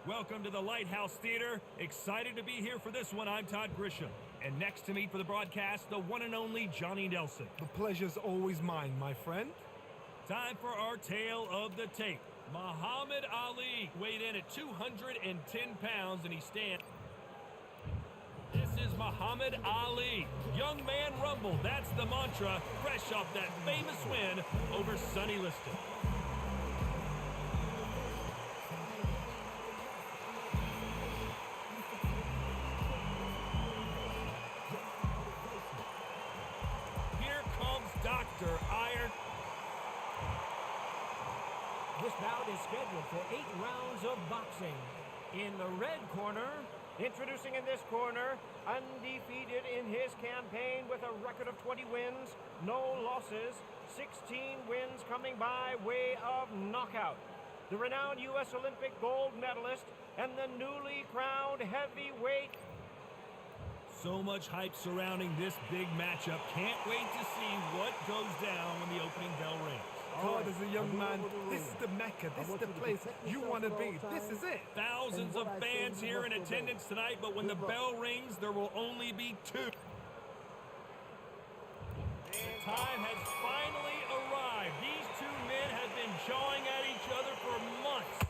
Welcome to the Lighthouse Theater. Excited to be here for this one. I'm Todd Grisham. And next to me for the broadcast, the one and only Johnny Nelson. The pleasure's always mine, my friend. Time for our tale of the tape. Muhammad Ali weighed in at 210 pounds and he stands. This is Muhammad Ali. Young man rumble, that's the mantra, fresh off that famous win over Sonny Liston. Here comes Dr. Iron. This bout is scheduled for 8 rounds of boxing. In the red corner, introducing in this corner, undefeated in his campaign with a record of 20 wins, no losses, 16 wins coming by way of knockout. The renowned U.S. Olympic gold medalist and the newly crowned heavyweight. So much hype surrounding this big matchup. Can't wait to see what goes down when the opening bell rings. God, as a young man, this is the Mecca. This is the place you want to be. This is it. Thousands of fans here in attendance tonight, but when the bell rings, there will only be 2. The time has finally arrived. These 2 men have been jawing at each other for months.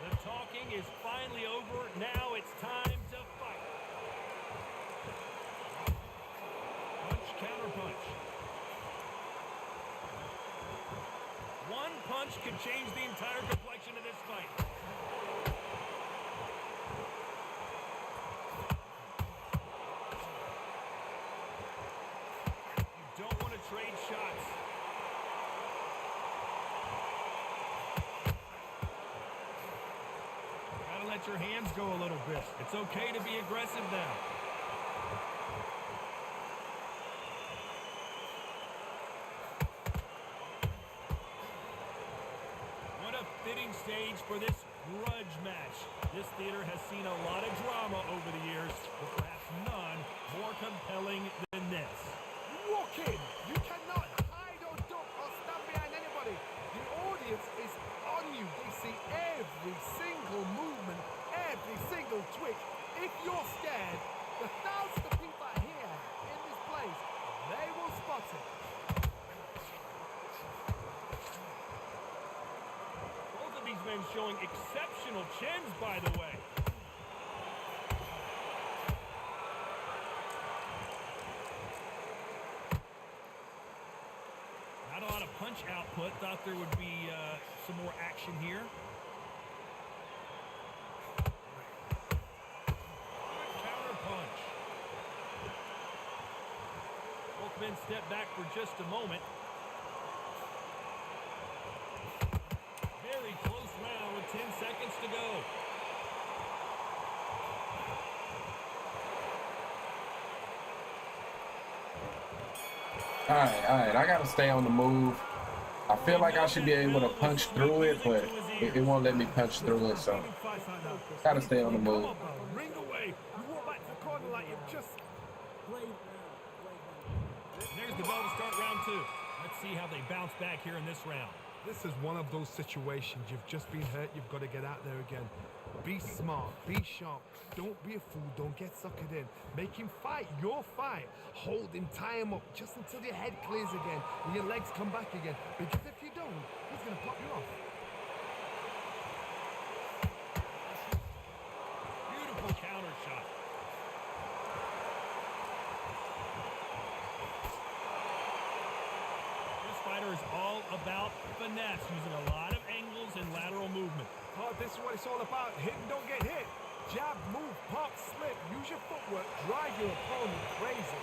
The talking is finally over. Now it's time to fight. Punch, counter punch. One punch could change the entire complexion of this fight. You don't want to trade shots. Gotta let your hands go a little bit. It's okay to be aggressive now. Fitting stage for this grudge match. This theater has seen a lot of drama over the years, but perhaps none more compelling than this. Walk in. You cannot hide or duck or stand behind anybody. The audience is on you. They see every single movement, every single twitch. If you're scared, the thousands of people are here in this place. They will spot it. These men showing exceptional chins, by the way. Not a lot of punch output. Thought there would be some more action here. Counter punch. Both men step back for just a moment. Very close round with 10 seconds to go. All right. I gotta stay on the move. I feel like I should be able to punch through it, but it won't let me punch through it, so gotta stay on the move. Ring away. You walk back to the corner like you've just... There's the bell to start round 2. Let's see how they bounce back here in this round. This is one of those situations. You've just been hurt. You've got to get out there again. Be smart. Be sharp. Don't be a fool. Don't get suckered in. Make him fight your fight. Hold him. Tie him up just until your head clears again and your legs come back again. Because if you don't, he's going to pop you off. Beautiful counter shot. This fighter is all about finesse, using a lot of angles and lateral movement. Oh, this is what it's all about. Hit and don't get hit. Jab, move, pop, slip. Use your footwork. Drive your opponent crazy.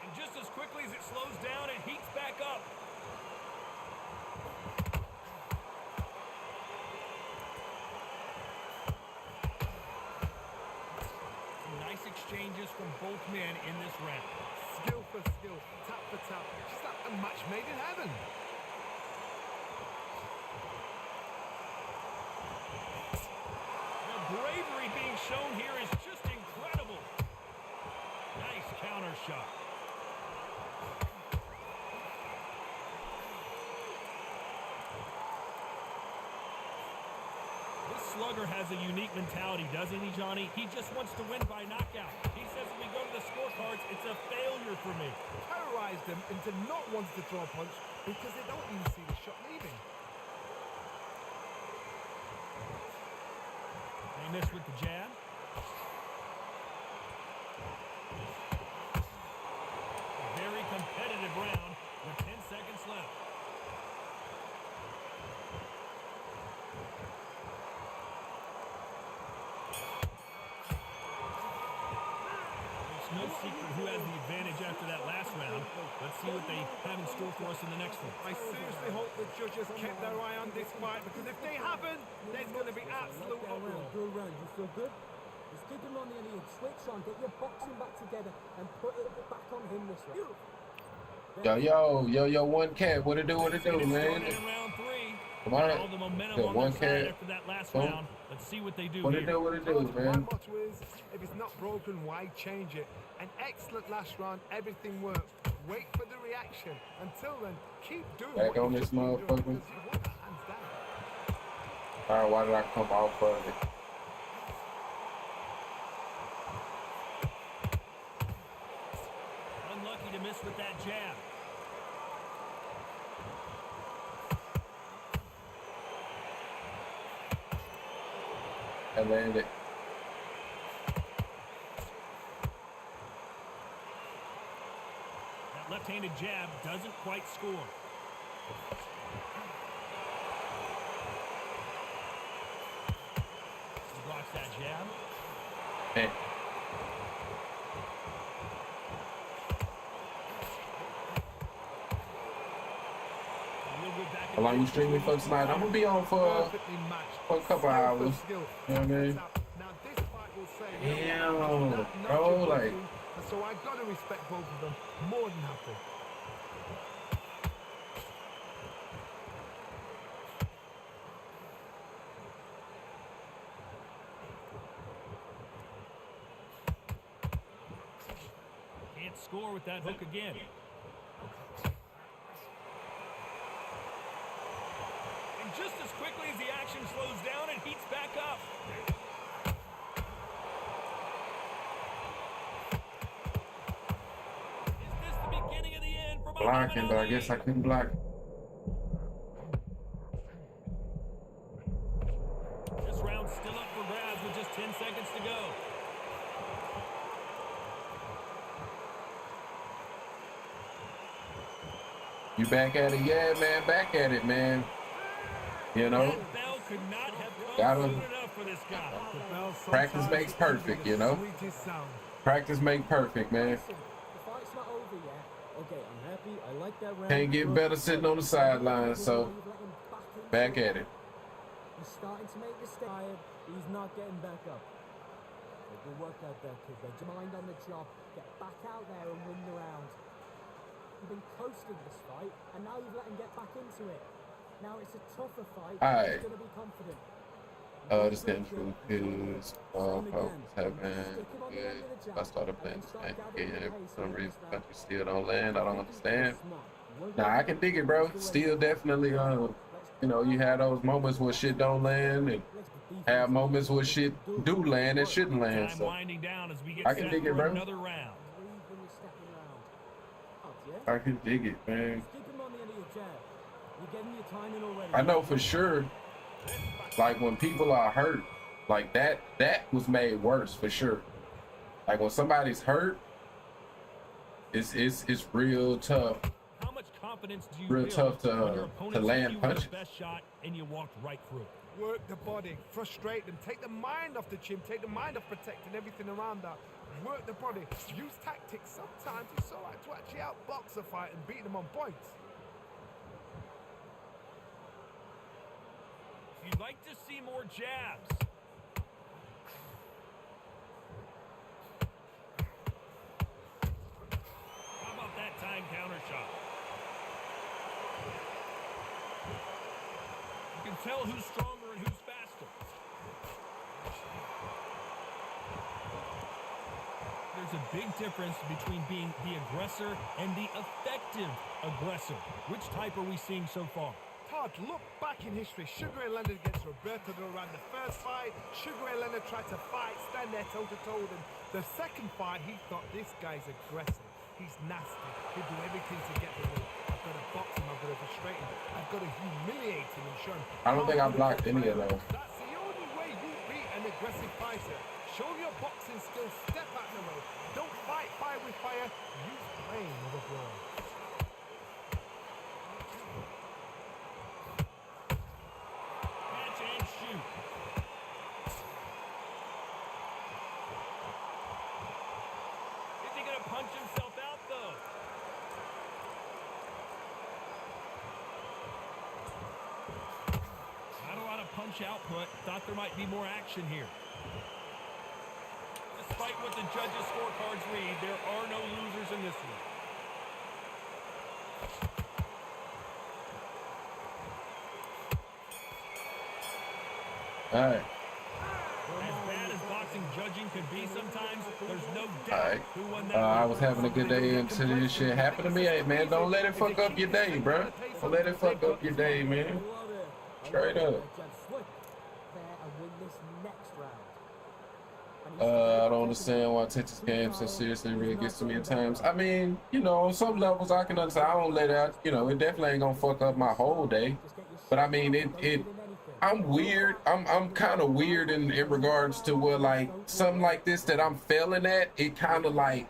And just as quickly as it slows down, it heats back up. Some nice exchanges from both men in this round. Skill for skill, tap for tap. Just like a match made in heaven. The bravery being shown here is just incredible. Nice counter shot. slugger has a unique mentality, doesn't he, Johnny? He just wants to win by knockout. He says if we go to the scorecards, it's a failure for me. Terrorized them into not wanting to throw a punch because they don't even see the shot leaving. They miss with the jab. A very competitive round with 10 seconds left. No secret who has the advantage after that last round. Let's see what they have in store for us in the next one. I seriously hope the judges kept their eye on this fight, because if they haven't, there's going to be absolute uproar. Good round, you feel good? Just keep him on the Elliot, switch on, get your boxing back together and put it back on him this round. Yo, one cat. What it do, man? In round 3. Come on. All the momentum Got on one their side cat. after that last round. Let's see what they do What here. it do, My man? motto is, if it's not broken, why change it? An excellent last round, everything worked. Wait for the reaction. Until then, keep doing Back what on you've this just been doing, motherfucker. because you want that hands down. All right, why did I come off of it? Unlucky to miss with that jab. I landed. That left-handed jab doesn't quite score. He blocks that jab. Man. How long you streaming for tonight? I'm gonna be on for Perfectly matched. a couple hours. Skill. You know what I mean? Now this fight will say, Damn, that bro, notch of like- boxing, and so I gotta respect both of them more than happy. Can't score with that hook again. And just as quickly as the action slows down, it heats back up. Is this the beginning of the end for Muhammad Blocking, but I Ali? guess I couldn't block. This round's still up for grabs with just 10 seconds to go. You back at it? Yeah, man, back at it, man. You know, That bell could not have come Gotta- soon enough for this guy. The bell Practice sometimes makes can be perfect, the you know? sweetest sound. practice make perfect, man. Listen, the fight's not over yet. Okay, I'm happy. I like that round. Can't get better sitting on the sideline, so back at it. He's starting to make mistakes. He's not getting back up. Good work out there, kid. Get your mind on the job. Get back out there and win the round. You've been coasting this fight, and now you've let him get back into it. Now it's a tougher fight. Alright. He's going to be confident. This damn truth is what was happening. Yeah, I started playing this game again. For some reason, country still don't land. I don't understand. Nah, I can dig it, bro. Still definitely, you know, you have those moments where shit don't land, and have moments where shit do land and shouldn't land. Time So winding down as we get I can set dig it, for bro. another round. I can dig it, man. Keep him on the end of your jab. You're getting your timing already. I know for sure, like when people are hurt, like that was made worse for sure. Like when somebody's hurt, it's real tough. How much confidence do you Real feel tough to, when your to opponent land hit you with punches. the best shot and you walked right through? Work the body, frustrate them, take the mind off the chin, take the mind off protecting everything around that. Work the body, use tactics. Sometimes it's all right to actually outbox a fight and beat them on points. You'd like to see more jabs. How about that time counter shot? You can tell who's stronger and who's faster. There's a big difference between being the aggressor and the effective aggressor. Which type are we seeing so far? Tough God, look back in history. Sugar Ray Leonard against Roberto Duran. The first fight, Sugar Ray Leonard tried to fight, stand there toe-to-toe with him. The second fight, he thought, this guy's aggressive. He's nasty. He'll do everything to get the win. I've got to box him. I've got to frustrate him. I've got to humiliate him and show him. I don't think I blocked any of those. That's the only way you beat an aggressive fighter. Show your boxing skills. Step out of the way. Don't fight fire with fire. Use brain over brawn. Catch and shoot. Is he gonna punch himself out though? Not a lot of punch output. Thought there might be more action here. Despite what the judges' scorecards read, there are no losers in this one. All right. As bad as boxing judging can be sometimes, there's no doubt who won that. I was having a good day until this shit happened to me. Hey, man, don't let it fuck up your day, bro. Don't let it fuck up your day, man. Straight up. I don't understand why Texas games so seriously really gets to me at times. I mean, you know, on some levels I can understand. I don't let out, you know, it definitely ain't gonna fuck up my whole day. But I mean, I'm weird. I'm kind of weird in regards to where, like, something like this that I'm failing at, it kind of like,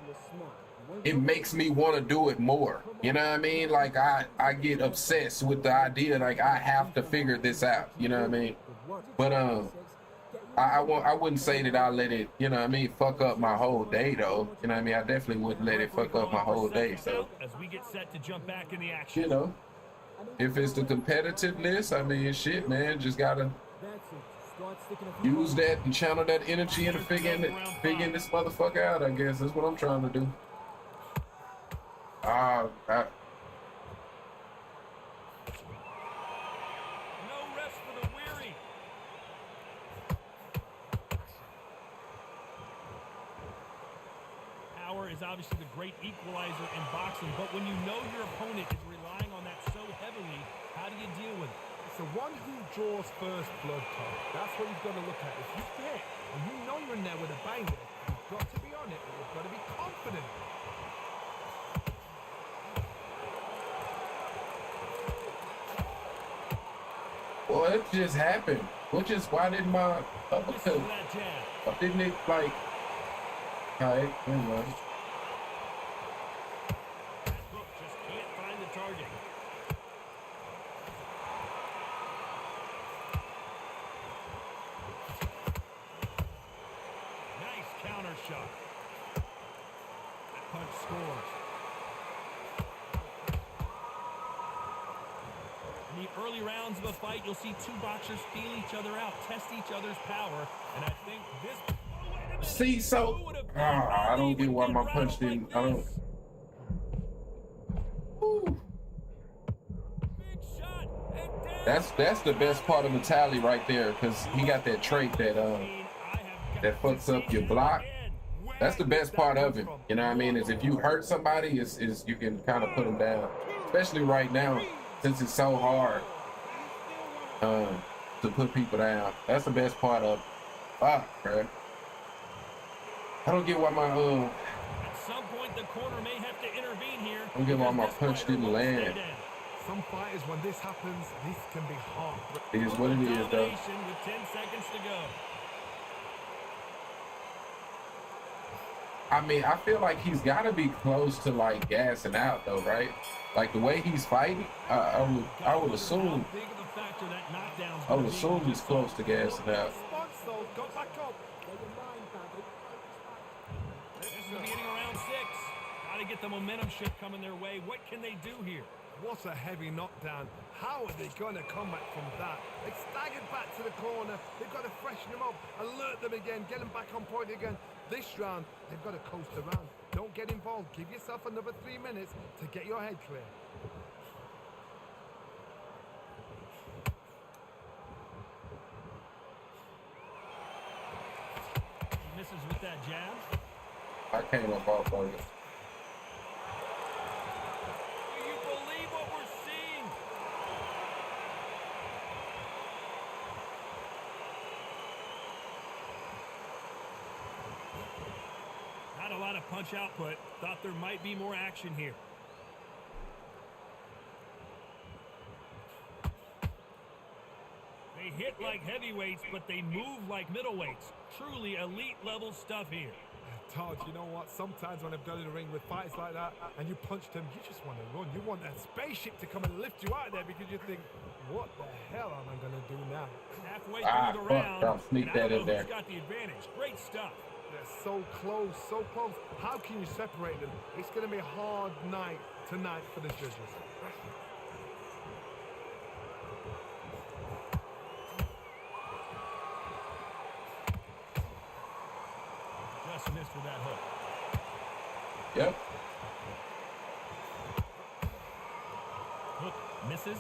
it makes me want to do it more. You know what I mean? Like, I get obsessed with the idea, like, I have to figure this out. You know what I mean? But, I wouldn't say that I let it, you know what I mean, fuck up my whole day, though. You know what I mean? I definitely wouldn't let it fuck up my whole day, so. As we get set to jump back in the action. You know, if it's the competitiveness, I mean, shit, man, just gotta use that and channel that energy into figuring this motherfucker out, I guess. That's what I'm trying to do. No rest for the weary. Power is obviously the great equalizer in boxing, but when you know your opponent is relying on that so heavily, how do you deal with it? It's the one who draws first blood, Tom. That's what you've got to look at. If you get, and you know you're in there with a banger, you've got to be on it, but you've got to be confident. Well, it just happened. Why didn't my uppercut? Why didn't it, like, alright, anyway. Just can't find the target. Nice counter shot. That punch scores. In the early rounds of a fight, you'll see two boxers feel each other out, test each other's power, and I think this... See, so I don't get why my punch didn't. I don't. Woo. That's the best part of Vitali right there, because he got that trait that fucks up your block. That's the best part of him. You know what I mean? Is if you hurt somebody, is you can kind of put them down, especially right now since it's so hard to put people down. That's the best part of it. Fuck, bro. I don't get why my At some point, the corner may have to intervene here. I don't get why my punch didn't land. Some fighters, when this happens, this can be hard. It is what it is, though. With 10 seconds to go. I mean, I feel like he's got to be close to, like, gassing out, though, right? Like the way he's fighting, I would assume. I would assume he's close to gassing out. This is beginning around 6. Got to get the momentum shift coming their way. What can they do here? What a heavy knockdown. How are they going to come back from that? They staggered back to the corner. They've got to freshen them up, alert them again, get them back on point again. This round, they've got to coast around. Don't get involved. Give yourself another 3 minutes to get your head clear. He misses with that jab. I came up off of it. Do you believe what we're seeing? lot of punch output. Thought there might be more action here. They hit like heavyweights, but they move like middleweights. Truly elite level stuff here. Todd, you know what? Sometimes when I've done in the ring with fighters like that and you punched him, you just want to run. You want that spaceship to come and lift you out of there because you think, what the hell am I going to do now? Halfway through the round, I'll sneak and I that don't in know there. who's got the advantage. Great stuff. They're so close, so close. How can you separate them? It's going to be a hard night tonight for the judges. Just missed with that hook. Yep. Hook misses.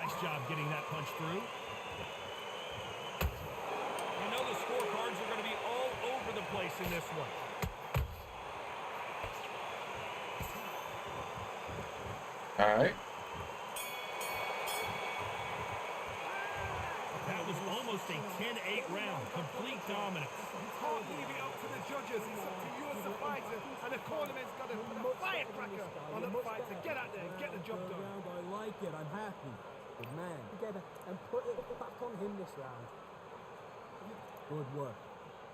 Nice job getting that punch through. You know the scorecards are going to be all over the place in this one. All right. That was almost a 10-8 round. Complete dominance. You can't leave it up to the judges. It's up to you as the fighter. And the cornerman's got to put a firecracker on the fighter. Get out there and get the job done. I like it. I'm happy. But man, together and put it back on him this round. Good work.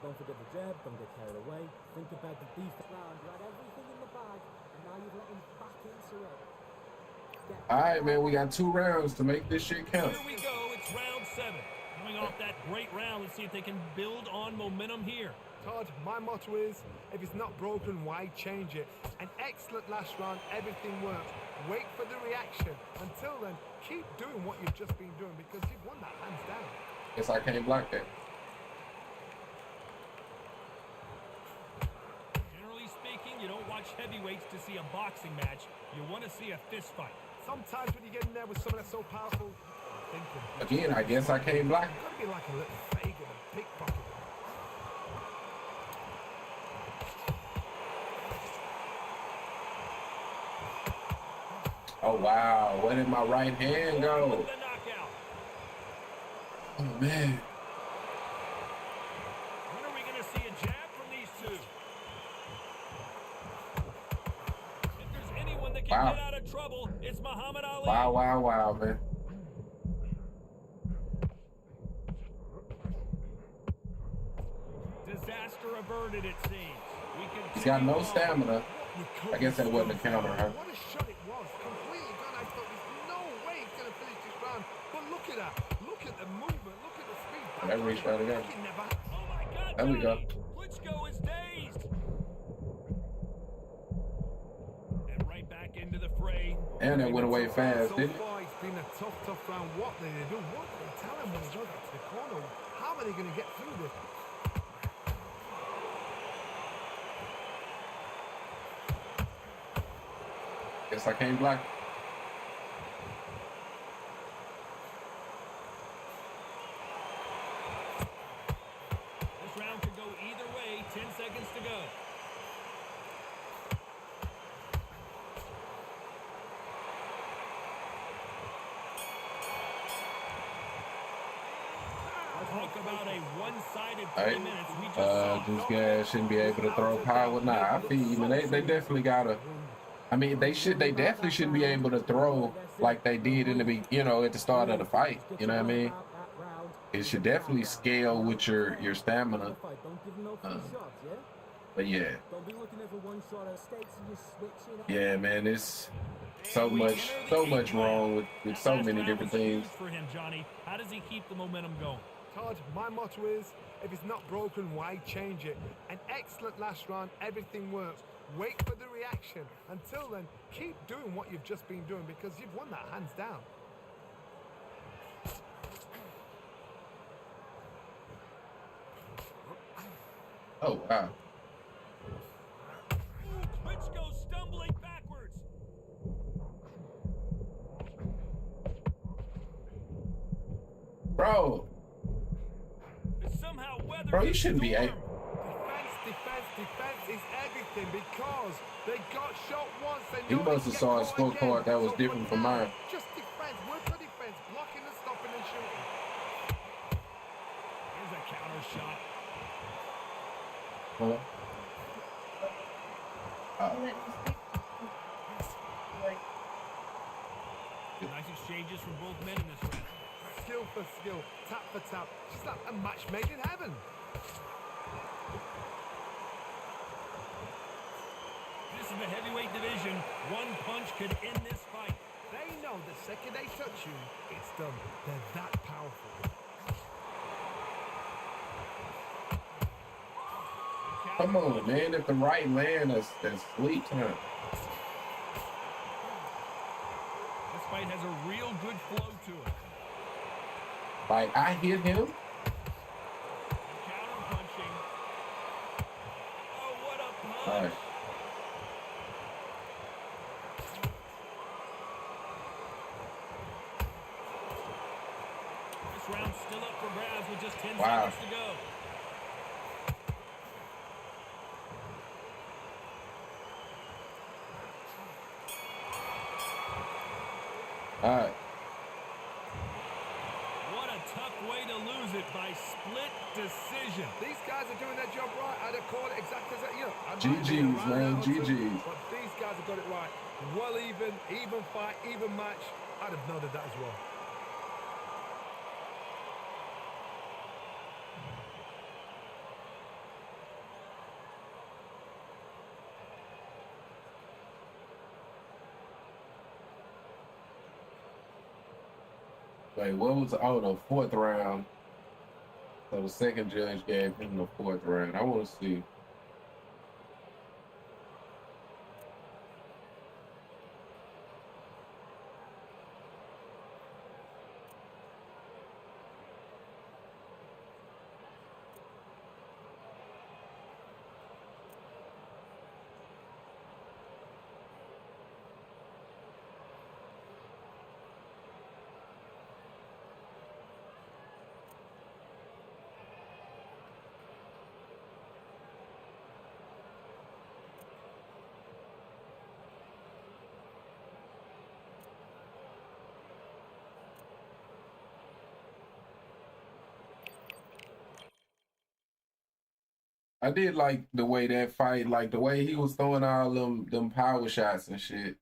Don't forget the jab. Don't get carried away. Think about the defense round. You had everything in the bag, and now you've let him back into it. All right, man. We got 2 rounds to make this shit count. Here we go. It's round 7. Coming off that great round, let's see if they can build on momentum here. Todd, my motto is, if it's not broken, why change it? An excellent last round, everything works. Wait for the reaction. Until then, keep doing what you've just been doing because you've won that hands down. Guess I can't block that. Generally speaking, you don't watch heavyweights to see a boxing match. You want to see a fist fight. Sometimes when you get in there with someone that's so powerful, thinking. Again, I guess I can't block. You've got to be like a little Fagin, a pickpocket. Oh, wow. Where did my right hand go? The knockout. Oh, man. When are we going to see a jab from these two? If there's anyone that can get out of trouble, it's Muhammad Ali. Wow, wow, wow, man. Disaster averted, it seems. He's got no stamina. I guess that wasn't a counter, huh? What a shot it was. Completely gone. I thought there's no way he's going to finish this round. But look at that. Look at the movement. Look at the speed. That restart again. Oh my God, There we go. Klitschko is dazed. And right back into the fray. And it went away fast, So didn't it? far, it's been a tough round. What did they do? What did they tell him when he goes up to the corner? How are they going to get through this? Guess I can't block. This round could go either way. 10 seconds to go. Talk about a one-sided 3 minutes. We just saw These guys shouldn't be able to throw power. Nah, I feel you, man. They definitely gotta. I mean, they definitely shouldn't be able to throw like they did in the at the start of the fight. You know what I mean? It should definitely scale with your stamina. But yeah. Yeah, man, it's so much wrong with so many different things. For him, Johnny, how does he keep the momentum going? Todd, my motto is, if it's not broken, why change it? An excellent last round, everything works. Wait for the reaction. Until then, keep doing what you've just been doing because you've won that hands down. Oh, wow. Klitschko stumbling backwards. Bro. Somehow weather. Bro, you shouldn't be able. Defense is everything because they got shot once. He must have saw a scorecard that was different from mine. Just defense, work for defense. defense, blocking and stopping and shooting. Here's a counter shot. Huh? Nice exchanges from both men in this round. Skill for skill, tap for tap. Just like a match made in heaven. This is the heavyweight division. One punch could end this fight. They know the second they touch you, it's done. They're that powerful. Come on, man. If the right land, that's sleep time. This fight has a real good flow to it. Like, I hit him. Counter punching. Oh, what a punch. All right. This round's still up for grabs with just 10 Wow. seconds to go. All right. What a tough way to lose it by split decision. These guys are doing their job right. I'd have called it exactly as that. You know, I might GG's, be around man, out or two, GG's. But these guys have got it right. Well even fight, even match. I'd have noted that as well. Wait, what was the fourth round? So the second judge gave him the fourth round. I want to see. I did like the way that fight, like the way he was throwing all them power shots and shit.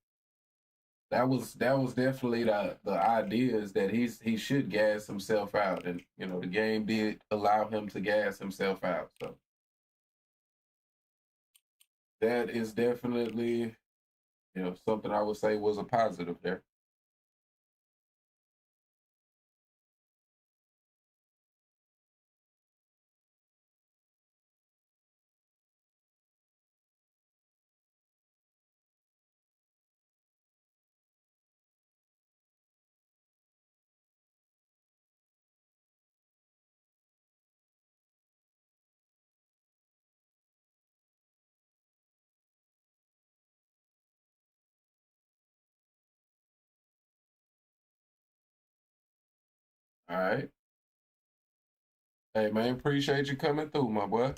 That was definitely the idea is that he should gas himself out, and you know the game did allow him to gas himself out. So that is definitely something I would say was a positive there. All right. Hey man, appreciate you coming through, my boy.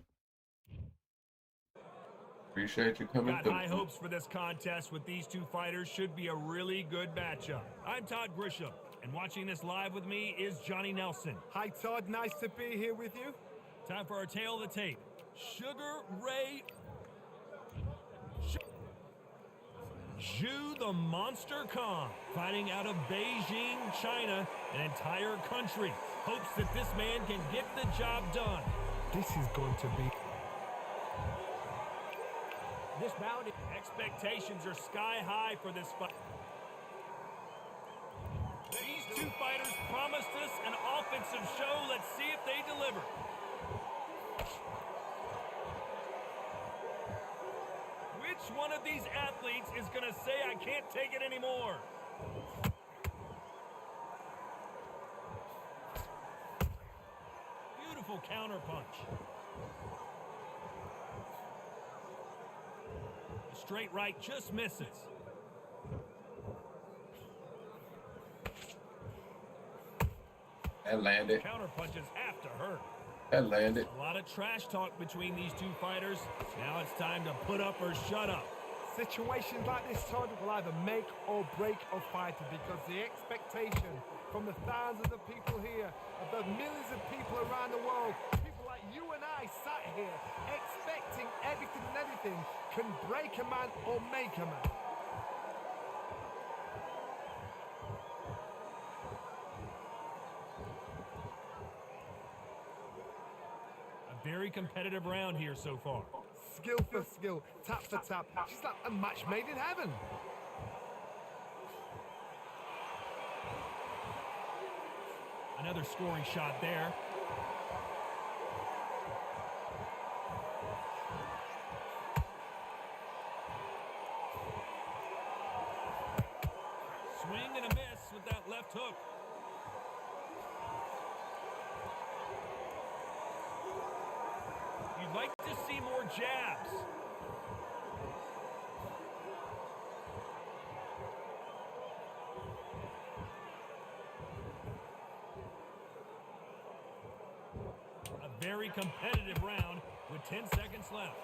Appreciate you coming Got through. high hopes for this contest with these two fighters. Should be a really good matchup. I'm Todd Grisham, and watching this live with me is Johnny Nelson. Hi Todd, nice to be here with you. Time for our tail of the tape. Sugar Ray Zhu the Monster Khan, fighting out of Beijing, China, an entire country. Hopes that this man can get the job done. This is going to be... This bout, Expectations are sky high for this fight. These two fighters promised us an offensive show. Let's see if they deliver. Which one of these athletes is going to say, I can't take it anymore? Beautiful counter punch. A straight right just misses. That landed. Counter punches have to hurt. That landed. A lot of trash talk between these two fighters. Now it's time to put up or shut up. Situations like this, Todd, will either make or break a fighter because the expectation from the thousands of people here, of the millions of people around the world, people like you and I sat here expecting everything and anything can break a man or make a man. A very competitive round here so far. Skill for skill, tap for tap. She's like a match made in heaven. Another scoring shot there. Swing and a miss with that left hook. You'd like to see more jabs. A very competitive round with 10 seconds left.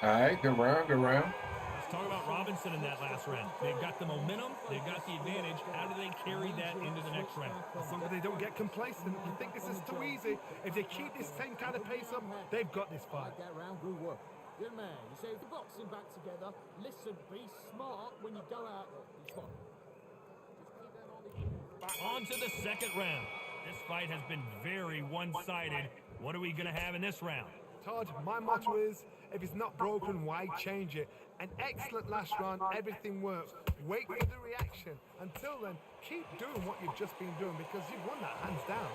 All right, good round, good round. Let's talk about Robinson in that last round. They've got the momentum, they've got the advantage. How do they carry that into the next round? As long as they don't get complacent, you think this is too easy. If they keep this same kind of pace up, they've got this fight. That round, good work. Good man. You say the boxing back together. Listen, be smart when you go out there. Be smart. Just keep that on the... On to the second round. This fight has been very one-sided. What are we going to have in this round? Todd, my motto is, if it's not broken, why change it? An excellent last round, everything works. Wait for the reaction. Until then, keep doing what you've just been doing because you've won that hands down.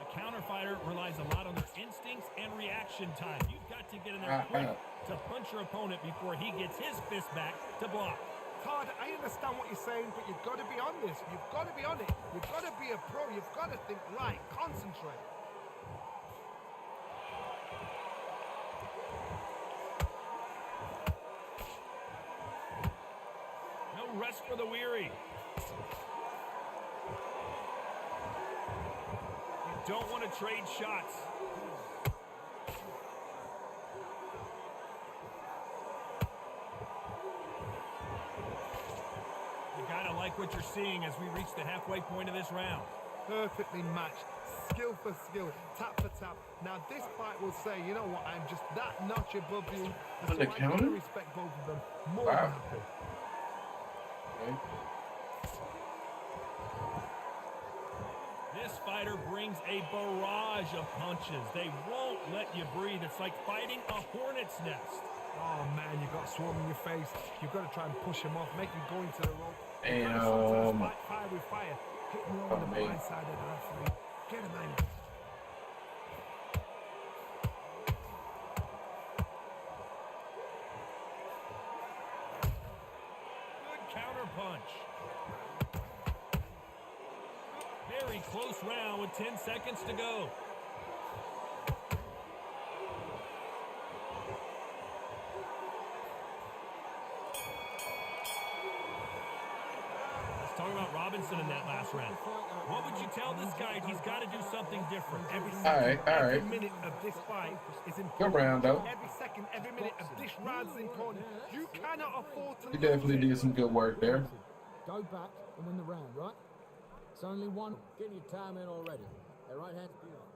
A counter fighter relies a lot on their instincts and reaction time. You've got to get in there quick to punch your opponent before he gets his fist back to block. Todd, I understand what you're saying, but you've got to be on this. You've got to be on it. You've got to be a pro. You've got to think right. Concentrate. No rest for the weary. You don't want to trade shots. Gotta like what you're seeing as we reach the halfway point of this round. Perfectly matched, skill for skill, tap for tap. Now this fight will say, you know what, I'm just that notch above you. And On the so I gotta counter? respect both of them. More than happy. Okay. This fighter brings a barrage of punches. They won't let you breathe. It's like fighting a hornet's nest. Oh man, you got swarm in your face. You've got to try and push him off, make him go into the rope. Damn. Fight fire with fire. Hit him on the man. blind side of the referee. Get him angry. Good counter punch. Very close round with 10 seconds to go. Talking about Robinson in that last round. What would you tell this guy? He's got to do something different. Every minute of this fight is important. Good round, though. Every second, every minute of this round is important. You cannot afford to You definitely lose it. did some good work there. Go back and win the round, right? It's only one. Getting your time in already. Their right hand's beautiful.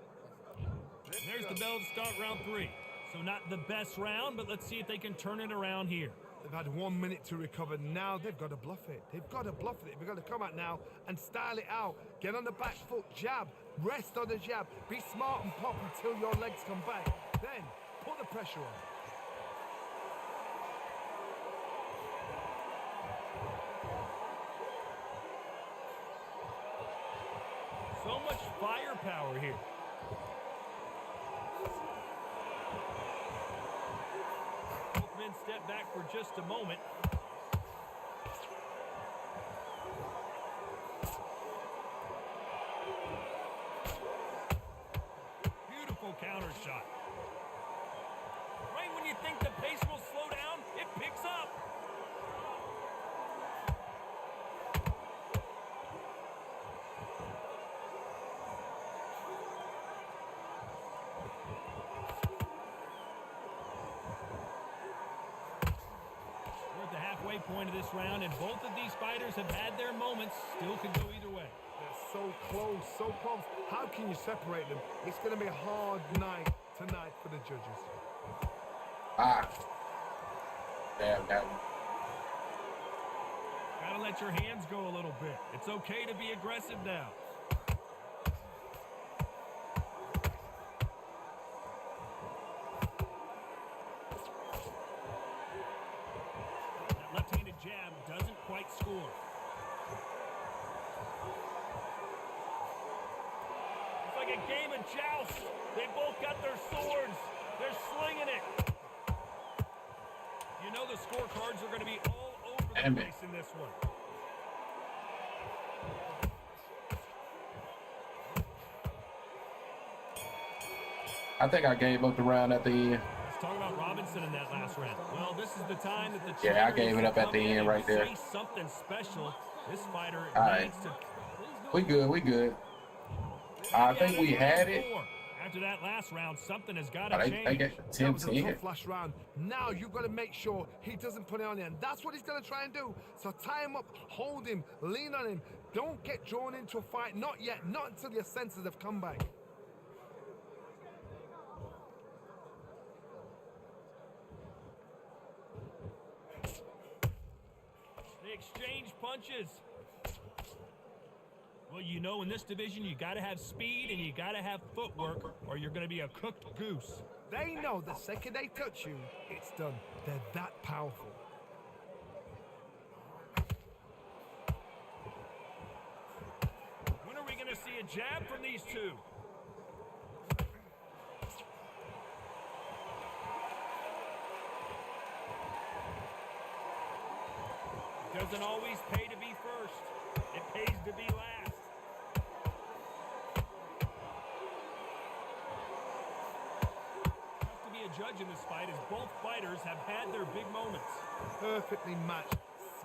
There's the bell to start round 3. So not the best round, but let's see if they can turn it around here. They've had 1 minute to recover. Now they've got to bluff it. They've got to bluff it. They've got to come out now and style it out. Get on the back foot, jab, rest on the jab. Be smart and pop until your legs come back. Then put the pressure on. So much firepower here. Both men step back for just a moment. Beautiful counter shot. Right when you think the pace will slow down, it picks up. point of this round, and both of these fighters have had their moments. Still could go either way. They're so close, so close. How can you separate them? It's going to be a hard night tonight for the judges. Ah. Damn, that one. Gotta let your hands go a little bit. It's okay to be aggressive now. That left-handed jab doesn't quite score. It's like a game of joust. They both got their swords. They're slinging it. You know the scorecards are going to be all over the place in this one. I think I gave up the round at the end. Let's talk about Robinson in that last round. Well, this is the time that the Yeah, I gave it up at the end right there. say something special. This fighter All right. needs to. We good, we good. I think we had it. After that last round, something has got But to I change. get That 10 was a 10. tough last round. Now you've got to make sure he doesn't put it on you, and that's what he's going to try and do. So tie him up, hold him, lean on him. Don't get drawn into a fight. Not yet. Not until your senses have come back. They exchange punches. Well, you know, in this division, you got to have speed and you got to have footwork, or you're going to be a cooked goose. They know the second they touch you, it's done. They're that powerful. When are we going to see a jab from these two? It doesn't always pay to be first. It pays to be last. Tough to be a judge in this fight as both fighters have had their big moments. Perfectly matched.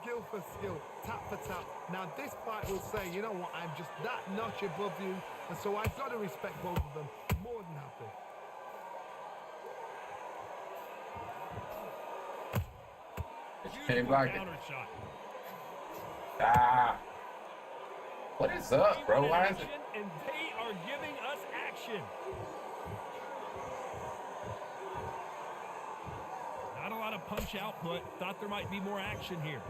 Skill for skill, tap for tap. Now this fight will say, you know what, I'm just that notch above you, and so I've got to respect both of them. More than happy. Came like it. Counter shot. Ah. What is up, bro? Why is it? And they are giving us action. Not a lot of punch output. Thought there might be more action here.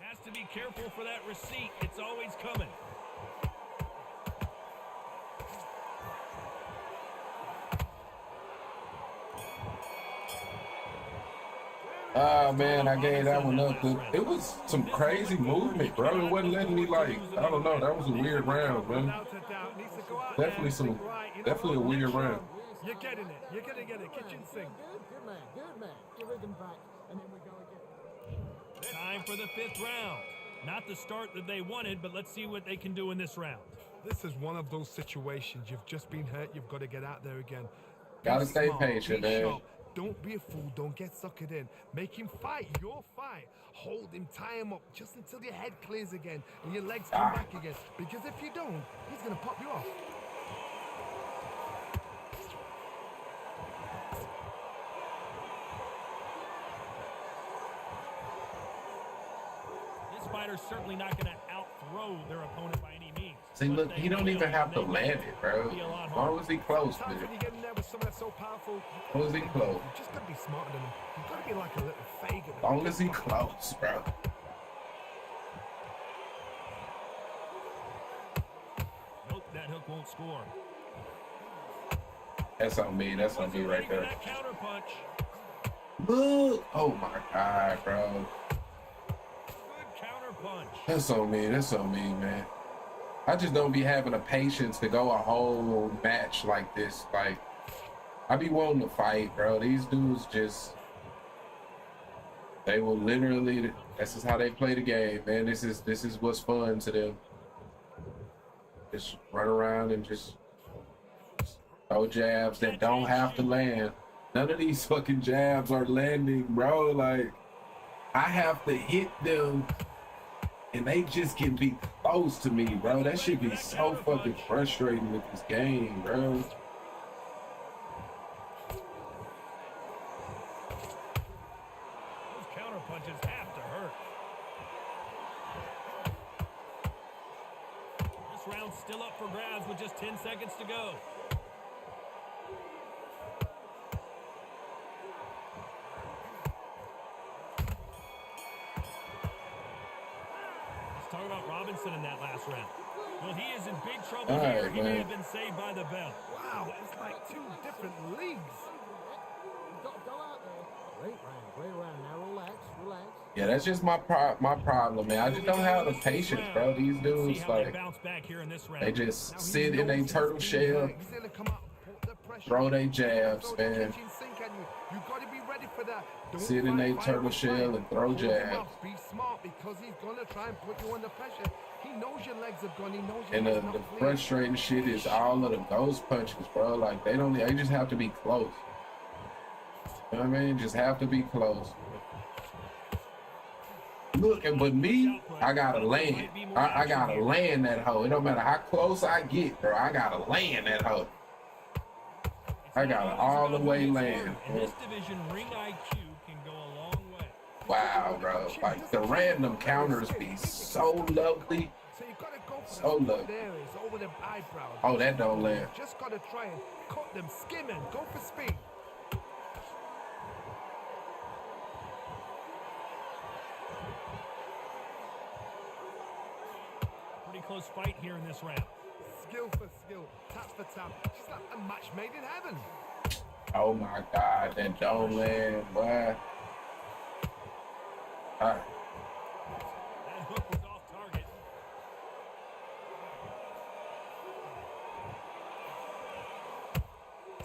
Has to be careful for that receipt. It's always coming. Oh man, I gave that one up. It was some crazy movement, bro. It wasn't letting me like, I don't know. That was a weird round, man. Without a doubt, needs to go out there Definitely and some, think, right, you know definitely a what, weird next round. You're getting it. You're going to get it. Kitchen sink. Good man, good man. Give rhythm back, and then we go again. Time for the 5th round. Not the start that they wanted, but let's see what they can do in this round. This is one of those situations. You've just been hurt. You've got to get out there again. Gotta Be stay smart, patient, be man. sharp. Don't be a fool. Don't get suckered in. Make him fight your fight. Hold him, tie him up just until your head clears again and your legs come back again. Because if you don't, he's going to pop you off. This fighter's certainly not going to out-throw their opponent by any means. See, But look, they he don't will, even have to and they land will. it, bro. It'll be a lot As long as he close Sometimes with when it. you get in there with someone that's so powerful, As long as he close. you just got to be smarter than him. You've got to be like a little faggot. As long as he close, bro. Nope, that hook won't score. That's on me. That's on me Wasn't right ready for there. that counter punch. Look. Oh my God, bro. Good counter punch. That's on me. That's on me, man. I just don't be having the patience to go a whole match like this. Like, I be wanting to fight, bro. These dudes just, they will literally, this is how they play the game, man. This is what's fun to them. Just run around and just throw jabs that don't have to land. None of these fucking jabs are landing, bro. Like, I have to hit them and they just can be close to me, bro. That should be so fucking frustrating with this game, bro. Those counter punches have to hurt. This round's still up for grabs with just 10 seconds to go. Let's talk about Robinson in that last round. Well, he is in big trouble here. Right, He may man. have been saved by the bell. Wow, it's like two different leagues. You've got to go out there. Great round. Now relax. Yeah, that's just my problem, man. I just don't have the patience, bro. These See dudes, how they like, bounce back here in this round. they just sit in a turtle shell, He's gonna come out and put the pressure throw on. they jabs, Throw the man. kitchen sink at you. You got to be ready for that. Don't Sit in fight a fire turtle with shell fire. and throw Hold him jabs. up. Be smart because he's gonna try and put you under pressure. He knows your legs have gone. He knows your And legs the not clear. frustrating shit is all of the ghost punches, bro. Like, they just have to be close. You know what I mean? Just have to be close. Look, but me, I gotta land. I gotta land that hoe. It don't matter how close I get, bro. I gotta land that hoe. I gotta all the way land. In this division, ring IQ can go a long way. Wow, bro. Like, the random counters be so lovely. So you gotta go for So them low. areas over the eyebrows. Oh, that don't land. Just gotta try and cut them, skim and go for speed. Pretty close fight here in this round. Skill for skill, tap for tap. She's like a match made in heaven. Oh my God, that don't land, boy. All right. That hook was off target.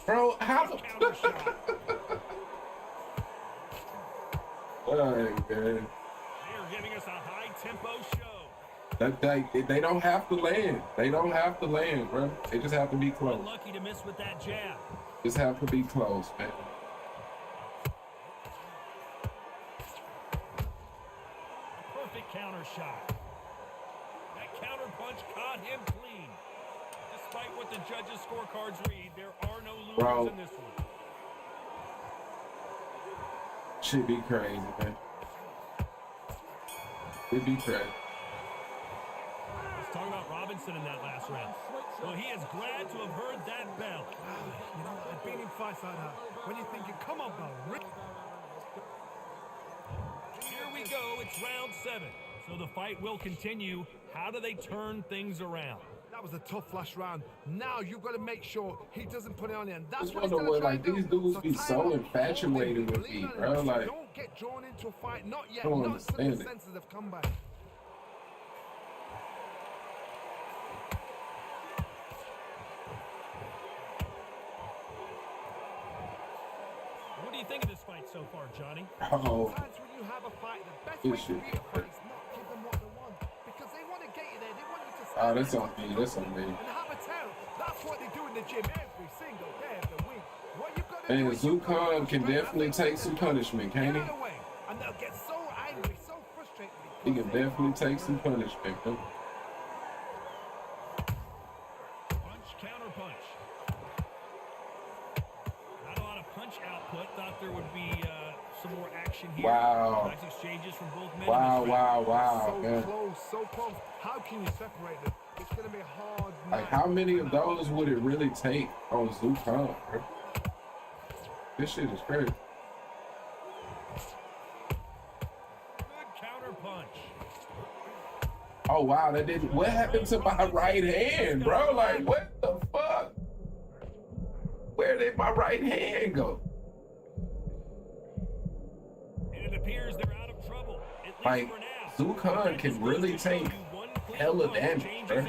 Bro, how the Counter shot. fuck, man? They are giving us a high-tempo show. They don't have to land. They don't have to land, bro. They just have to be close. Unlucky to miss with that jab. Just have to be close, man. A perfect counter shot. That counter punch caught him clean. Despite what the judges' scorecards read, there are no losers Bro. in this one. Should be crazy, man. It'd be crazy. Let's talk about Robinson in that last round. Well, he is glad to have heard that bell. You know, I've been in fights like that. When you're thinking, come on, bro. Here we go. It's round 7. So the fight will continue. How do they turn things around? That was a tough last round. Now you've got to make sure he doesn't put it on you. And that's Just what he's wonder going to what, try like, and these do. dudes be tie so him up, infatuated hold him, with me, lean on him. bro. Like, Don't get drawn into a fight. Not yet. I don't Not until understand the it. senses have come back. What do you think of this fight so far, Johnny? oh, Sometimes when you have a fight, the best This way to shit. beat a fight is not give them what they want. Because they want to get you there. They want you to oh, stand that's there on me. That's on me. and have a tail. That's what they do in the gym every single day of the week. What you've got to And do is you've got to Zukan go can straight definitely after take them. some punishment, can't Get he? out of the way. And they'll get so angry, so frustrated. He can because they definitely are take some hurt. punishment, bro. Punch, counter punch. Not a lot of punch output. Thought there would be some more action here. Wow. Nice exchanges from both men. Wow, in this round. wow, So wow, man. close, so close. How can you separate them? It's going to be a hard Like, match. how many of those would it really take on Zukan, bro? This shit is crazy. Good counter punch. Oh, wow, that didn't. What happened to my right hand, bro? Like, what the fuck? Where did my right hand go? And it appears they're out of trouble. At least Like, for now. Zukan can really take hella damage, bro.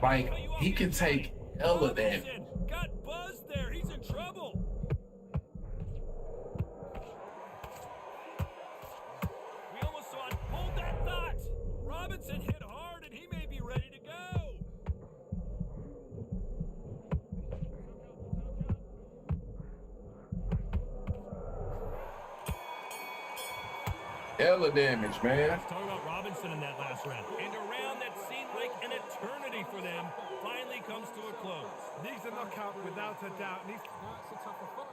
Like, he can take hella damage. Got buzzed there. He's in trouble. We almost saw it. Hold that thought. Robinson hit hard, and he may be ready to go. Hella damage, man. Let's talk about Robinson. Johnson in that last round. And a round that seemed like an eternity for them finally comes to a close. Needs a knockout without a doubt. That's a tougher fight.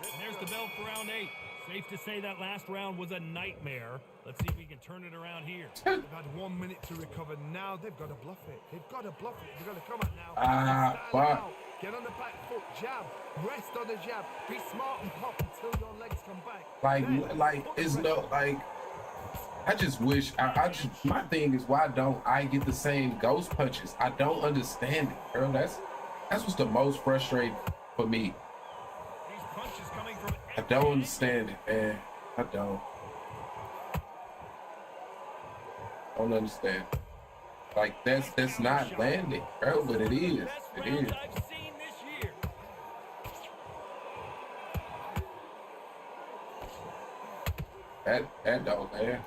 And there's the bell for round 8. Safe to say that last round was a nightmare. Let's see if we can turn it around here. They've had 1 minute to recover. Now they've got to bluff it. They've got to bluff it. They've got to come out now. Fuck. Out. Get on the back foot. Jab. Rest on the jab. Be smart and pop until your legs come back. Like, it's no, like, I just wish, my thing is, why don't I get the same ghost punches? I don't understand it, bro. That's what's the most frustrating for me. These punches coming from I don't understand it, man. I don't understand. Like, that's not landing, bro, but it is. It is. I've seen this year. That don't land.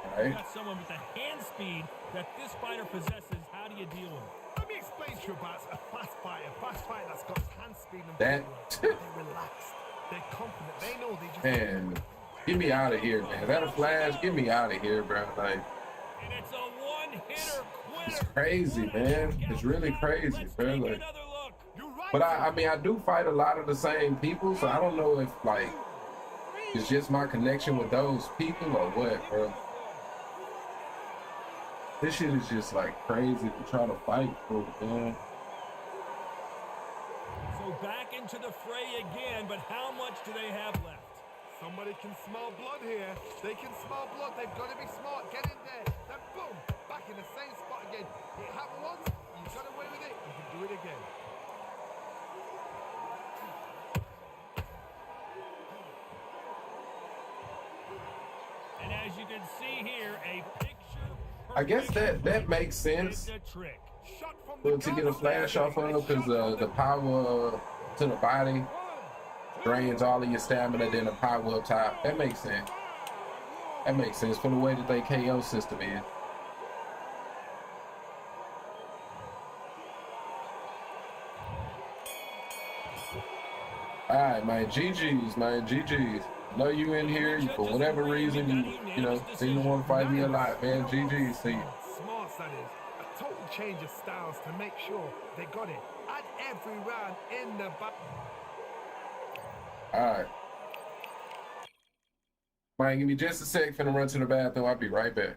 All right. Got someone with the hand speed that this fighter possesses. How do you deal with it? Let me explain to you about a fast fighter that's got hand speed and That- footwork. They're relaxed. They're confident. They know they just. Man, get me out of here, man. Is that a flash? Get me out of here, bro. Like, And it's a one-hitter quitter. it's crazy, man. It's really crazy, Let's bro. take Like, another look. You're right. but I mean, I do fight a lot of the same people, so I don't know if, like, it's just my connection with those people or what, bro. This shit is just, like, crazy to try to fight for, man. So back into the fray again, but how much do they have left? Somebody can smell blood here. They can smell blood. They've got to be smart. Get in there. Then boom, back in the same spot again. It happened once. You got away with it. You can do it again. And as you can see here, a picture. I guess that makes sense. The trick. Shot from To get a flash off of, because the power to the body drains all of your stamina, then the power up top. That makes sense. That makes sense for the way that they KO system is. All right, my GGs, my GGs. Know you in here for whatever reason you know seem to want to fight me a lot, man. GGs to you. Smart, that is. A total change of styles to make sure they got it at every round in the back. All right. Mike, give me just a sec. Finna run to the bathroom. I'll be right back.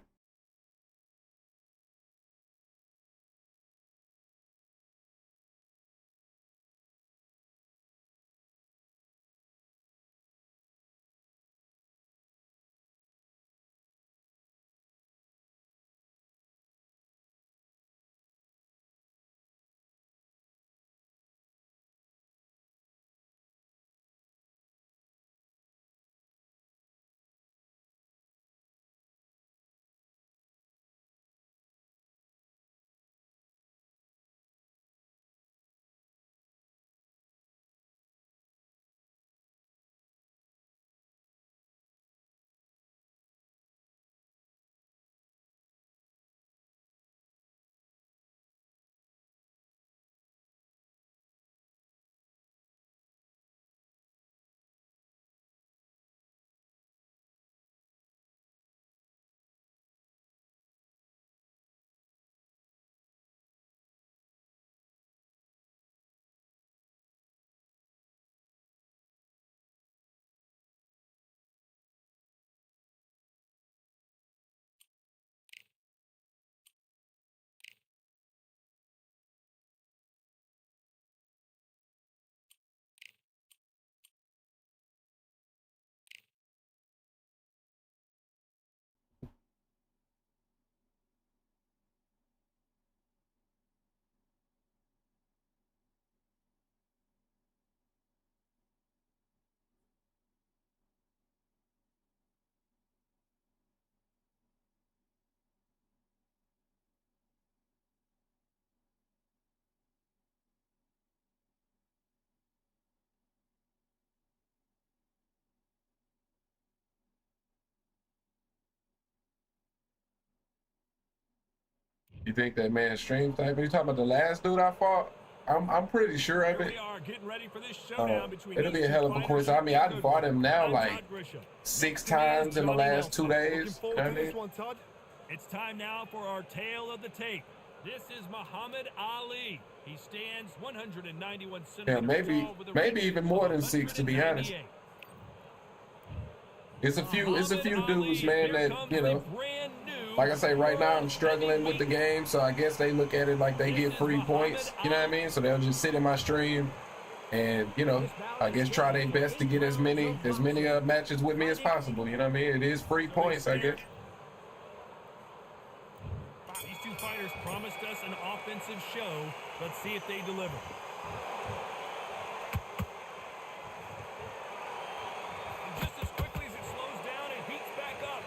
You think that man stream type? You talking about the last dude I fought? I'm pretty sure of Here it. we are getting ready for this showdown between It'll these be a two hell of a fighters. coincidence. I mean, I Good fought one. him now I'm like Todd Grisham. 6 Next to me is times in the Johnny last 2 Nelson. Looking days. forward You know to what I this mean? one, Todd. It's time now for our tale of the tape. This is Muhammad Ali. He stands 191 Yeah, centimeters tall with a maybe reach even more of than 6, to be honest. 198. It's a few dudes, man, Here that, comes you the know, brand new like I say, right now I'm world struggling with the heavyweight. game, so I guess they look at it like they get free points, you know what I mean? So they'll just sit in my stream and, you know, I guess try their best to get as many matches with me as possible, you know what I mean? It is free points, I guess. These two fighters promised us an offensive show. Let's see if they deliver. And just as quickly as it slows down, it heats back up.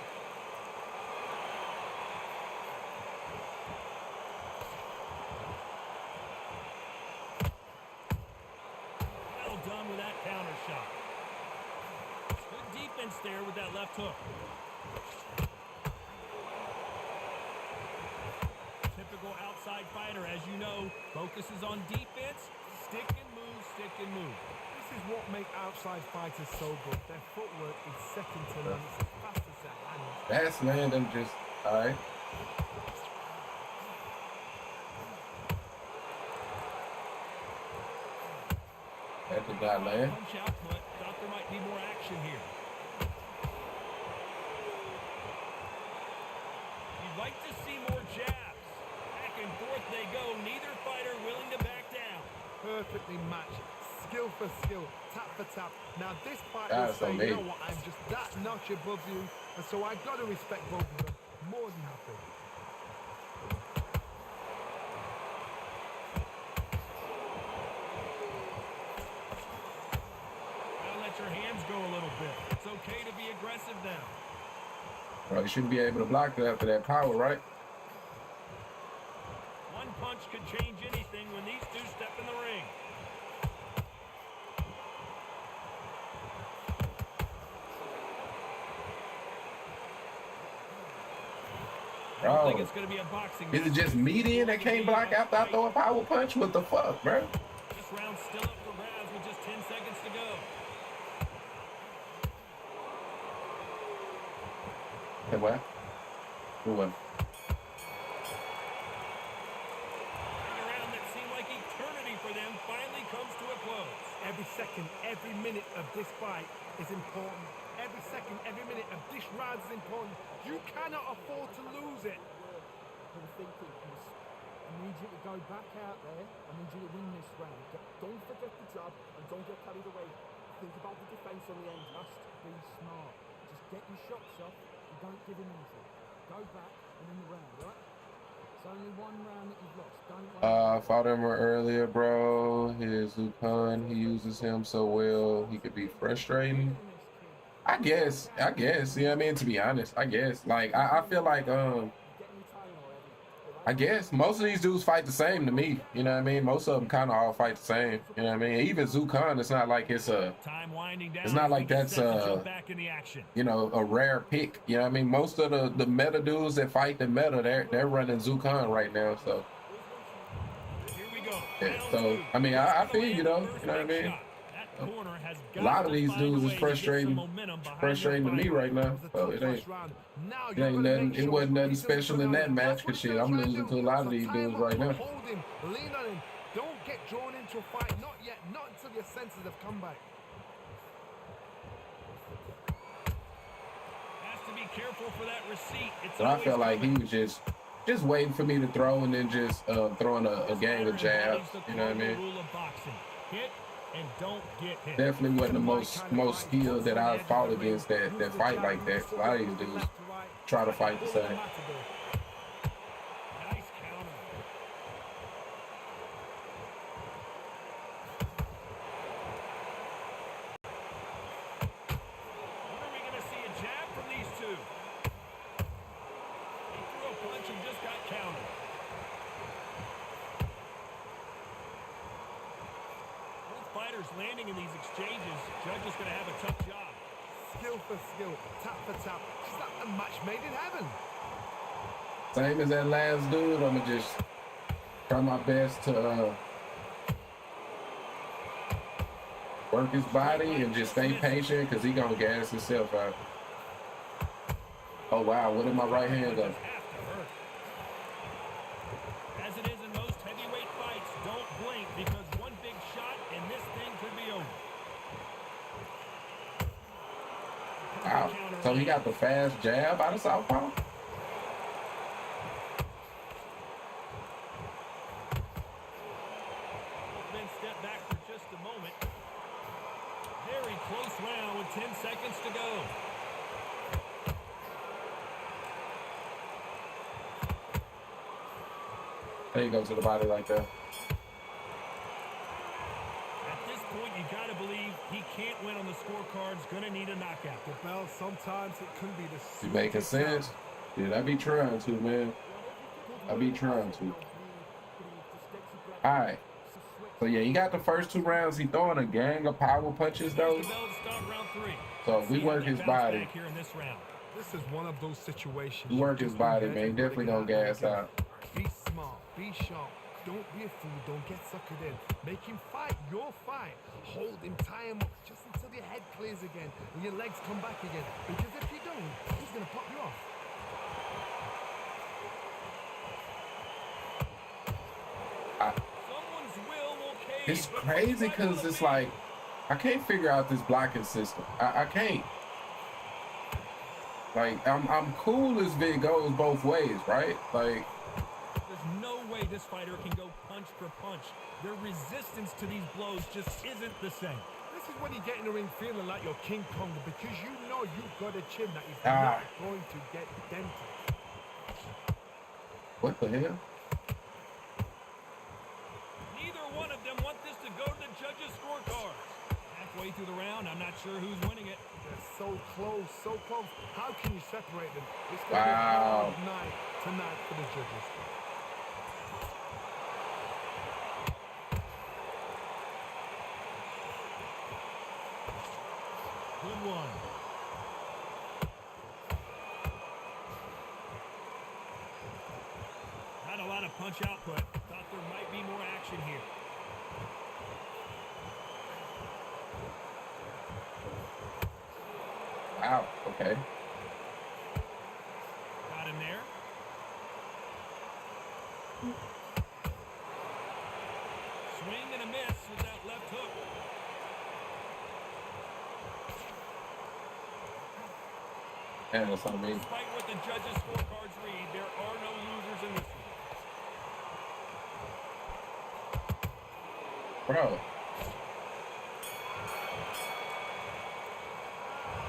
Well done with that counter shot. Good defense there with that left hook. Typical outside fighter, as you know, focuses on defense, stick and move, stick and move. This is what makes outside fighters so good. Their footwork is second to none. It's as fast as their hands. That's landing just, all right. That did not land. Punch out, but thought there might be more action here. You'd like to see more jabs. Back and forth they go. Neither fighter willing to back down. Perfectly matched. Skill for skill, tap for tap. Now this fight will That's say, you amazing. know what, I'm just that notch above you, and so I've got to respect both of them. More than happy. Gotta let your hands go a little bit. It's okay to be aggressive now. Bro, you shouldn't be able to block that after that power, right? One punch could change anything when these two step in the ring. I don't think Bro, it's going to be a boxing is it match. just me then that can't block after I throw a power punch? What the fuck, bro? This round's still up for grabs with just 10 seconds to go. Hey, what? Who won? A round that seemed like eternity for them finally comes to a close. Every second, every minute of this fight is important. Every second, every minute of this round is important. You cannot afford to lose it. They were thinking, I need you to go back out there. I need you to win this round. Don't forget the job and don't get carried away. Think about the defense on the end. Just be smart. Just get your shots off and don't give him anything. Go back and win the round, right? It's only one round that you've lost. Don't worry. I fought him earlier, bro. His Zukan, he uses him so well. He could be frustrating. I guess. You know what I mean? To be honest, I guess. Like, I feel like, I guess most of these dudes fight the same to me. You know what I mean? Most of them kind of all fight the same. You know what I mean? Even Zukan, it's not like it's a, Time winding down. it's not like that's back in the action. you know, a rare pick. You know what I mean? Most of the meta dudes that fight the meta, they're running Zukan right now. So Here we go. yeah. So I mean, I feel you though. You know what I mean? A lot of these dudes is frustrating to me right now. So it ain't nothing. It wasn't nothing special in that match. Cause shit, I'm losing to a lot of these dudes right now. Hold him, lean on him. Don't get drawn into a fight. Not yet. Not until your senses have come back. Has to be careful for that receipt. It's So I felt like he was just waiting for me to throw and then just throwing a gang of jabs. You know what I mean? Hit and don't get hit. Definitely wasn't the most skilled that I've fought against that fight like that. A lot of these dudes try to fight the same. Nice counter. When are we going to see a jab from these two? He threw a punch and just got countered. Both fighters landing in these exchanges. Judge is going to have a tough job. Skill for skill, tap for tap. Is that a match made in heaven? Same as that last dude. I'ma just try my best to work his body and just stay patient because he gonna gas himself out. Oh wow, what did my right hand go? As it is in most heavyweight fights, don't blink because one big shot and this thing could be over. Wow. So he got the fast jab out of southpaw? Then step back for just a moment. Very close round with 10 seconds to go. There you go to the body like that. At this point, you got to believe he can't win on the scorecards. Going to need a knockout. The bell, sometimes it can be the... You making sense? Dude, I be trying to, man. I be trying to. All right. So, yeah, he got the first 2 rounds. He throwing a gang of power punches, though. So if we work his body, this is one of those situations. we work his body, man. He definitely gonna gas out. Be smart, be sharp. Don't be a fool, don't get suckered in. Make him fight your fight. Hold him, tie him up just until your head clears again and your legs come back again. Because if you don't, he's gonna pop you off. It's crazy because it's like, I can't figure out this blocking system. I can't. Like, I'm cool as it goes both ways, right? Like, there's no way this fighter can go punch for punch. Their resistance to these blows just isn't the same. This is when you get in the ring feeling like you're King Kong because you know you've got a chin that is not going to get dented. What the hell? Neither one of them want this to go to the judges' scorecards. Halfway through the round, I'm not sure who's winning it. They're so close, so close. How can you separate them? It's going to be a hard night tonight for the judges. Good one. Not a lot of punch output. Thought there might be more action here. Wow, okay. Got him there. Swing and a miss with that left hook. And that's what I mean. Despite what the judges' scorecards read, there are no losers in this one. Bro.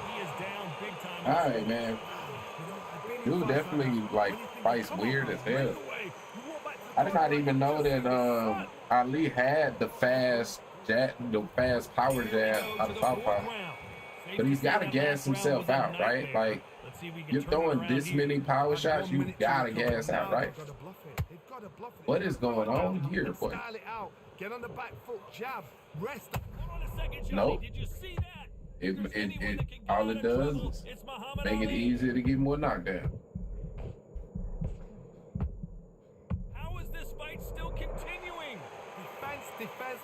He is down big time. All right, man. Dude definitely, like, fights weird as hell. I did not even know that Ali had the fast jab, the fast power jab out of southpaw. But he's got to gas himself out, right? Like, you're throwing this many power shots, you got to gas out, right? What is going on here, boy? Get on the back foot, jab, rest. Nope. It all it does is make it easier to get more knockdown. How is this fight still continuing? Defense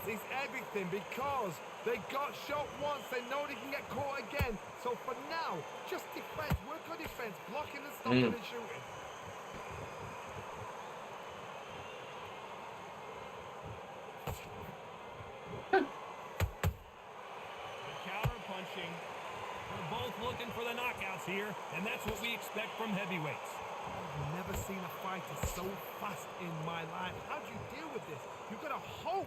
is everything because they got shot once, they know they can get caught again. So for now, just defense, work on defense, blocking and stopping and shooting. Counter-punching. They're both looking for the knockouts here, and that's what we expect from heavyweights. I've never seen a fighter so fast in my life. How do you deal with this? You've got to hope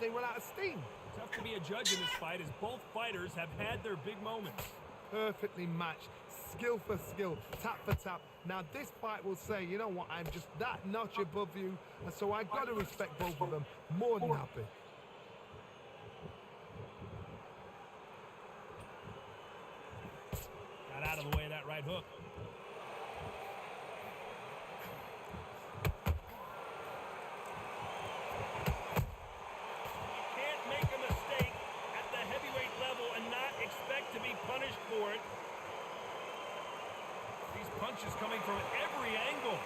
they run out of steam. Tough to be a judge in this fight as both fighters have had their big moments. Perfectly matched, skill for skill, tap for tap. Now this fight will say, you know what, I'm just that notch above you, and so I've got to respect both of them. More than happy. Got out of the way of that right hook. You can't make a mistake at the heavyweight level and not expect to be punished for it. These punches coming from every angle.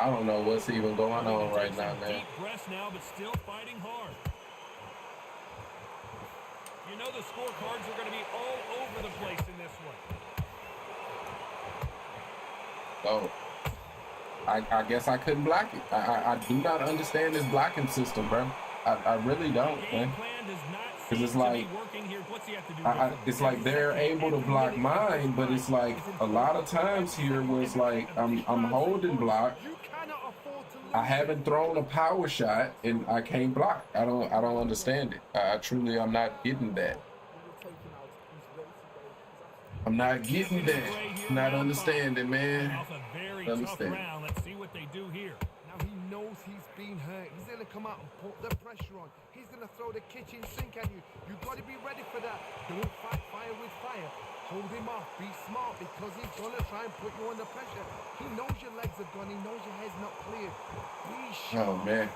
I don't know what's even going Having on to right take now, some man. deep breaths now, but still fighting hard. You know the scorecards are going to be all over the place in this one. So I guess I couldn't block it. I do not understand this blocking system, bro. I really don't, man. Because it's like it's like they're able to block mine, but it's like a lot of times here was like I'm holding block. You cannot afford to lose. I haven't thrown a power shot and I can't block. I don't understand it. I truly am not getting that. I'm not getting that. Not understanding, man. Understand. Let's see what they do here. Now he knows he's been hurt. He's going to come out and put the pressure on. He's going to throw the kitchen sink at you. You've got to be ready for that. Don't fight fire with fire. Hold him off. Be smart because he's going to try and put you under pressure. He knows your legs are gone. He knows your head's not clear. Be sharp. Oh, man.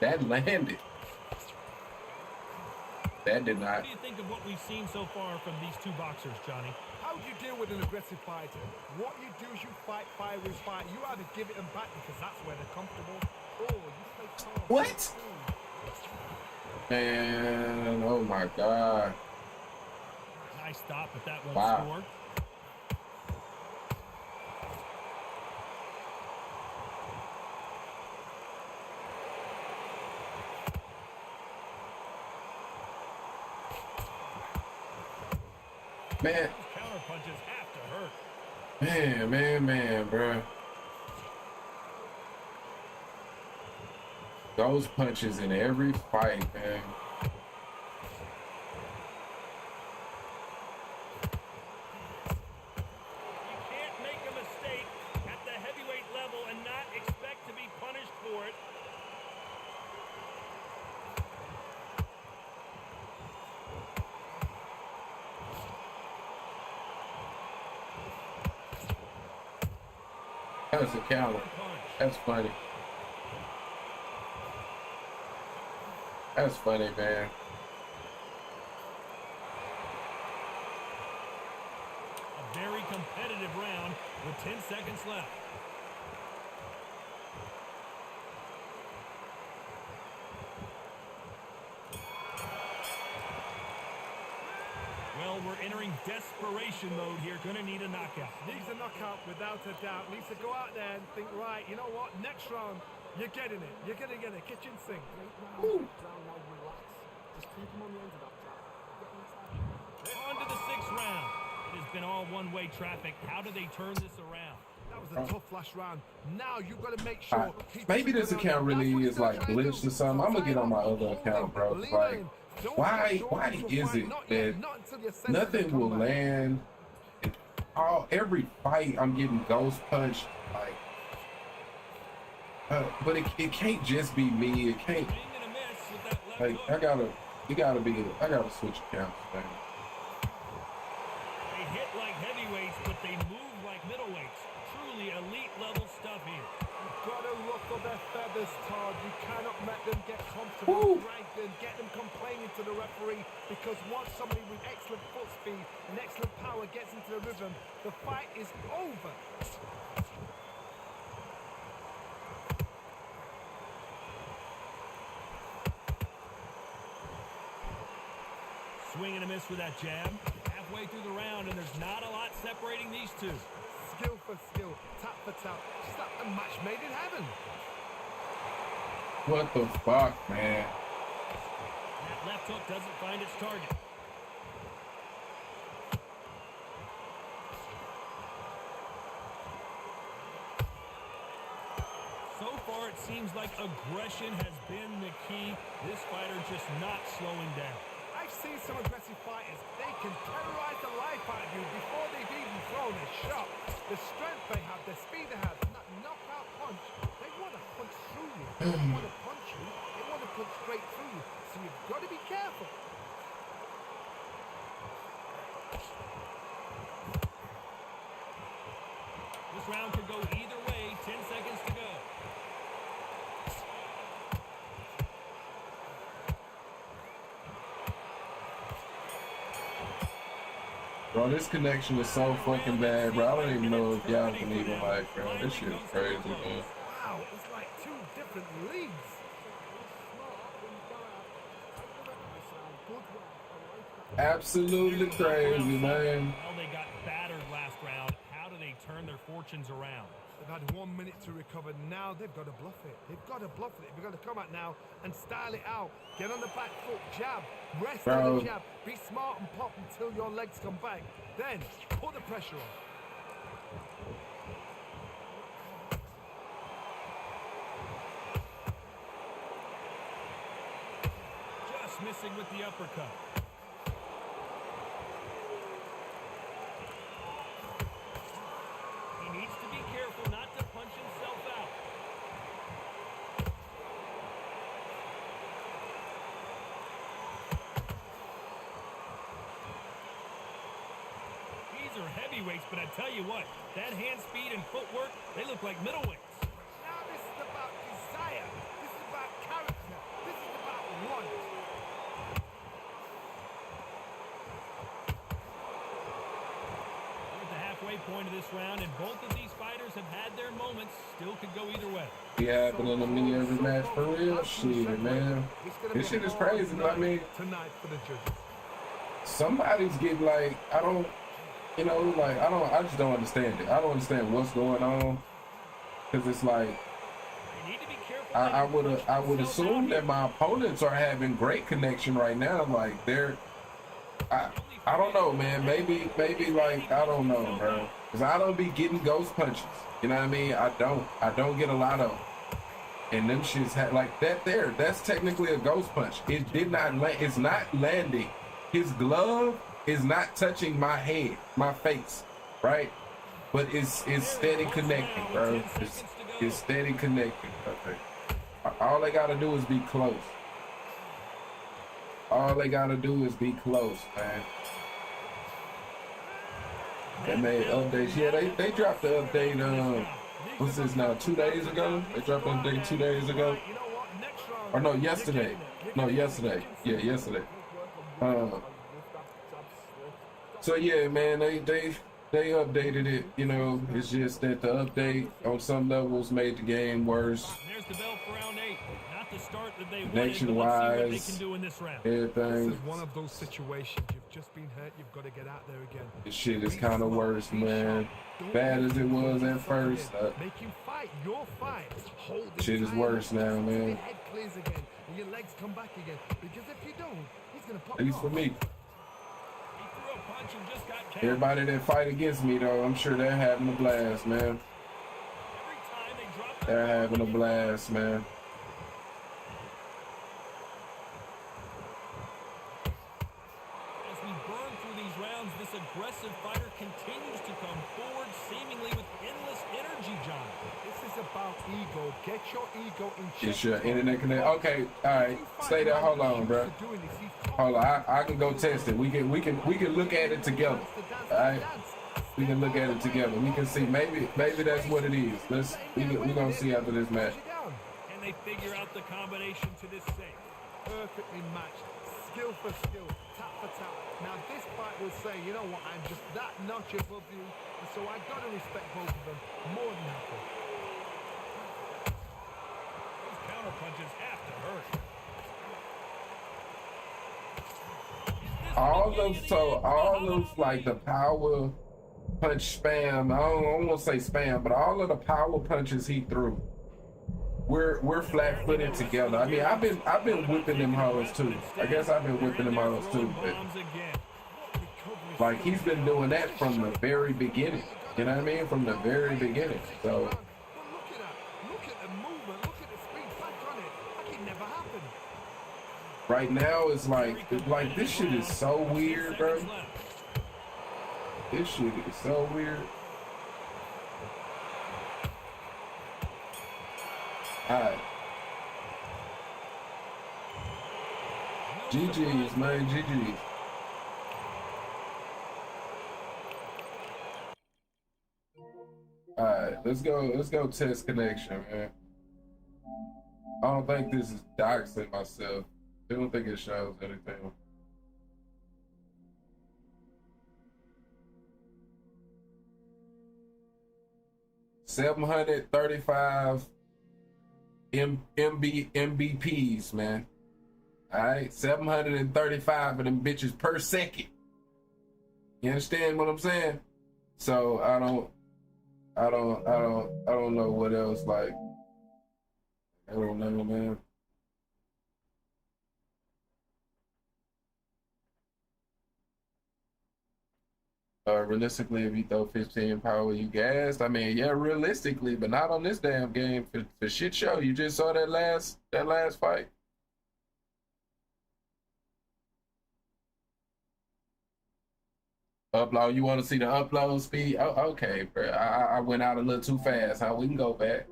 That landed. That did not. What do you think of what we've seen so far from these two boxers, Johnny? How do you deal with an aggressive fighter? What you do is you fight fire with fire. You either give it them back because that's where they're comfortable, or you play calm. What? Man, oh my God. Nice stop, but that won't Wow. score. Man. Counter punches have to hurt. Man, bro. Those punches in every fight, man. You can't make a mistake at the heavyweight level and not expect to be punished for it. That's a counter. That's funny. That's funny, man. A very competitive round with 10 seconds left. Well, we're entering desperation mode here. Gonna need a knockout. Needs a knockout without a doubt. Needs to go out there and think, right, you know what? Next round, you're getting it. You're going to get a kitchen sink. On to the sixth round. It has been all one-way traffic. How do they turn this around? That was a tough last round. Now you've got to make sure. Maybe this account really is like glitched or something. I'm gonna get on my other account, bro. Like, why is it that nothing will land? Every fight I'm getting ghost punched. Like, but it can't just be me. It can't. Like, I gotta switch accounts, man. They hit like heavyweights, but they move like middleweights. Truly elite level stuff here. You've got to ruffle their feathers, Todd. You cannot let them get comfortable, drag them, get them complaining to the referee, because once somebody with excellent foot speed and excellent power gets into the rhythm, the fight is over. Swing and a miss with that jab. Halfway through the round, and there's not a lot separating these two. Skill for skill, tap for tap. Just like a match made in heaven. What the fuck, man? That left hook doesn't find its target. So far, it seems like aggression has been the key. This fighter just not slowing down. I've seen some aggressive fighters. They can terrorize the life out of you before they've even thrown a shot. The strength they have, the speed they have, that knockout punch, they want to punch through you. They don't want to punch you. They want to punch straight through you. So you've got to be careful. This round could go either way. 10 seconds to go. Bro, this connection is so fucking bad, bro. I don't even know if y'all can even like, bro. This shit is crazy, man. Wow, it's like two different leagues. Absolutely crazy, man. Well, they got battered last round. How do they turn their fortunes around? They've had 1 minute to recover. Now they've got to bluff it. They've got to bluff it. They've got to come out now and style it out. Get on the back foot, jab, rest on the jab. Be smart and pop until your legs come back. Then put the pressure on. Just missing with the uppercut. He needs to be careful not to punch himself out. These are heavyweights, but I tell you what, that hand speed and footwork, they look like middleweights. Now this is about desire. This is about character. This is about want. We're at the halfway point of this round, and both of these fighters have had their moments. Still could go either way. Yeah, happening to me every match for real. Shit, man. This shit is crazy, but I mean, Tonight for the judges. somebody's getting like, I don't, you know, like, I just don't understand it. I don't understand what's going on. Cause it's like, You need to be careful. I would assume that my opponents are having great connection right now. Like I don't know, man. Maybe like, I don't know, bro. Cause I don't be getting ghost punches. You know what I mean? I don't get a lot of them. And them shits like that there. That's technically a ghost punch. It did not land. It's not landing. His glove is not touching my head, my face, right? But it's steady connecting, bro. It's steady connecting. Okay. All they gotta do is be close. All they gotta do is be close, man. They made updates. Yeah, they dropped the update. What's this now? 2 days ago? They dropped the update 2 days ago. Or no, yesterday. No, yesterday. Yeah, yesterday. So yeah, man, they updated it. You know, it's just that the update on some levels made the game worse. There's the bell for round 8. Not the start that they wanted, Connection but let's see what they wise, can do in this round. everything. This is one of those situations. You've just been hurt. You've got to get out there again. This shit is kind of worse, man. Bad as it was at first. Make him fight your fight. Hold him Shit is tight worse now, until man. Your head clears again and your legs come back again. Because if you don't, he's gonna pop. At least for me. He threw a punch and just got countered. Everybody that fight against me, though, I'm sure they're having a blast, man. Every time they drop They're having a blast, man. As we burn through these rounds, this aggressive fighter continues to come forward, seemingly with endless energy, John. This is about ego. Get your ego in check. It's your internet connect. Okay, all right. Stay there. Hold on, bro. Hold on. I can go test it. We can look at it together. All right. We can look at it together. We can see. Maybe that's what it is. We gonna see after this match. And they figure out the combination to this save. Perfectly matched. Skill for skill. Tap for tap. Now this fight will say, you know what, I'm just that notch above you. And so I've got to respect both of them more than happy. Those counter punches have to hurt. All of like the power punch spam. I don't want to say spam, but all of the power punches he threw, we're flat footed together. I mean, I've been whipping them hoes too. I guess I've been whipping them hoes too, but like he's been doing that from the very beginning. You know what I mean? From the very beginning. So But look at the movement, look at the speed back on it. Like it never happened. right now it's like this shit is so weird, bro. This shit is so weird. Alright. GG's, man, GG's. Alright, let's go test connection, man. I don't think this is doxing myself. I don't think it shows anything. 735 MBPs, man. All right, 735 of them bitches per second. You understand what I'm saying? So I don't know what else. Like, I don't know, man. Realistically, if you throw 15 power, you gassed. I mean, yeah, realistically, but not on this damn game for shit show. You just saw that last fight. Upload. You want to see the upload speed? Oh, okay, bro. I went out a little too fast. Huh? We can go back.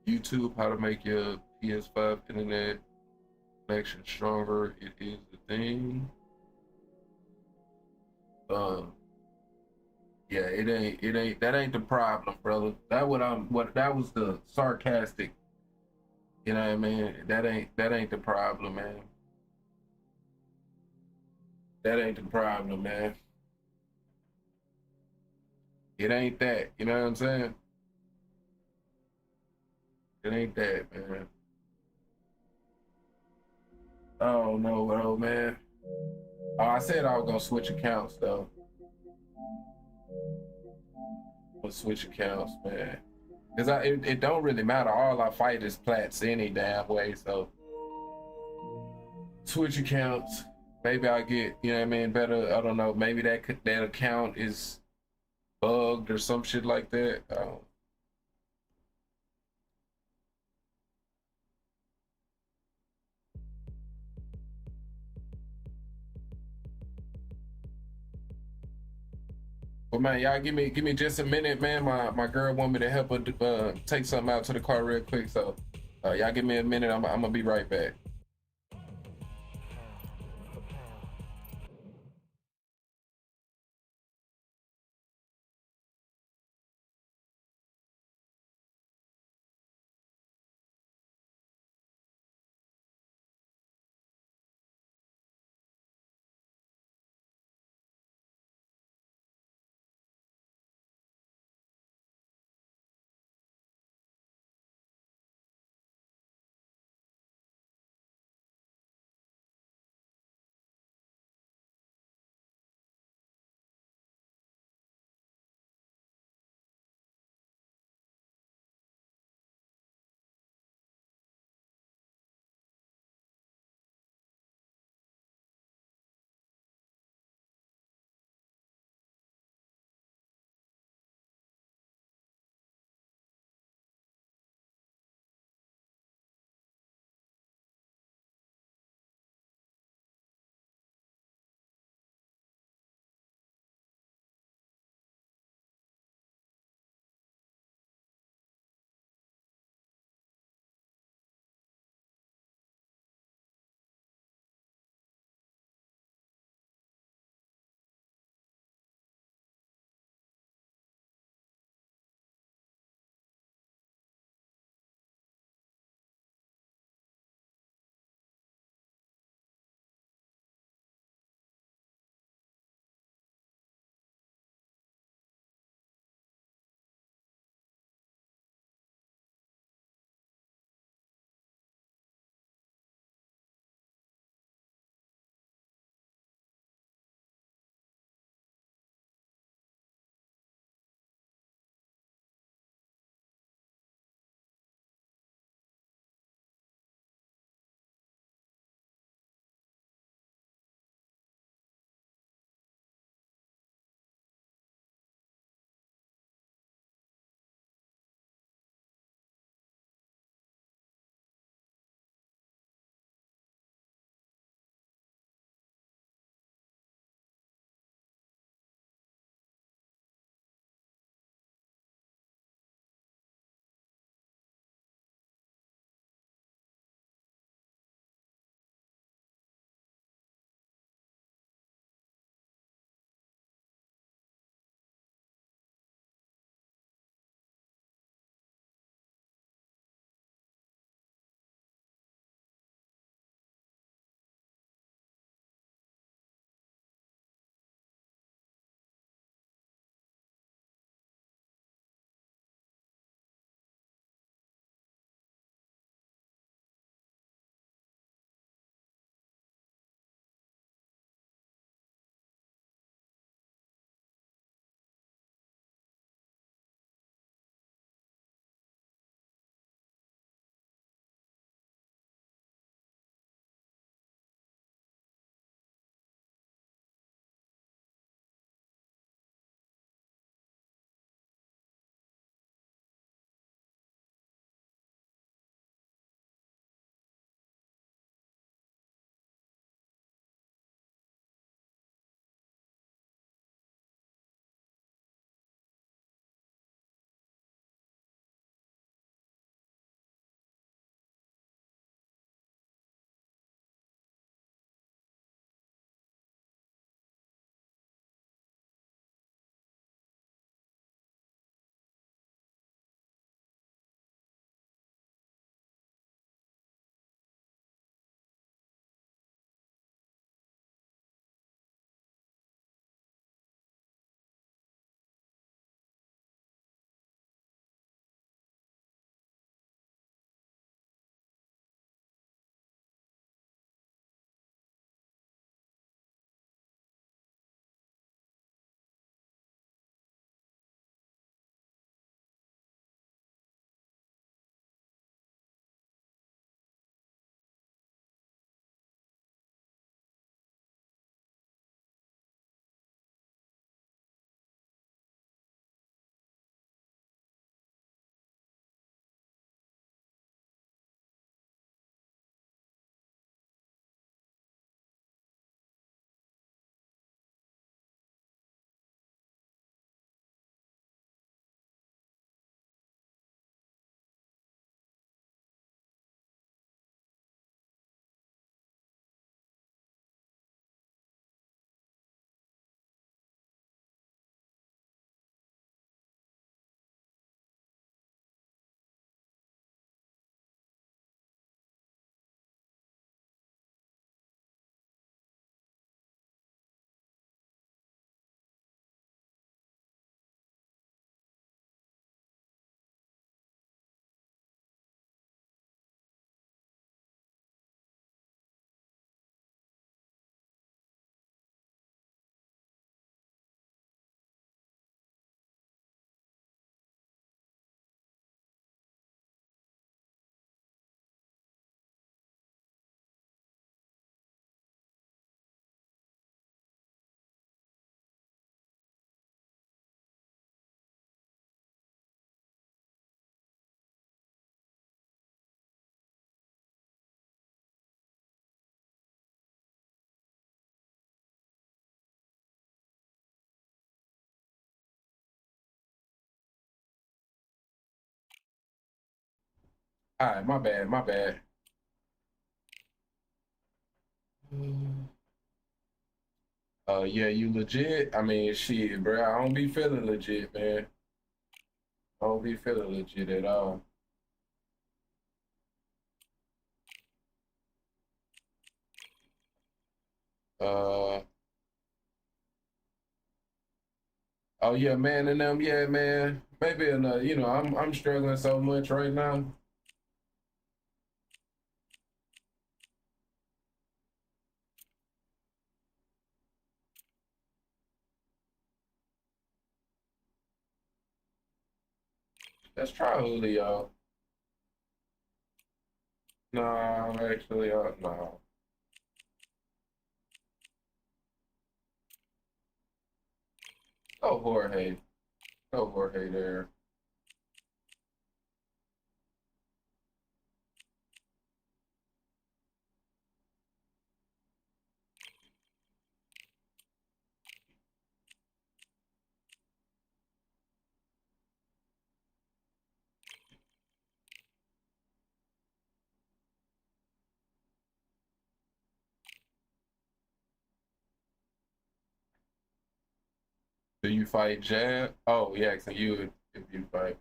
YouTube, how to make your PS5 internet connection stronger. It is the thing. Yeah, that ain't the problem, brother. That was the sarcastic. You know what I mean? That ain't the problem, man. That ain't the problem, man. It ain't that. You know what I'm saying? It ain't that, man. Oh no, bro, man. Oh, I said I was gonna switch accounts though. But switch accounts, man. Cause it don't really matter. All I fight is plats any damn way. So switch accounts. Maybe I'll get, you know what I mean, better. I don't know. Maybe that account is bugged or some shit like that. But man, y'all give me just a minute, man. My girl want me to help her take something out to the car real quick. So y'all give me a minute. I'm gonna be right back. All right, my bad, my bad. Yeah, you legit? I mean, shit, bro. I don't be feeling legit, man. I don't be feeling legit at all. Uh, oh yeah, man, and them, yeah, man. Maybe another, you know, I'm struggling so much right now. Let's try Julio. No, actually, no. Go Jorge. Go Jorge there. Do you fight Jab? Oh, yeah, so you would if you fight.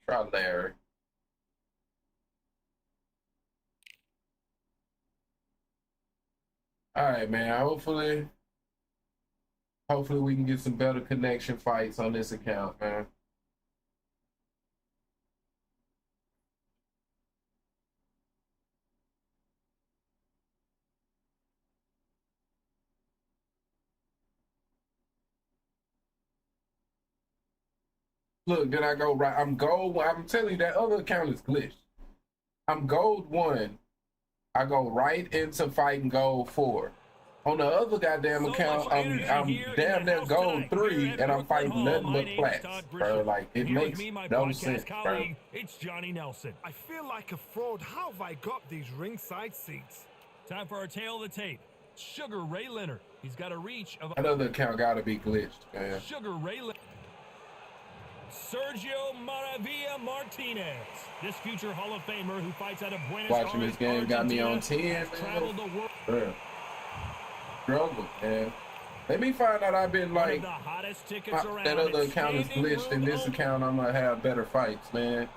Try Larry. All right, man. Hopefully we can get some better connection fights on this account, man. Look, did I go right? I'm gold. I'm telling you, that other account is glitched. I'm gold 1. I go right into fighting gold 4. On the other goddamn account, I'm damn near gold 3, and I'm fighting nothing but plats, bro. Like, it makes no sense, bro. It's Johnny Nelson. I feel like a fraud. How have I got these ringside seats? Time for our tail of the tape. Sugar Ray Leonard. He's got a reach of That other account gotta be glitched, man. Sugar Ray Leonard. Sergio Maravilla Martinez. This future Hall of Famer who fights out of Buenos Aires, Watching this game got me on 10, man. Traveled the world. Bro. Struggle, man. Let me find out I've been like that other account is glitched. In this account, I'm gonna have better fights, man.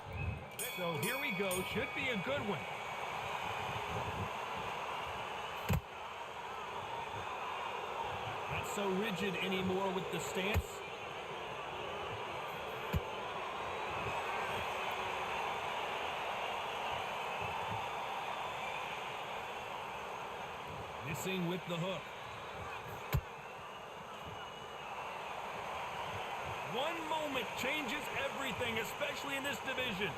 So here we go. Should be a good one. Not so rigid anymore with the stance. Missing with the hook. One moment changes everything, especially in this division.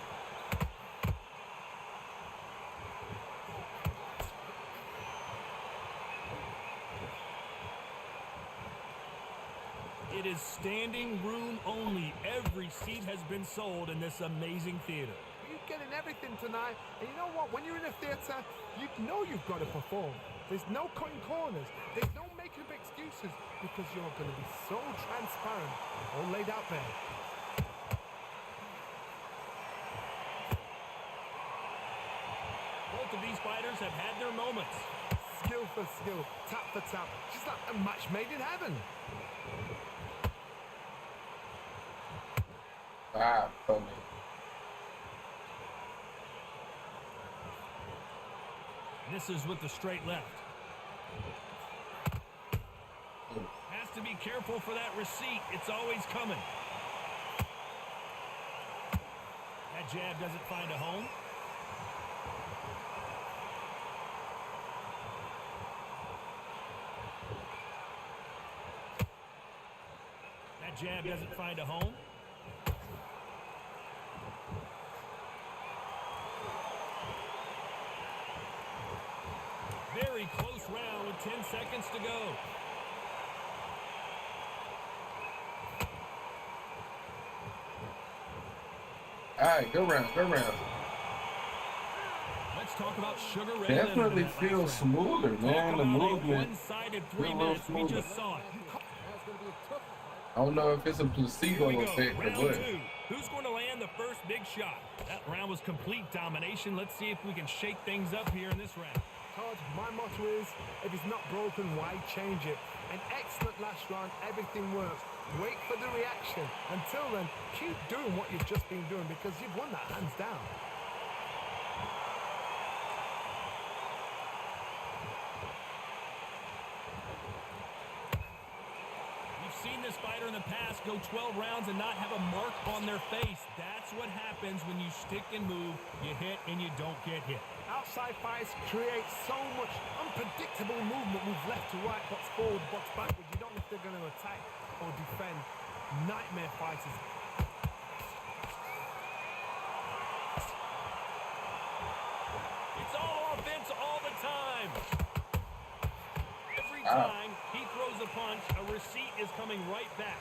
It is standing room only. Every seat has been sold in this amazing theater. You're getting everything tonight. And you know what? When you're in a theater, you know you've got to perform. There's no cutting corners. There's no making up excuses because you're going to be so transparent, all laid out there. Both of these fighters have had their moments. Skill for skill, tap for tap, just like a match made in heaven. Ah, funny. Misses with the straight left. Has to be careful for that receipt. It's always coming. That jab doesn't find a home. That jab doesn't find a home. Very close round with 10 seconds to go. All right, go round, go round. Let's talk about Sugar Ray Definitely Leonard in that feels last round. smoother, man. Talk The about a movement one-sided feel 3 a little minutes. We smoother. just saw it. I don't know if it's a Here placebo we go, effect or round what. 2. Who's going to land the first big shot? That round was complete domination. Let's see if we can shake things up here in this round. Todd, my motto is, if it's not broken, why change it? An excellent last round, everything works. Wait for the reaction. Until then, keep doing what you've just been doing because you've won that hands down. We've seen this fighter in the past go 12 rounds and not have a mark on their face. That's what happens when you stick and move. You hit and you don't get hit. Outside fights create so much unpredictable movement. Move left to right, box forward, box backward. You don't know if they're going to attack or defend. Nightmare fighters. It's all offense all the time. Every time he throws a punch, a receipt is coming right back.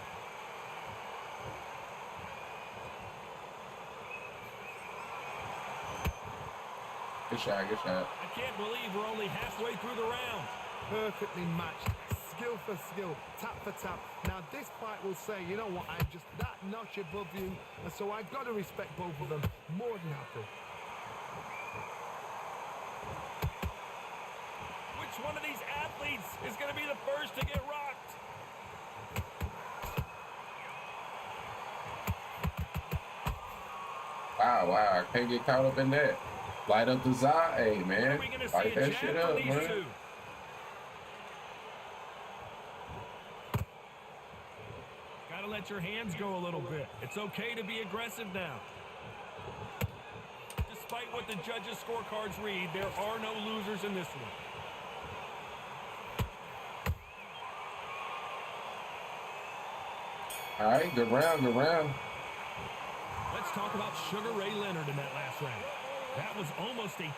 Good shot, good shot. I can't believe we're only halfway through the round. Perfectly matched. Skill for skill, tap for tap. Now this fight will say, you know what, I'm just that notch above you, and so I've got to respect both of them more than happy. Which one of these athletes is going to be the first to get rocked? Wow, wow. I can't get caught up in that. Light up the Za. Hey, Are man. we going to see Light a that jab shit from up, these man. two? Gotta let your hands go a little bit. It's okay to be aggressive now. Despite what the judges' scorecards read, there are no losers in this one. All right, good round, good round. Let's talk about Sugar Ray Leonard in that last round. That was almost a...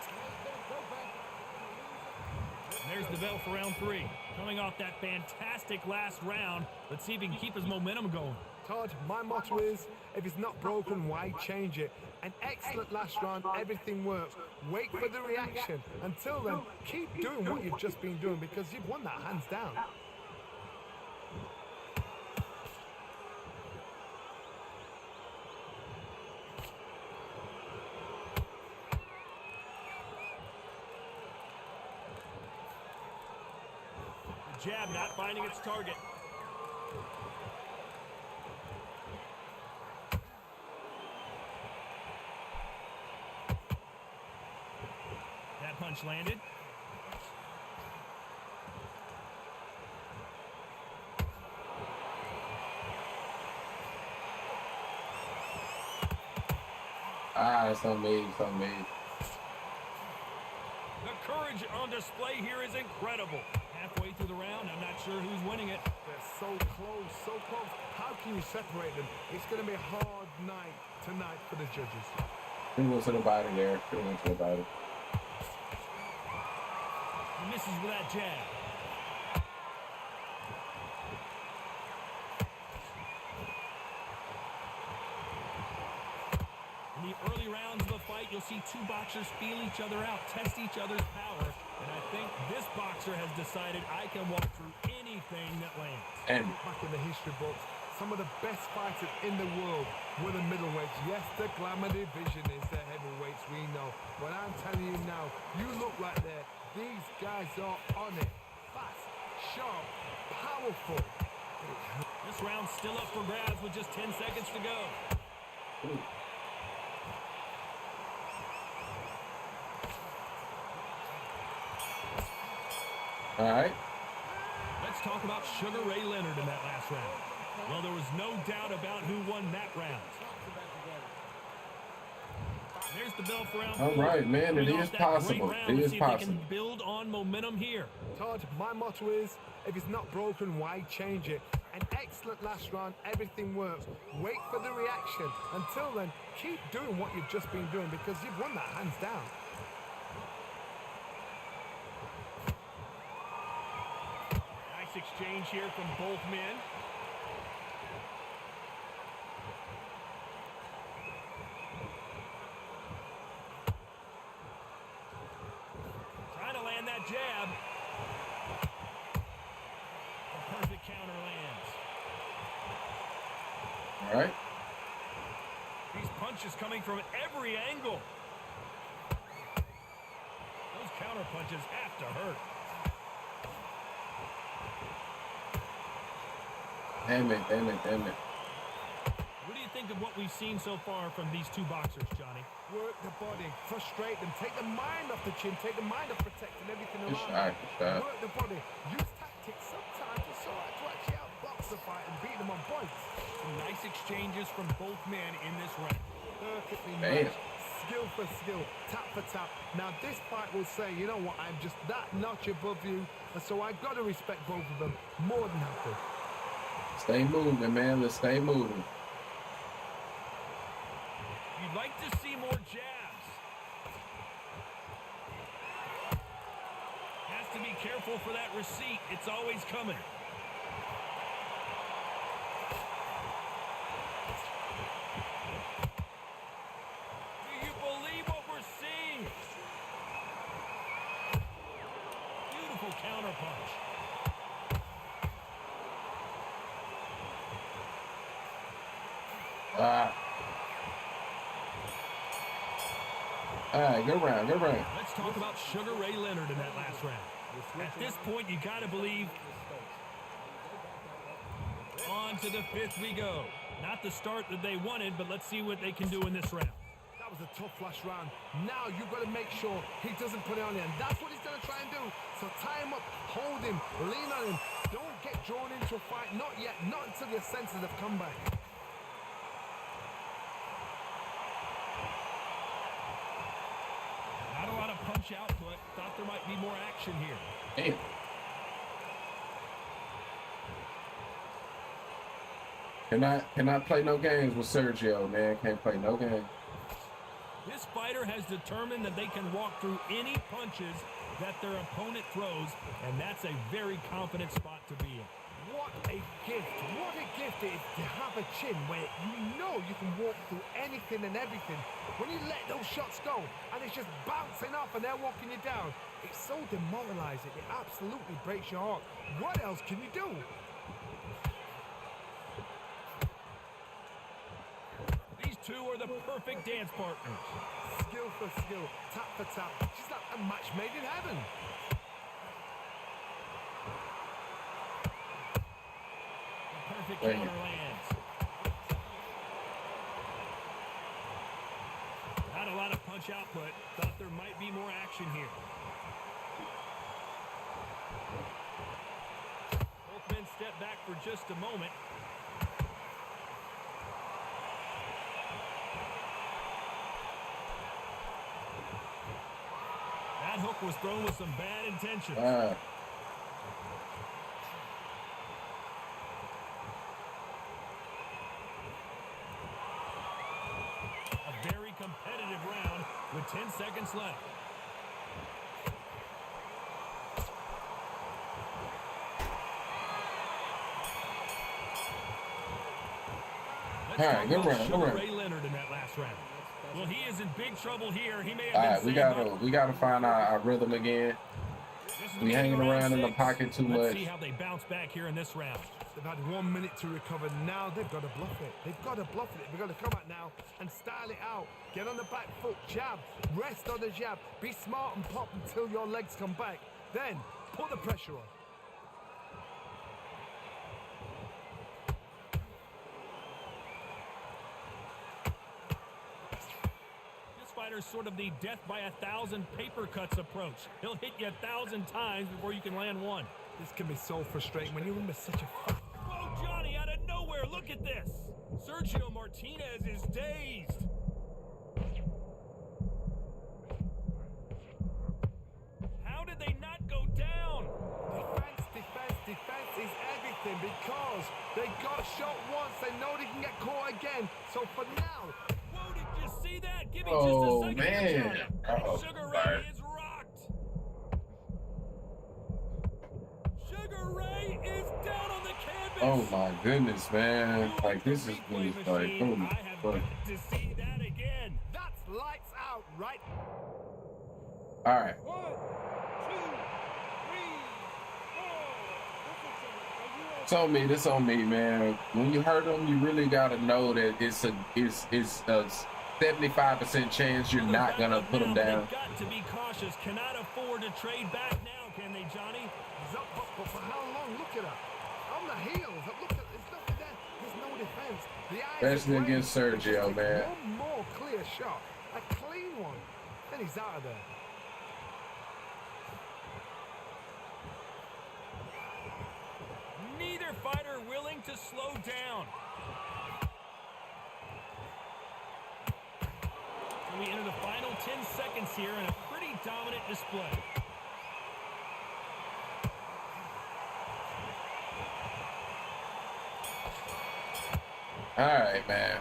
There's the bell for round 3. Coming off that fantastic last round, let's see if he can keep his momentum going. Todd, my motto is, if it's not broken, why change it? An excellent last round, everything works. Wait for the reaction. Until then, keep doing what you've just been doing because you've won that hands down. The jab not finding its target. That punch landed. Ah, it's on me, it's on me. The courage on display here is incredible. Halfway through the round, I'm not sure who's winning it. They're so close, so close. How can you separate them? It's going to be a hard night tonight for the judges. He went to the body there. He went to the body. He misses with that jab. In the early rounds of the fight, you'll see two boxers feel each other out, test each other's power. And I think this boxer has decided I can walk through anything that lands. And Back in the history books, some of the best fighters in the world were the middleweights. Yes, the glamour division is the heavyweights, we know. But I'm telling you now, you look right there. These guys are on it. Fast, sharp, powerful. This round's still up for grabs with just 10 seconds to go. ooh. All right. Let's talk about Sugar Ray Leonard in that last round. Well, there was no doubt about who won that round. There's the bell for round 4. All right, man. It Coming is off that great possible. round, It let's is see if they possible. can build on momentum here. Todd, my motto is, if it's not broken, why change it? An excellent last round, everything works. Wait for the reaction. Until then, keep doing what you've just been doing because you've won that hands down. Nice exchange here from both men. All right. These punches coming from every angle. Those counter punches have to hurt. Damn it, damn it, damn it. What do you think of what we've seen so far from these two boxers, Johnny? Work the body, frustrate them, take the mind off the chin, take the mind off protecting everything Good around. shot, good shot. Work the body, use tactics sometimes to actually outbox the fight and beat them on points. Some nice exchanges from both men in this round. Perfectly Bam. matched, skill for skill, tap for tap. Now this fight will say, you know what, I'm just that notch above you, and so I've got to respect both of them. More than happy. Stay moving, man. Let's stay moving. You'd like to see more jabs. Has to be careful for that receipt. It's always coming. Do you believe what we're seeing? Beautiful counter punch. All right, good round, good round. Let's talk about Sugar Ray Leonard in that last round. At this point, you got to believe. On to the fifth we go. Not the start that they wanted, but let's see what they can do in this round. That was a tough last round. Now you've got to make sure he doesn't put it on you, and that's what he's going to try and do. So tie him up, hold him, lean on him. Don't get drawn into a fight. Not yet. Not until your senses have come back. Not a lot of punch output. Thought there might be more action here. Damn. Cannot play no games with Sergio, man. Can't play no games. This fighter has determined that they can walk through any punches that their opponent throws, and that's a very confident spot to be in. What a gift. What a gift it is to have a chin where you know you can walk through anything and everything. When you let those shots go and it's just bouncing off and they're walking you down, it's so demoralizing. It absolutely breaks your heart. What else can you do? These two are the perfect dance partners. Skill for skill, tap for tap. She's like a match made in heaven. The perfect Dang counter it. lands. Not a lot of punch output. Thought there might be more action here. Both men step back for just a moment. That hook was thrown with some bad intentions. A very competitive round with 10 seconds left. Let's All right, talk good about round, good Sugar round. Ray Leonard in that last round. Well, he is in big trouble here. He may have All been right, saved by- we gotta find our rhythm again. This is We the hanging beginning of around round in the 6. pocket too Let's much. see how they bounce back here in this round. They've had 1 minute to recover. Now they've got to bluff it. They've got to bluff it. They've got to come out now and style it out. Get on the back foot, jab, rest on the jab. Be smart and pop until your legs come back. Then put the pressure on. This fighter's sort of the death by 1,000 paper cuts approach. He'll hit you 1,000 times before you can land one. This can be so frustrating when you're under such a fast. Whoa, Johnny, out of nowhere, look at this. Sergio Martinez is dazed. How did they not go down? Defense is everything because they got shot once. They know they can get caught again. So for now, Whoa, did you see that? Give me Oh, just a second man. here, Johnny. Uh-oh. Sugar Sorry. Ray is rocked. Sugar Ray is down on the canvas. Oh my goodness, man. Like this is Replay just like, machine. holy I have fuck. got to see that again. that's lights out, right? All right. 1, 2, 3, 4. This is a It's on me. This on me, man. When you hurt them, you really gotta know that it's a 75% chance you're Well, they're not back gonna up put now, them but down. they've got to be cautious. Cannot afford to trade back now, can they, Johnny? He's up, but for how long? Look at that. On the heels. Look at there's nothing there. There's no defense. The eyes Especially are against great. Sergio, Just take man. one more clear shot. A clean one. Then he's out of there. Neither fighter willing to slow down. And we enter the final 10 seconds here in a pretty dominant display. All right, man.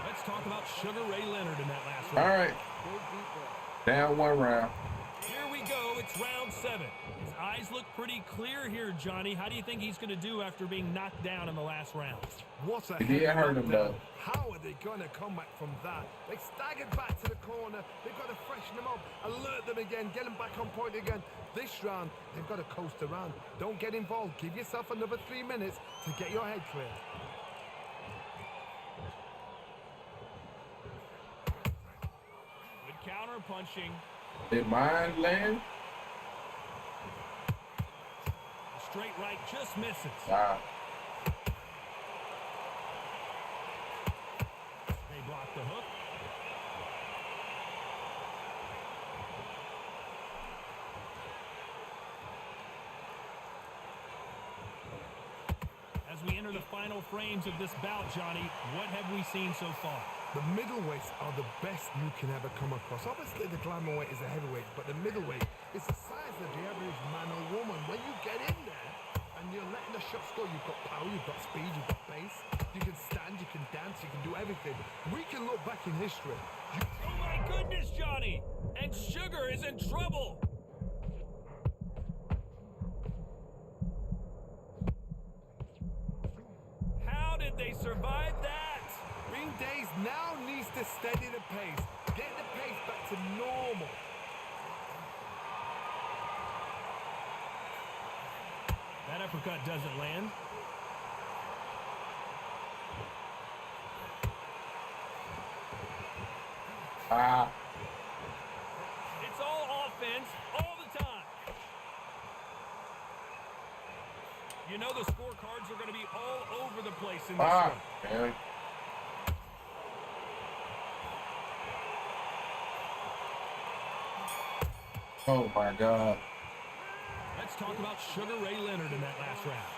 Let's talk about Sugar Ray Leonard in that last round. All right. Down one round. Here we go. It's round 7. His eyes look pretty clear here, Johnny. How do you think he's going to do after being knocked down in the last round? What a He did heavy hurt him, knockdown. though. How are they going to come back from that? They staggered back to the corner. They've got to freshen them up, alert them again, get them back on point again. This round, they've got to coast around. Don't get involved. Give yourself another 3 minutes to get your head clear. Good counter punching. Did mine land? The straight right just misses. Wow. They block the hook. As we enter the final frames of this bout, Johnny, what have we seen so far? The middleweights are the best you can ever come across. Obviously, the glamour weight is a heavyweight, but the middleweight is the size of the average man or woman. When you get in there and you're letting the shots go, you've got power, you've got speed, you've got pace. You can stand, you can dance, you can do everything. We can look back in history. Oh my goodness, Johnny! And Sugar is in trouble! How did they survive that? Green Days now needs to steady the pace. Get the pace back to normal. That uppercut doesn't land. Ah. It's all offense all the time. You know the scorecards are going to be all over the place in this Ah, one. man. Oh my God. Let's talk about Sugar Ray Leonard in that last round.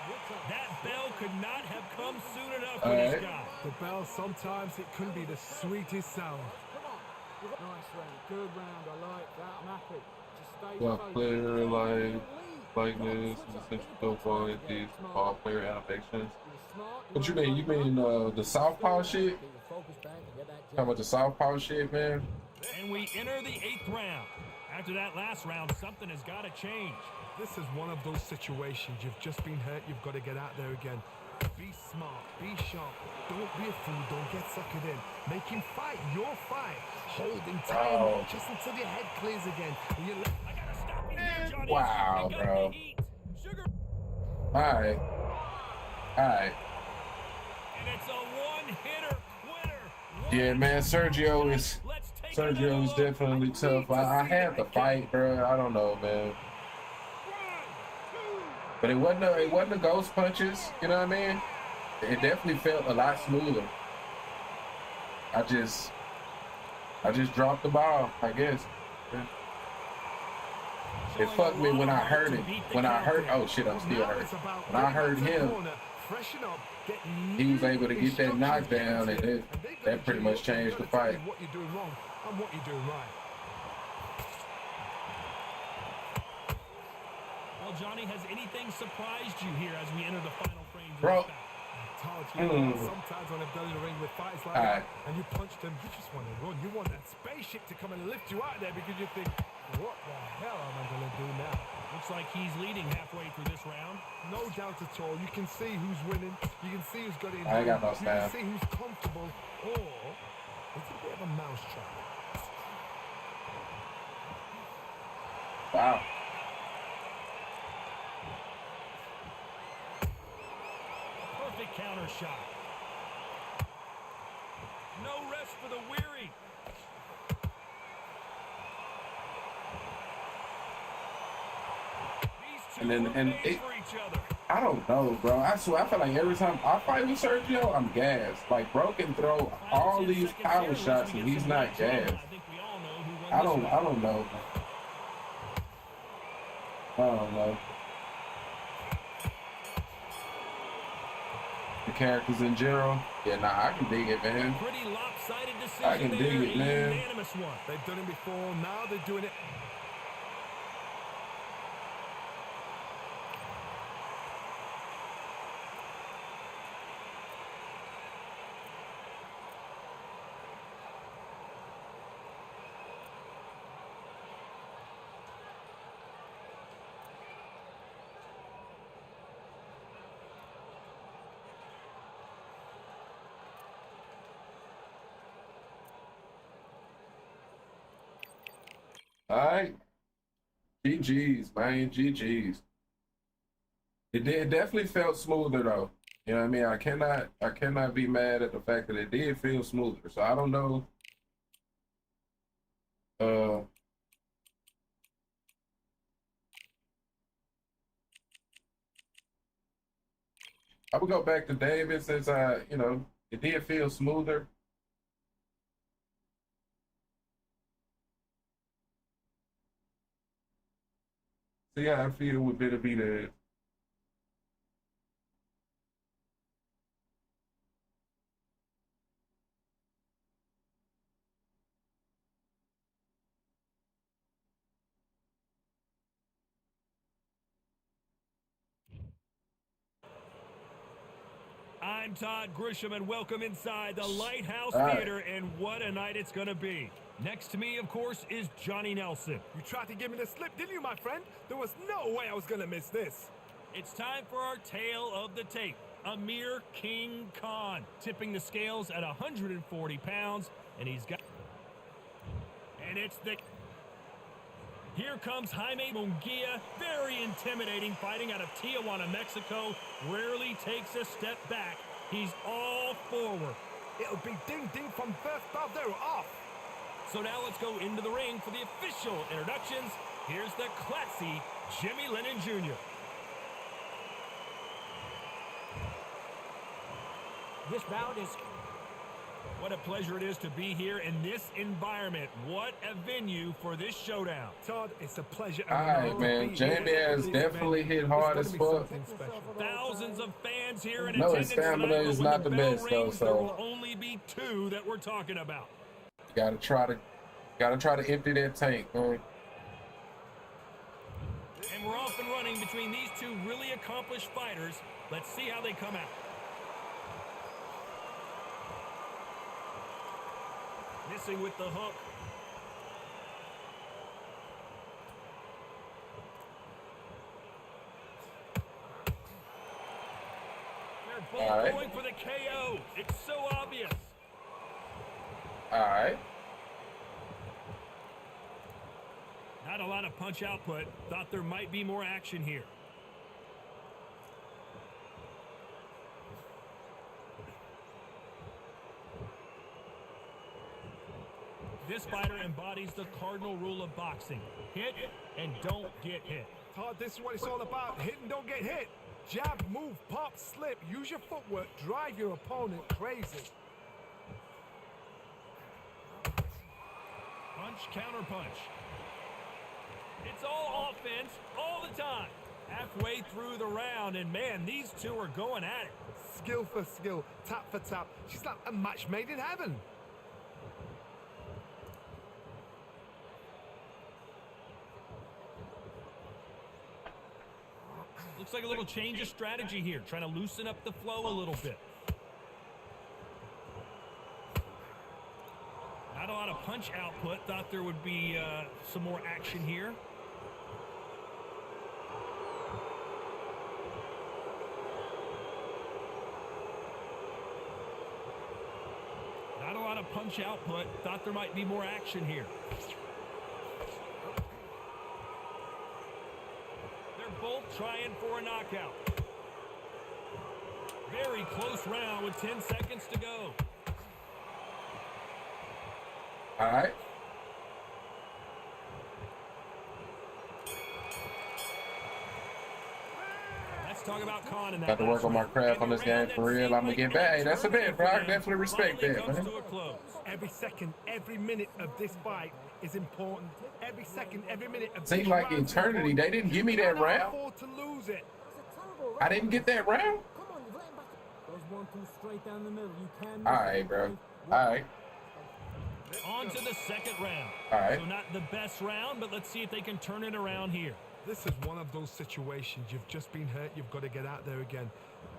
That bell could not have come soon enough for this guy. The bell, sometimes it can be the sweetest sound. Nice round, good round. I like that. I'm happy. Just stay Well, focused. player likeness is essential for these ball player animations. What you mean? You mean the southpaw shit? Talking about the southpaw shit, man? And we enter the 8th round. After that last round, something has got to change. This is one of those situations. You've just been hurt. You've got to get out there again. Be smart. Be sharp. Don't be a fool. Don't get suckered in. Make him fight your fight. Hold him tight just until your head clears again. And you let... I gotta stop you here, Johnny. Wow, They got bro. the heat. Sugar. Alright. Alright. And it's a one-hitter winner. Yeah, man, Sergio is definitely tough. I had the fight, bro. I don't know, man. But it wasn't the ghost punches, you know what I mean? It definitely felt a lot smoother. I just dropped the ball, I guess. Yeah. It fucked me when I heard it. Oh shit, I'm still hurt. When I heard him, he was able to get that knockdown, and that pretty much changed the fight. What you're doing wrong and what you're doing right. Well, Johnny, has anything surprised you here as we enter the final frames? Bro. It's hard to sometimes when I've done in the ring with fights like that, and you punch them, you just want to run. You want that spaceship to come and lift you out there because you think, what the hell am I going to do now? Looks like he's leading halfway through this round. No doubt at all. You can see who's winning. You can see who's got it in. I ain't got no You stab. can see who's comfortable. Or it's a bit of a mousetrap. Wow. counter shot. No rest for the weary. These two And then were made for each other. I don't know, bro. I swear, I feel like every time I fight with Sergio, I'm gassed. Like, bro can throw all these power shots and he's not gassed. I don't know. I don't know. The characters in general, yeah, nah, I can dig it, man. Pretty lopsided decision. I can dig it, man. Unanimous one. They've done it before, now they're doing it. All right. GG's, man. GG's. It definitely felt smoother though. You know what I mean? I cannot be mad at the fact that it did feel smoother. So I don't know. I would go back to David since it did feel smoother. See how I feel with better be there. I'm Todd Grisham, and welcome inside the Lighthouse All right. Theater, and what a night it's going to be. Next to me, of course, is Johnny Nelson. You tried to give me the slip, didn't you, my friend? There was no way I was going to miss this. It's time for our tale of the tape. Amir King Khan tipping the scales at 140 pounds, and he's got... And it's the... Here comes Jaime Munguia, very intimidating, fighting out of Tijuana, Mexico. Rarely takes a step back. He's all forward. It'll be ding-ding from first off. They're off. So now let's go into the ring for the official introductions. Here's the classy Jimmy Lennon Jr. This bout is... What a pleasure it is to be here in this environment. What a venue for this showdown. Todd, it's a pleasure. All right, man. Jamie has definitely hit hard as fuck. Thousands of fans here in No, attendance his stamina tonight, is but when not the bell best, though, rings, so- there will only be two that we're talking about. You gotta try to empty that tank, man. And we're off and running between these two really accomplished fighters. Let's see how they come out. Missing with the hook. They're both All right. going for the KO. It's so obvious. All right. Not a lot of punch output. Thought there might be more action here. This fighter embodies the cardinal rule of boxing. Hit and don't get hit. Todd, this is what it's all about. Hit and don't get hit. Jab, move, pop, slip. Use your footwork. Drive your opponent crazy. Punch, counter punch. It's all offense all the time. Halfway through the round, and man, these two are going at it. Skill for skill, tap for tap. She's like a match made in heaven. Looks like a little change of strategy here, trying to loosen up the flow a little bit. Not a lot of punch output. Thought there would be some more action here. Not a lot of punch output. Thought there might be more action here. They're both trying for a knockout. very close round with 10 seconds to go. All right. Let's talk about Khan in that. Got to work on my craft on this game for real. I'm gonna get back. Hey, that's a bit, bro. I definitely respect that, man. Every second, every minute of this fight is important. Every second, every minute of Seemed like eternity. They didn't give me that round. to lose it. I didn't get that round. Come on, you've let him back. Those 1-2 straight down the middle. You can. All right, bro. All right. On to the second round. All right. So not the best round, but let's see if they can turn it around here. This is one of those situations. You've just been hurt. You've got to get out there again.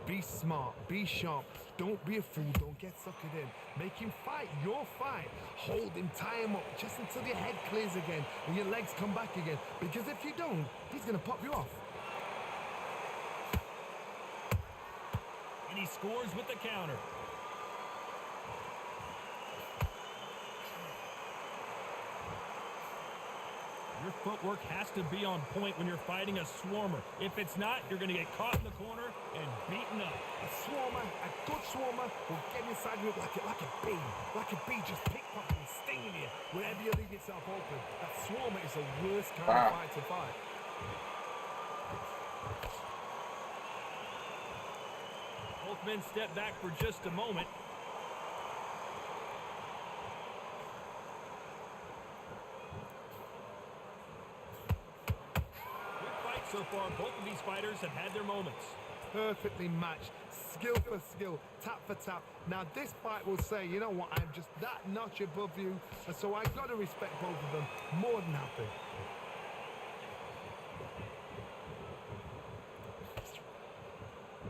Be smart. Be sharp. Don't be a fool. Don't get suckered in. Make him fight your fight. Hold him. Tie him up just until your head clears again and your legs come back again. Because if you don't, he's going to pop you off. And he scores with the counter. Your footwork has to be on point when you're fighting a swarmer. If it's not, you're going to get caught in the corner and beaten up. A swarmer, a good swarmer, will get inside you like a bee. Like a bee just pickpocketing and stinging you whenever you leave yourself open. That swarmer is the worst kind of fight to fight. Both men step back for just a moment. So far, both of these fighters have had their moments. Perfectly matched, skill for skill, tap for tap. Now this fight will say, you know what, I'm just that notch above you, and so I've got to respect both of them more than happy.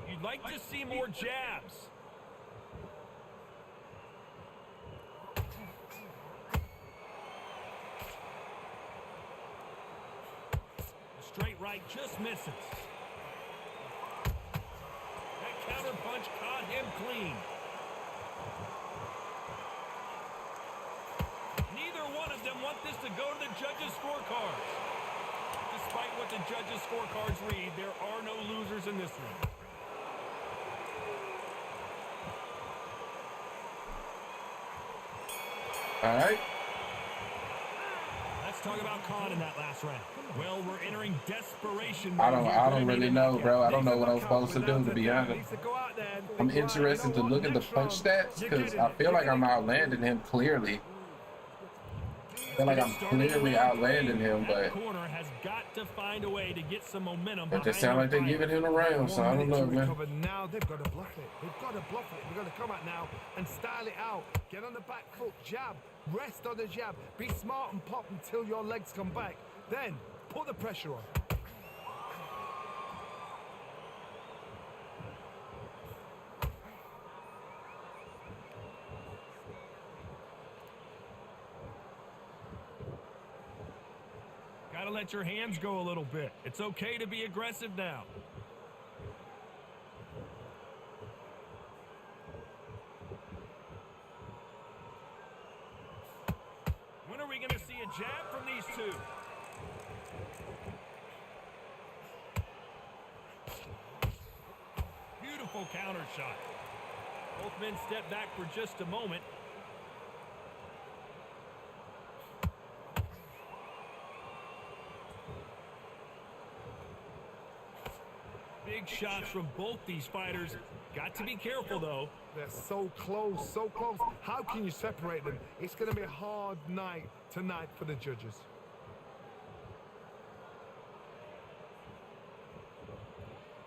You'd like to see more jabs. Straight right just misses. That counter punch caught him clean. Neither one of them want this to go to the judges' scorecards. Despite what the judges' scorecards read, there are no losers in this one. All right. Let's talk about Khan in that last round. Well, we're entering desperation. I don't really know, bro. I don't know what I'm supposed to do, to be honest. I'm interested to look at the punch stats because I feel like I'm outlanding him clearly. I feel like I'm clearly outlanding him, but Corner has got to find a way to get some momentum. it just sounds like they're giving him a round, so I don't know, man. Now they've got to bluff it. They've got to bluff it. They've got to come out now and style it out. Get on the back foot, jab, rest on the jab. Be smart and pop until your legs come back. Then put the pressure on. Gotta let your hands go a little bit. It's okay to be aggressive now. When are we going to see a jab from these two? Beautiful counter shot. Both men step back for just a moment. Big shots from both these fighters. Got to be careful, though. They're so close, so close. How can you separate them? It's going to be a hard night tonight for the judges.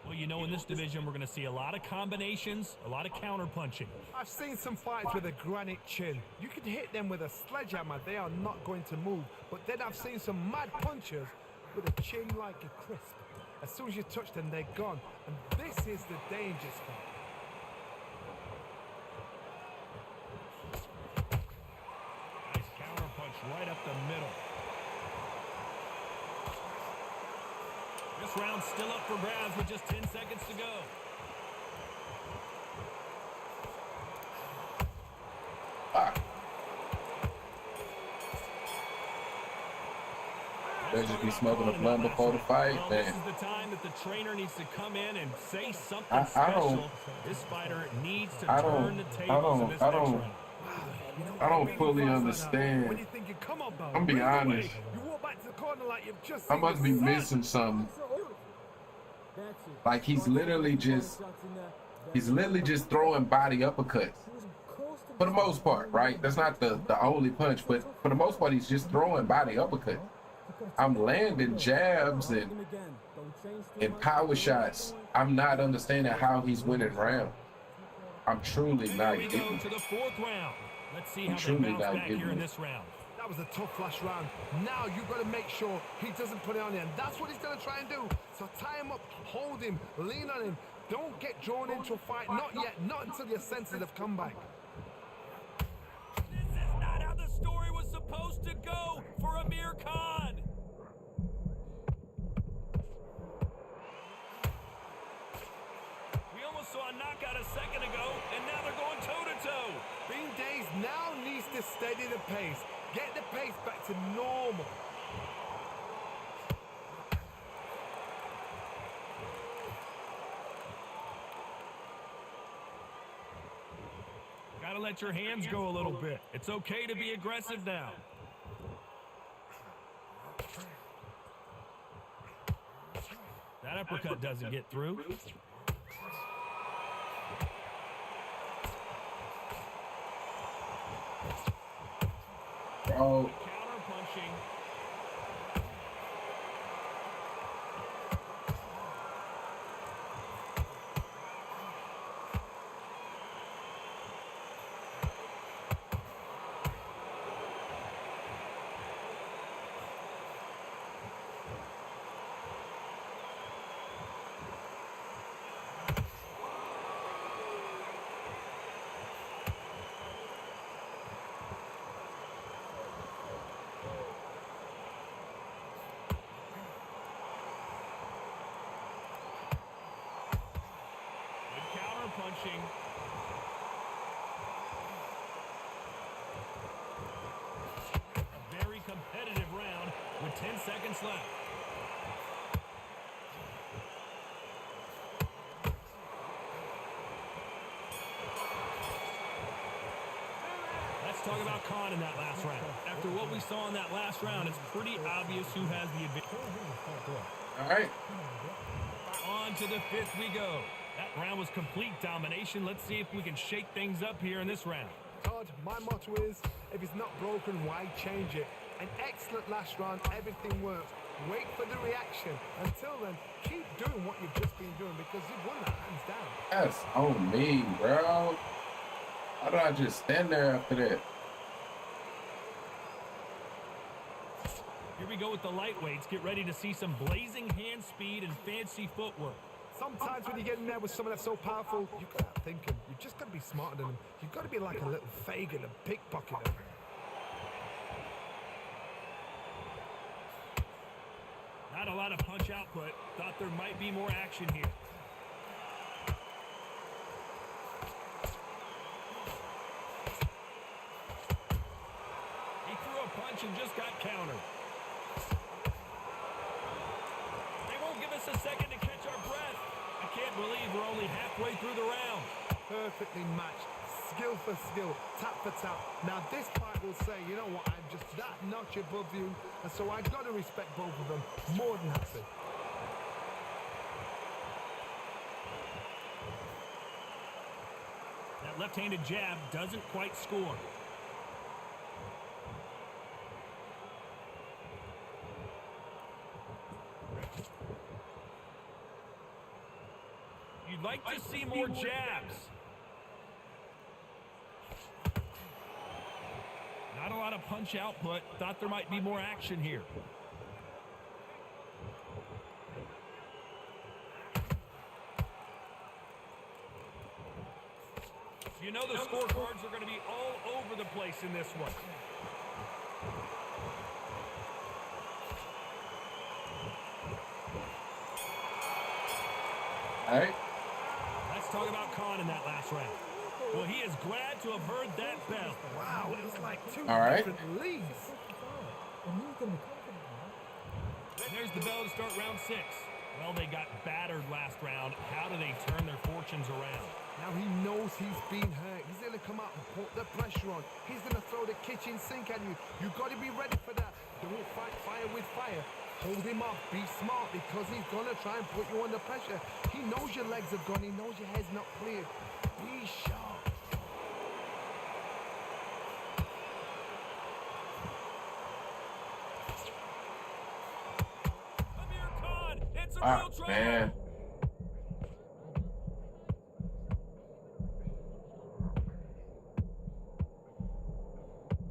Well, you know, in this division, we're going to see a lot of combinations, a lot of counter punching. I've seen some fights with a granite chin. You can hit them with a sledgehammer. They are not going to move. But then I've seen some mad punchers with a chin like a crisp. As soon as you touch them, they're gone. And this is the danger spot. Nice counter punch right up the middle. This round's still up for grabs with just 10 seconds to go. They just be smoking a blunt before the fight, Well, man. this is the time that the trainer needs to come in and say something I special. don't- This fighter needs to I turn don't- the I tables in don't- this I next don't- round. You know I don't what fully mean, When understand. you're thinking, come on, Bell. I'm be move honest. away. You walk back to the corner like you've just I seen must the be sun. missing something. That's it. Like he's literally just throwing body uppercuts. For the most part, right? That's not the only punch, but for the most part, he's just throwing body uppercuts. I'm landing jabs and power shots. I'm not understanding how he's winning rounds. I'm truly not We getting go it. to the fourth round. Let's see how they truly bounce not back getting here in it. this round. That was a tough last round. Now you've got to make sure he doesn't put it on you, and that's what he's going to try and do. So tie him up, hold him, lean on him. Don't get drawn into a fight. Not yet. Not until your senses have come back. This is not how the story was supposed to go for Amir Khan. We almost saw a knockout a second ago, and now they're going toe-to-toe. Bean Days now needs to steady the pace. Get the pace back to normal. Gotta let your hands go a little bit. It's okay to be aggressive now. That uppercut doesn't get through. Oh, Counter punching. Good counter punching. A very competitive round with 10 seconds left. Let's talk about Khan in that last round. After what we saw in that last round, it's pretty obvious who has the advantage. all right. On to the fifth we go. That round was complete domination. Let's see if we can shake things up here in this round. Todd, my motto is, if it's not broken, why change it? An excellent last round, everything worked. Wait for the reaction. Until then, keep doing what you've just been doing because you've won that hands down. That's on me, bro. How do I just stand there after that? Here we go with the lightweights. Get ready to see some blazing hand speed and fancy footwork. Sometimes when you get in there with someone that's so powerful, you can't think him. You've just got to be smarter than him. You've got to be like a little Fagin and pickpocket him. Not a lot of punch output. Thought there might be more action here. He threw a punch and just got countered. They won't give us a second to catch our breath. I can't believe we're only halfway through the round. Perfectly matched. Skill for skill, tap for tap. Now this fight will say, you know what, I'm just that notch above you, and so I've got to respect both of them. More than happy. That left-handed jab doesn't quite score. You'd like to see more jabs. Not a lot of punch output. Thought there might be more action here. You know the scorecards are going to be all over the place in this one. All right. Let's talk about Khan in that last round. Well, he is glad to have heard that bell. Wow, it was like two All right. different leagues. there's the bell to start round 6. Well, they got battered last round. How do they turn their fortunes around? Now he knows he's been hurt. He's going to come out and put the pressure on. He's going to throw the kitchen sink at you. You've got to be ready for that. Don't fight fire with fire. Hold him off. Be smart because he's going to try and put you under pressure. He knows your legs have gone. He knows your head's not clear. Be sharp. Amir Khan, it's a Ah, real trouble. man.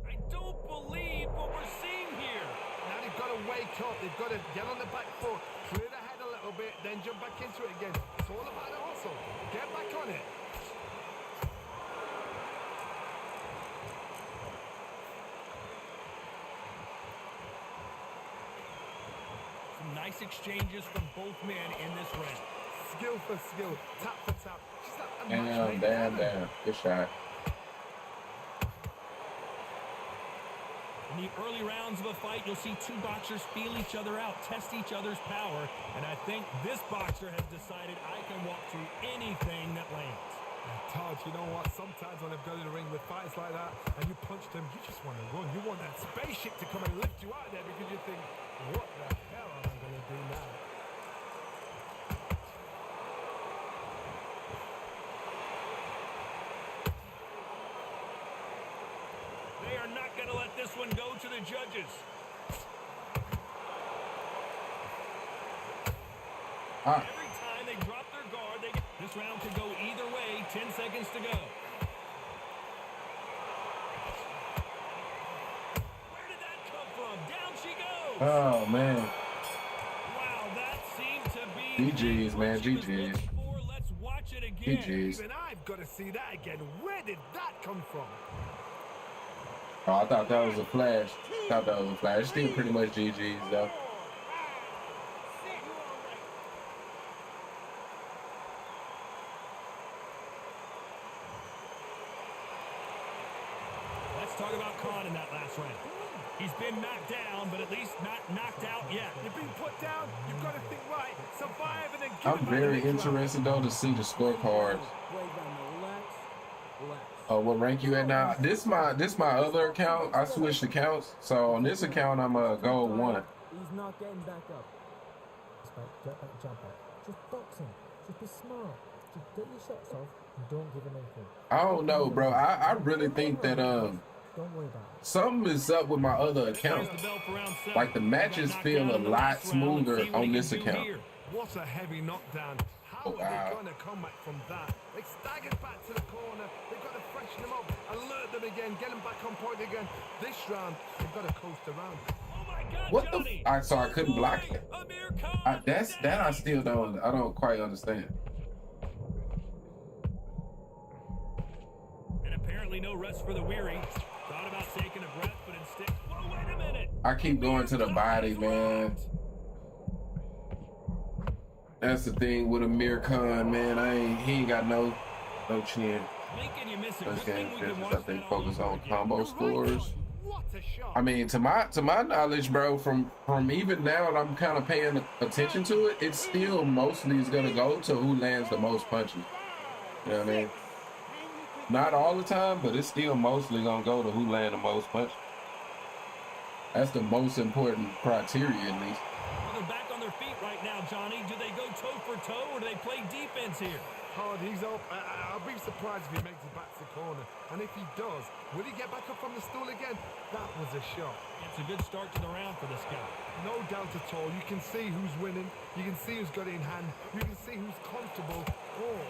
I don't believe what we're seeing here. Now they've got to wake up. They've got to get on the back foot, clear the head a little bit, then jump back into it again. It's all about the hustle. Get back on it. Some nice exchanges from both men in this round. Skill for skill, tap for tap. Just like a match made in Damn. heaven. Good shot. In the early rounds of a fight, you'll see two boxers feel each other out, test each other's power, and I think this boxer has decided I can walk through anything that lands. Todd, you know what? Sometimes when I've got in the ring with fights like that and you punch them, you just want to run. You want that spaceship to come and lift you out of there because you think, what the hell am I going to do now? They are not going to let this one go to the judges. Ah, Every time they drop their guard, this round could go either way. 10 seconds to go. Where did that come from? Down she goes. oh man. Wow, that seemed to be GG's, man, what she was GG's. looking for. Let's watch it again. GG's. Even I've got to see that again. Where did that come from? Oh, I thought that was a flash. Still pretty much GG's though. Let's talk about Khan in that last round. He's been knocked down, but at least not knocked out yet. You've been put down. You've got to think right. Survive and then give I'm it back the very next round. interested though to see the scorecards. Wait, relax. What rank you at now? This my other account. I switched accounts, so on this account I'm gold 1. He's not getting back up. Get back, jump back. Just boxing. Just be smart. Just get your shots off and don't give him anything. I don't know, bro. I really think that Don't worry about it. something is up with my other account. There's the bell for round 7. Like the matches Got knocked feel down a in the lot last round. Let's smoother see what on he this can do account. here. What a heavy knockdown. How Oh, are they wow. going to come back from that? They staggered back to the corner. They've got to freshen them up, alert them again, get them back on point again. This round, they've got to coast around. Oh my God, What the? Johnny. So I couldn't block it. Amir Khan That I still don't. I don't quite understand. And apparently no rest for the weary. Thought about taking a breath, but instead, whoa, wait a minute. I keep going to the body, man. That's the thing with Amir Khan, man. He ain't got no chin. Lincoln, you miss it. First Good game thing we can finishes, watch I think, that all focus over on again. combo You're right, scores. Todd. What a shot. I mean, to my knowledge, bro, from even now that I'm kind of paying attention to it, it still mostly is gonna go to who lands the most punches. You know what I mean? Not all the time, but it's still mostly gonna go to who land the most punches. That's the most important criteria, at least. Well, they're back on their feet right now, Johnny. Do they go toe for toe or do they play defense here? Hard, he's up. I'll be surprised if he makes it back to the corner. And if he does, will he get back up from the stool again? That was a shot. It's a good start to the round for this guy. No doubt at all. You can see who's winning. You can see who's got it in hand. You can see who's comfortable. Or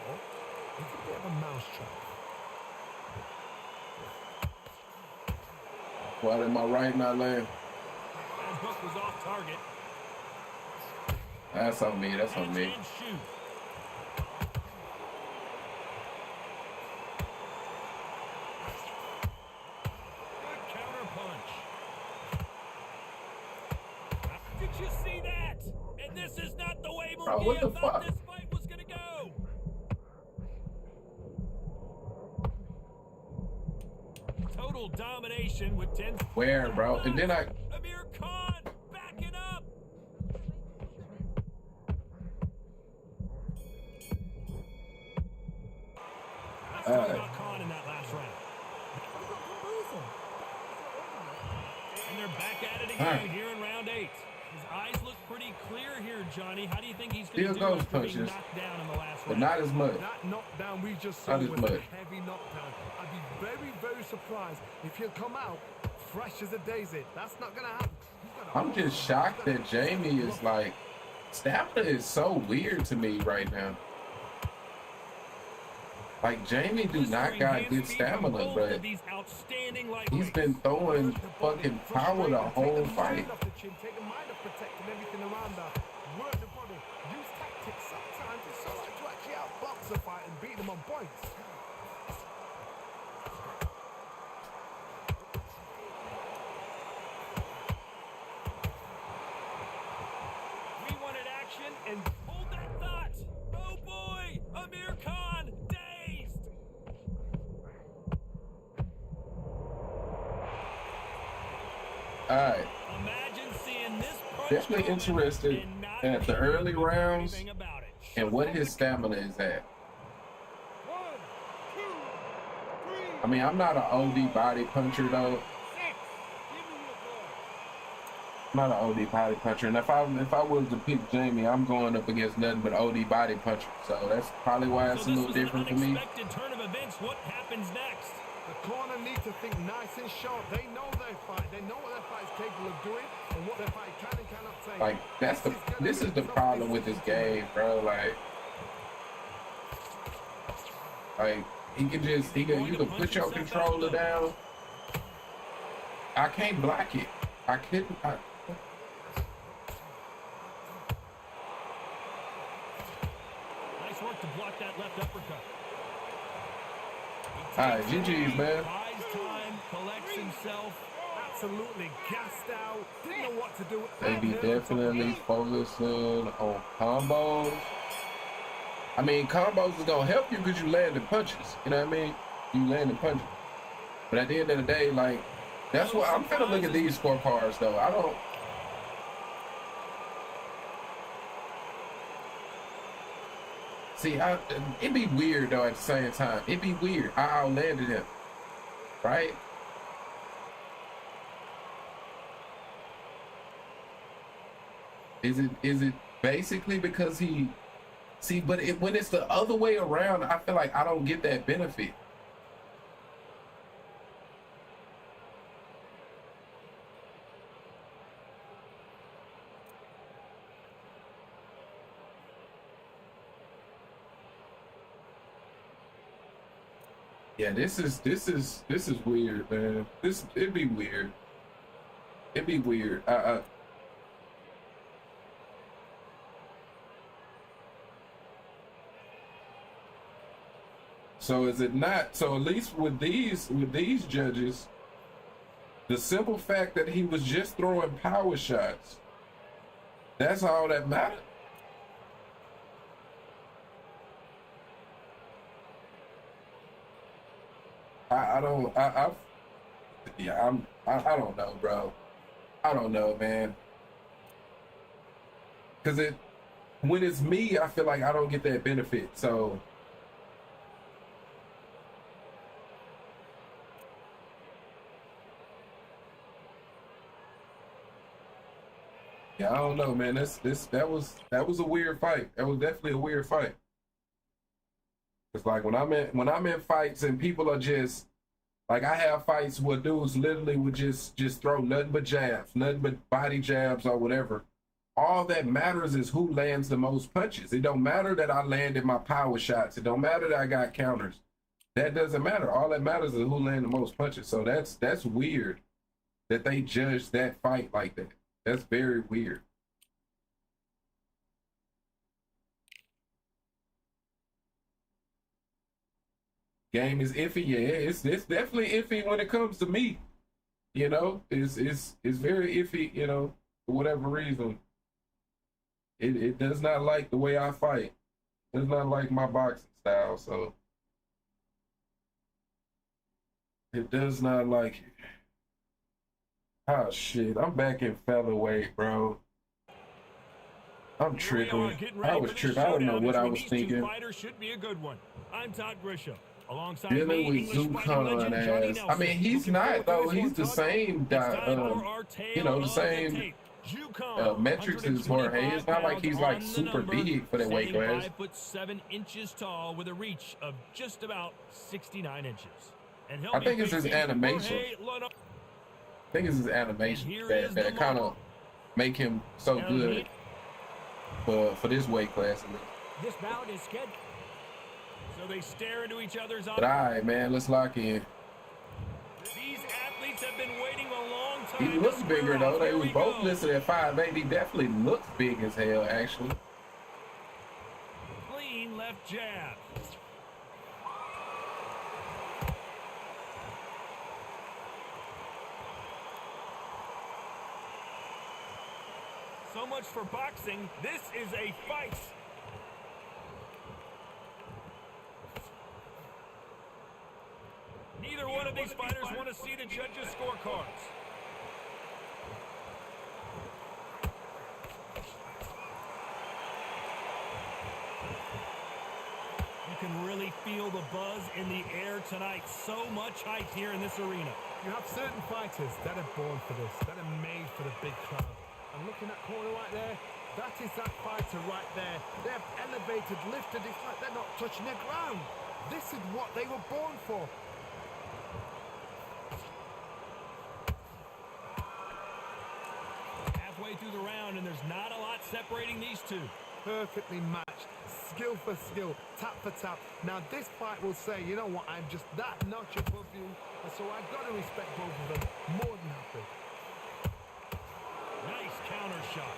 it's a bit of a mousetrap. What am I right now, Lamb? That hook was off target. That's on me. That's on me. And shoot. Good counter punch. Did you see that? And this is not the way Bro, what the Murguia thought fuck? this fight was going to go. Total domination with 10. Where, bro? And then Amir Khan backing up. Let's talk about Khan in that last round. And they're back at it again here in round 8. His eyes look pretty clear here, Johnny. How do you think he's going to do Still goes after being punches, knocked down in the last but round? not as much. That knockdown we just saw Not as was much. a heavy knockdown. I'd be very, very surprised if he'll come out fresh as a daisy. That's not going to happen. I'm just shocked that Jamie is like, stamina is so weird to me right now. Like Jamie do not got good stamina, but he's been throwing fucking power the whole fight. Take the mind of protecting everything around her. Work the body. Use tactics. Sometimes it's so hard to actually outbox a fight and beat them on points. We wanted action and hold that thought. Oh boy, Amir Khan dazed. All right, Imagine seeing this punch definitely coming interested and not at the being early able to do rounds anything about it. and what his stamina is at. I mean, I'm not an OD body puncher though. I'm not an OD body puncher, and if I was to pick Jamie, I'm going up against nothing but OD body puncher. So that's probably why it's a little different for me. Unexpected turn of events. What happens next? The corner need to think nice and sharp. They know their fight. They know what their fight is capable of doing and what their fight can and cannot take. Like this is the problem with this game, bro. Like he can you can put your controller down. I can't block it. I couldn't. Nice work to block that left uppercut. All right, GG's, man. Buys time, collects himself. Absolutely gassed out. Didn't know what to do. They be definitely focusing on combos. I mean, combos is gonna help you because you landing punches. You know what I mean? You landing punches. But at the end of the day, like, that's what I'm finna look at these scorecards though. I don't. See, it'd be weird though at the same time. It'd be weird. I outlanded him, right? Is it basically because he? See, but when it's the other way around, I feel like I don't get that benefit. Yeah, this is weird, man. It'd be weird. It'd be weird. So is it not? So at least with these judges, the simple fact that he was just throwing power shots, that's all that mattered. I don't know, bro. I don't know, man. Cause when it's me, I feel like I don't get that benefit. So yeah, I don't know, man. That was a weird fight. That was definitely a weird fight. It's like when I'm in fights and people are just like, I have fights where dudes literally would just throw nothing but jabs, nothing but body jabs or whatever. All that matters is who lands the most punches. It don't matter that I landed my power shots. It don't matter that I got counters. That doesn't matter. All that matters is who landed the most punches. So that's weird that they judge that fight like that. That's very weird. Game is iffy. Yeah, it's definitely iffy when it comes to me. You know, it's very iffy. You know, for whatever reason, it does not like the way I fight. It does not like my boxing style. So it does not like it. Oh shit! I'm back in featherweight, bro. I'm tripping. I was tripping. I don't know what I was thinking. Fighter should be a good one. I'm Todd Grisham. Alongside dealing me, with English fighting legend Zukon Johnny as Nelson. I mean, he's Looking not forward to though. this He's one, the Tug. same. It's time for our tale The of same tape. Yukon, metrics as Jorge. It's not like he's like 125 super pounds on the big for that weight number, class. 5'7" tall with a reach of just about 69 inches. And he'll I be think it's his facing animation. Jorge Luna. I think it's his animation And here is that the kind of mark. make him so Now good for this weight class. This bout is scheduled. So they stare into each other's eyes. But all right, man, let's lock in. These athletes have been waiting a long time. He to looks square bigger off. though. They Here was we both go. listed at 5'8". He definitely looks big as hell, actually. Clean left jab. So much for boxing. This is a fight. Neither one of these fighters want to see the judges' scorecards. You can really feel the buzz in the air tonight. So much hype here in this arena. You have certain fighters that are born for this, that are made for the big crowd. And look in that corner right there, that is that fighter right there. They have elevated, lifted, it's like they're not touching the ground. This is what they were born for. Halfway through the round, and there's not a lot separating these two. Perfectly matched, skill for skill, tap for tap. Now this fight will say, you know what, I'm just that notch above you, and so I've got to respect both of them more than happy. Nice counter shot.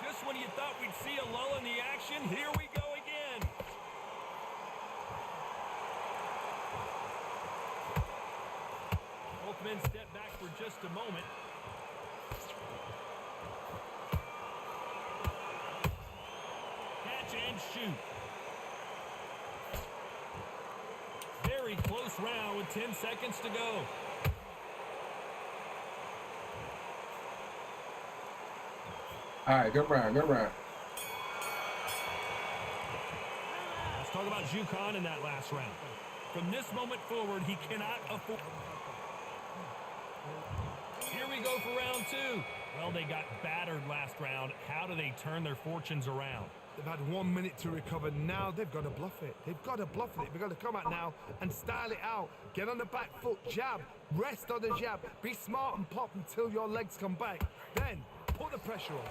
Just when you thought we'd see a lull in the action, here we go again. Both men step back for just a moment. Catch and shoot. Very close round with 10 seconds to go. All right, good round, good round. Let's talk about Yukon in that last round. From this moment forward, he cannot afford. Here we go for round two. Well, they got battered last round. How do they turn their fortunes around? They've had 1 minute to recover. Now they've got to bluff it. They've got to bluff it. They've got to come out now and style it out. Get on the back foot, jab, rest on the jab. Be smart and pop until your legs come back. Then put the pressure on.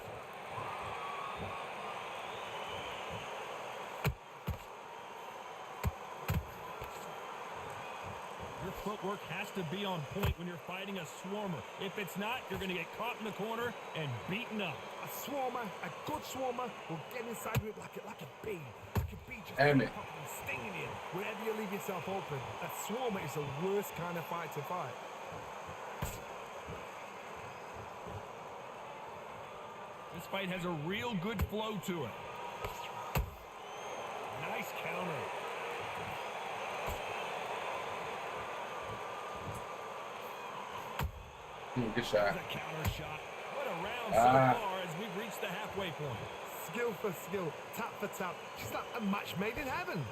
Your footwork has to be on point when you're fighting a swarmer. If it's not, you're going to get caught in the corner and beaten up. A swarmer, a good swarmer, will get inside you like a bee. Like a bee just Damn it. popping, stinging you wherever you leave yourself open. A swarmer is the worst kind of fight to fight. This fight has a real good flow to it. Nice counter. Good shot. There's a counter shot. What a round so far as we've reached the halfway point. Skill for skill, tap for tap. Just like a match made in heaven.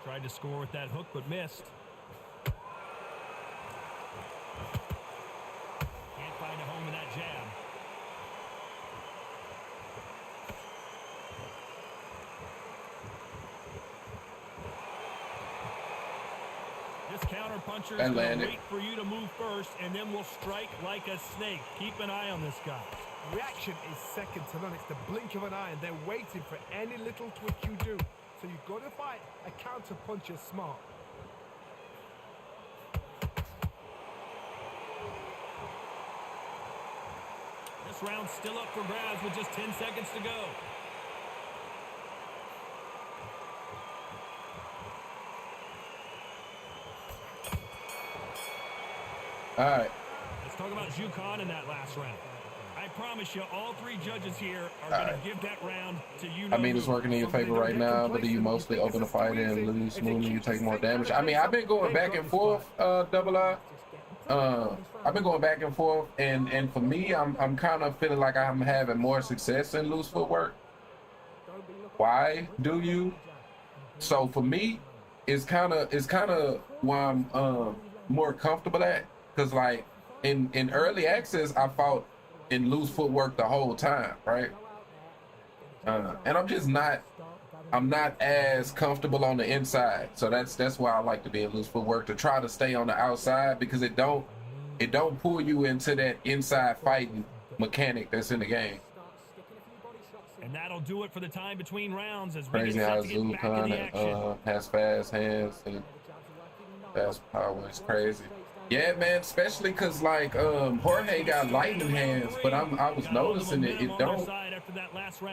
Tried to score with that hook, but missed. Can't find a home in that jab. This counter puncher is That going to landed. wait for you to move first, and then will strike like a snake. Keep an eye on this guy. Reaction is second to none. It's the blink of an eye, and they're waiting for any little twitch you do. So you've got to fight a counter puncher smart. This round's still up for grabs with just 10 seconds to go. All right. Let's talk about Yukon in that last round. I promise you, all three judges here are going to give that round to you. I mean, it's working in your favor right now, but do you mostly open the fight and lose smoothly? You take more damage. I mean, I've been going back and forth, Double I. I've been going back and forth, and for me, I'm kind of feeling like I'm having more success in loose footwork. Why do you? So for me, it's kind of why I'm more comfortable at, because like in early access, I fought in loose footwork the whole time, right? And I'm not as comfortable on the inside, so that's why I like to be in loose footwork, to try to stay on the outside, because it don't pull you into that inside fighting mechanic that's in the game. And that'll do it for the time between rounds as we Crazy get how set to get back in the action. Zulu has fast hands and fast power. It's crazy. Yeah, man, especially because like Jorge got lightning hands, but I was noticing it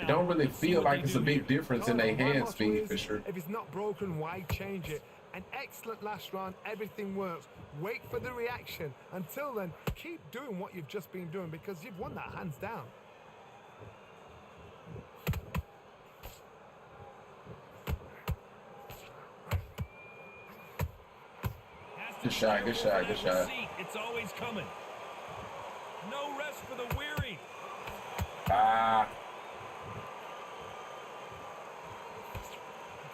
don't really feel like it's a big difference in their hand speed for sure. If it's not broken, why change it? An excellent last round, everything works. Wait for the reaction. Until then, keep doing what you've just been doing, because you've won that hands down. Good shot, good shot, good shot. It's always coming. No rest for the weary. Ah.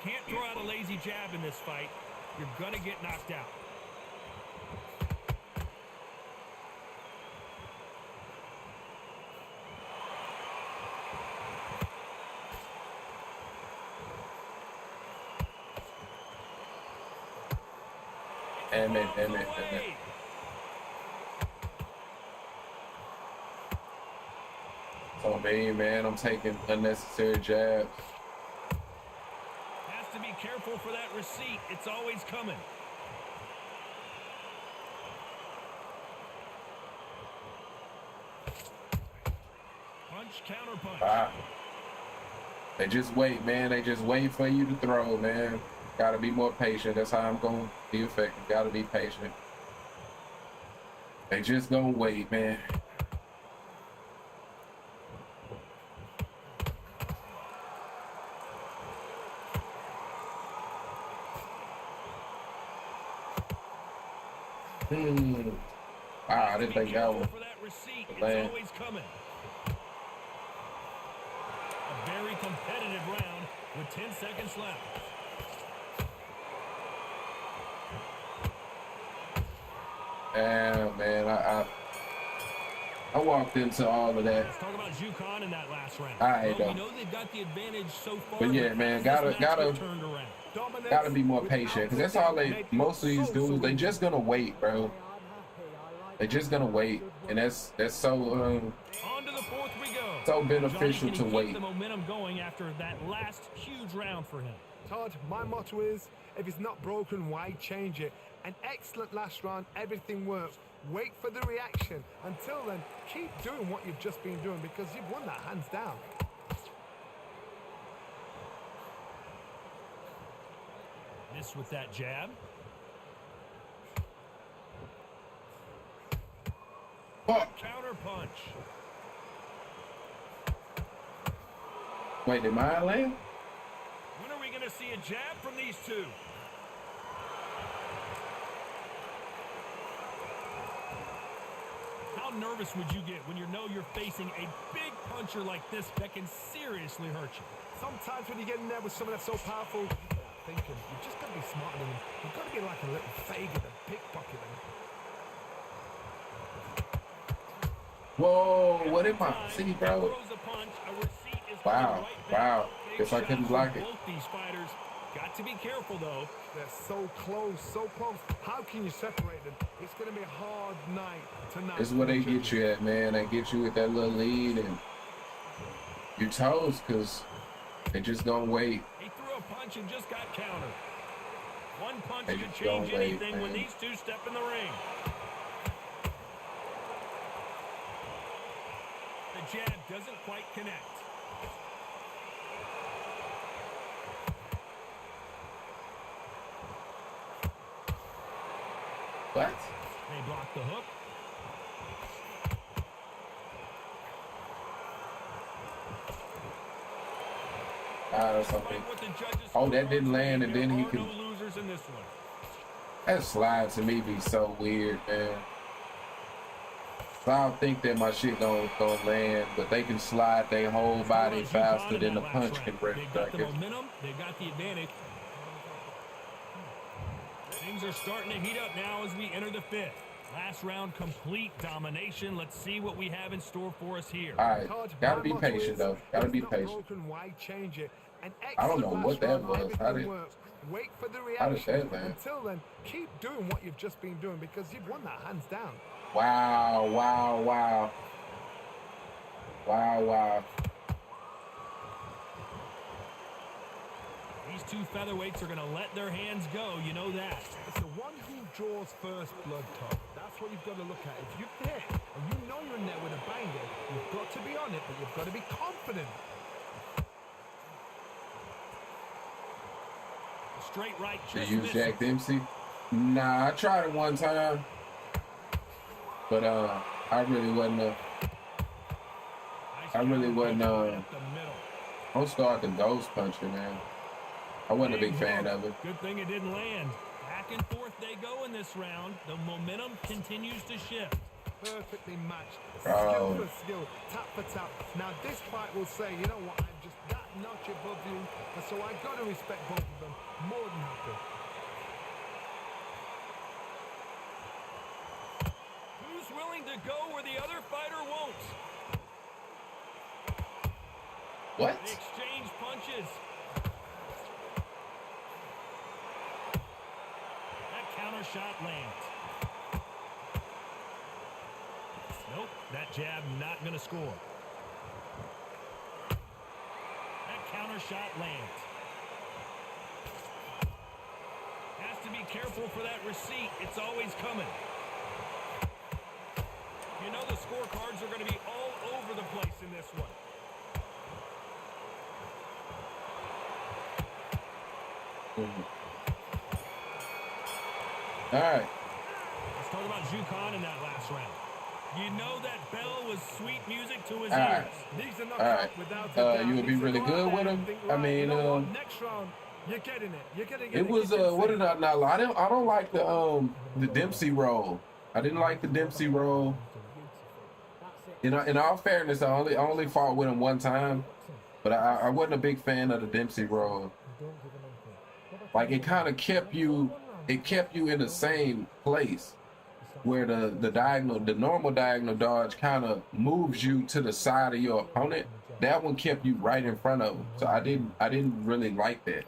You can't throw out a lazy jab in this fight. You're gonna get knocked out. Damn it. So me, man, I'm taking unnecessary jabs. Has to be careful for that receipt. It's always coming. Punch, counter punch. Ah. They just wait, man. They just wait for you to throw, man. Gotta be more patient. That's how I'm gonna be effective. Gotta be patient. They just gonna wait, man. Wow, I didn't think that was land. Always coming. A very competitive round with 10 seconds left. Yeah, man, I walked into all of that. Let's talk about Jukan in that last round. We know they've got the advantage so far. But yeah, man, gotta be more patient, because that's all most of these dudes, they just gonna wait, bro. They just gonna wait, and that's so on to the fourth we go. So beneficial to wait. The momentum going after that last huge round for him. Todd, my motto is, if it's not broken, why change it? An excellent last round, everything works. Wait for the reaction. Until then, keep doing what you've just been doing, because you've won that hands down. Miss with that jab. Counter punch. Wait, did mine land? When are we going to see a jab from these two? How nervous would you get when you know you're facing a big puncher like this that can seriously hurt you? Sometimes when you get in there with someone that's so powerful, thinking, you've just got to be smarter than them. You've got to be like a little faggot and pickpocket them. Whoa, what am I? See, bro? Wow. Guess I couldn't block it. Both these fighters got to be careful, though. They're so close, so close. How can you separate them? It's going to be a hard night tonight. This is where they get you at, man. They get you with that little lead, and you toast, because they just gonna wait. He threw a punch and just got countered. One punch could change anything when these two step in the ring. The jab doesn't quite connect. What? They block the hook. Something. Oh, that didn't land, and then he could. No losers in this one. That slide to me be so weird, man. So I don't think that my shit gonna land, but they can slide their whole body faster than the punch can They've register, I got the guess. momentum. They've got the advantage. Things are starting to heat up now as we enter the fifth. Last round, complete domination. Let's see what we have in store for us here. All right, gotta be patient though. Gotta be patient. Why change it? An I don't excellent know what last that round, was. everything works. Wait for the how did reaction. that land? Until then, keep doing what you've just been doing because you've won that hands down. Wow, wow, wow. Wow, wow. These two featherweights are going to let their hands go. You know that. It's the one who draws first blood, Todd. That's what you've got to look at. If you're there and you know you're in there with a banger, you've got to be on it, but you've got to be confident. Straight right. To Just use misses. Jack Dempsey? Nah, I tried it one time, but I really wasn't. Nice I really counter wasn't. punch right up the middle. Don't start the ghost puncher, man. I wasn't a big fan of it. Good thing it didn't land. Back and forth they go in this round. The momentum continues to shift. Perfectly matched. Oh. Skill for skill, tap for tap. Now this fight will say, you know what, I'm just that notch above you, and so I've got to respect both of them. More than happy. Who's willing to go where the other fighter won't? What? They exchange punches. That counter shot lands. Nope, that jab not going to score. That counter shot lands. Has to be careful for that receipt. It's always coming. You know the scorecards are going to be all over the place in this one. All right. Let's talk about Jukan in that last round. You know that bell was sweet music to his All right. ears. These are All knockouts right. without a doubt. You would be These are really right good there with and him. think, I right, mean, you know what? Next round, you're getting it. You're getting it was what did I not like? I don't like the Dempsey roll. I didn't like the Dempsey roll. You know, in all fairness, I only fought with him one time, but I wasn't a big fan of the Dempsey roll. Like it kind of kept you in the same place where the normal diagonal dodge kind of moves you to the side of your opponent. That one kept you right in front of him. So I didn't really like that.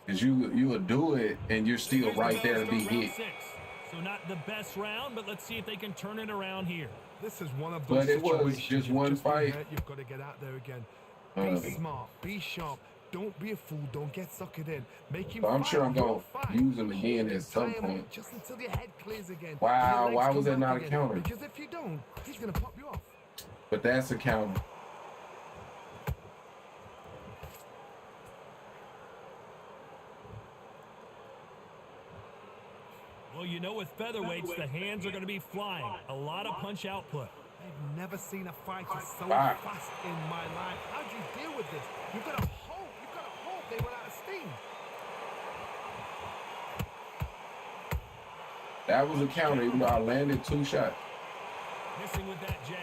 Because you would do it and you're still right there to be hit. So not the best round, but let's see if they can turn it around here. This is one of those But it was situations. just You've one been fight. hurt, you've got to get out there again. Be smart, be sharp. Don't be a fool. Don't get suckered in. Make him So I'm fight sure I'm your gonna fight. use him again Hold at him, some tie him up point. just until your head clears again. Wow, Your legs why come was that back not a again. counter? Because if you don't, he's gonna pop you off. But that's a counter. Well, you know with featherweights, the hands are going to be flying. A lot of punch output. I've never seen a fighter so Wow. fast in my life. How do you deal with this? You've got to hope they run out of steam. That was a counter, even though I landed 2 shots. Missing with that jab.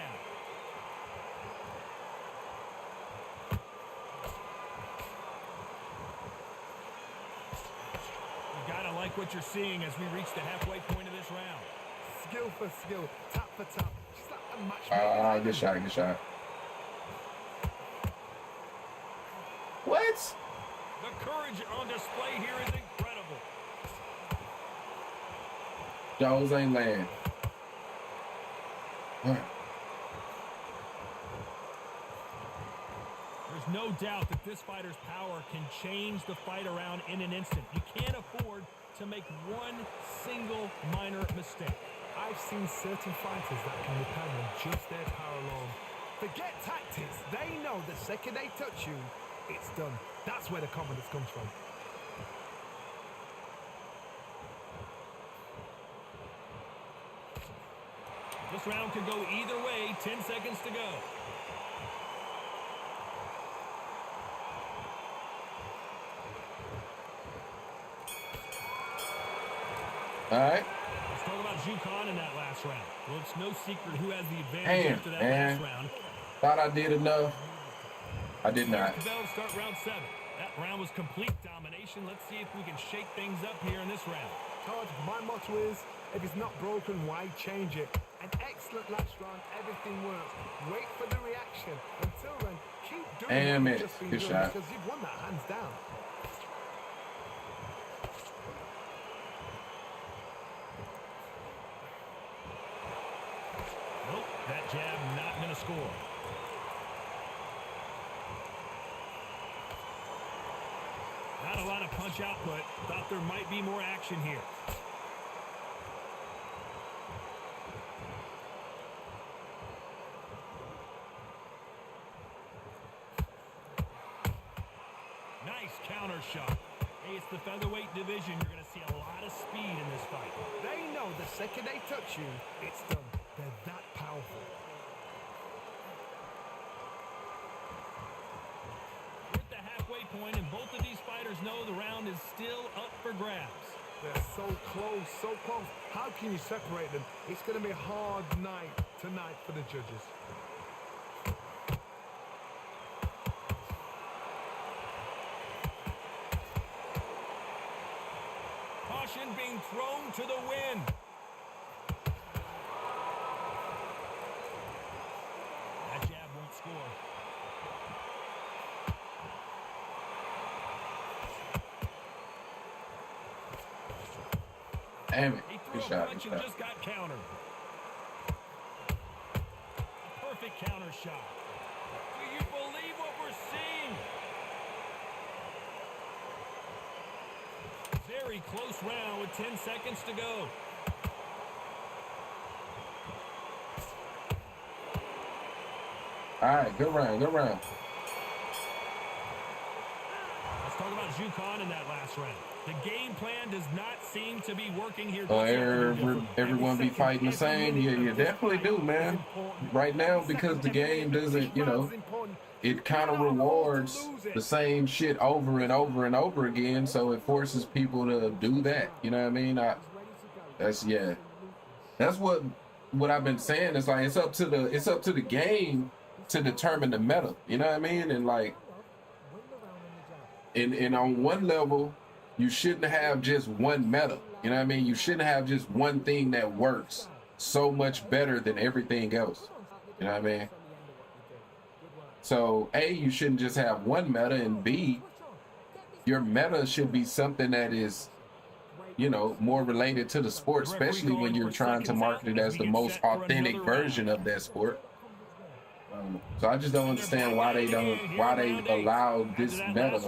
You gotta like what you're seeing as we reach the halfway point of this round. Skill for skill, tap for tap. Just like a match. Good shot, good shot. What? The courage on display here is incredible. Those ain't land. There's no doubt that this fighter's power can change the fight around in an instant. You can't afford to make one single minor mistake. I've seen certain fighters that can depend on just their power alone. Forget tactics. They know the second they touch you, it's done. That's where the confidence comes from. This round could go either way. 10 seconds to go. All right. Let's talk about UConn in that last round. Well, it's no secret who has the advantage Damn, after that man. last round. Thought I did enough. I did not. Here's the bell to start round 7. That round was complete domination. Let's see if we can shake things up here in this round. Todd, my motto is, if it's not broken, why change it? An excellent last round, everything works. Wait for the reaction. Until then, keep doing Damn what it. you've just been Good doing shot. because you've won that hands down. Nope, that jab not going to score. Not a lot of punch output. Thought there might be more action here. Nice counter shot. Hey, it's the featherweight division. You're going to see a lot of speed in this fight. They know the second they touch you, it's done. They're that powerful. We're at the halfway point, and both of these fighters know the round is still up for grabs. They're so close, so close. How can you separate them? It's going to be a hard night tonight for the judges. Caution being thrown to the wind. That jab won't score. Damn it. He threw Good a shot. punch Good and shot. just got countered. A perfect counter shot. Do you believe what we're seeing? Very close round with 10 seconds to go. All right, good round, good round. Let's talk about UConn in that last round. The game plan does not seem to be working here. What's Everyone be fighting the same? Yeah, you definitely do, man. Right now, because the game doesn't, you know, it kind of rewards the same shit over and over and over again, so it forces people to do that. You know what I mean? That's what I've been saying. It's like it's up to the game to determine the meta. You know what I mean? And like, and on one level, you shouldn't have just one meta. You know what I mean? You shouldn't have just one thing that works so much better than everything else. You know what I mean? So A, you shouldn't just have one meta, and B, your meta should be something that is, you know, more related to the sport, especially when you're trying to market it as the most authentic version of that sport. So I just don't understand why they allow this meta,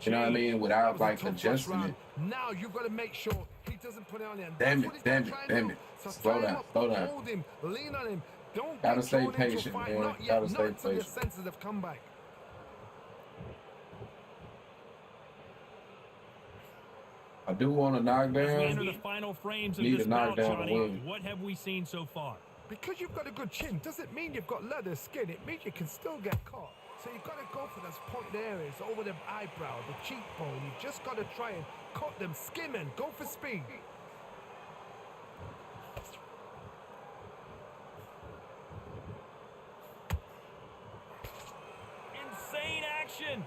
you know what I mean, without like adjusting it. Now you've got to make sure he doesn't put it on him. Damn it. Slow down. Hold him, lean on him. Don't Gotta get stay thrown into a patient, fight. man. Not yet, Gotta not stay until your patient. senses have come back. I do want a As we enter knockdown. the final frames of Need this a bout, knockdown to Johnny, win. what have we seen so far? Because you've got a good chin doesn't mean you've got leather skin. It means you can still get caught. So you've got to go for those pointed areas over the eyebrow, the cheekbone. You've just got to try and cut them, skim and go for speed. Insane action!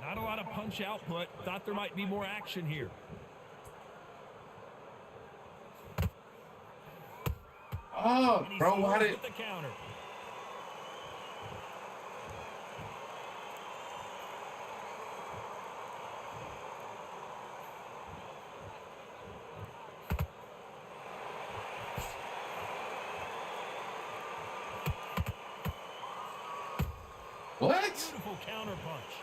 Not a lot of punch output. Thought there might be more action here. Oh, And he bro, scores why did with the counter. what? Beautiful counter punch.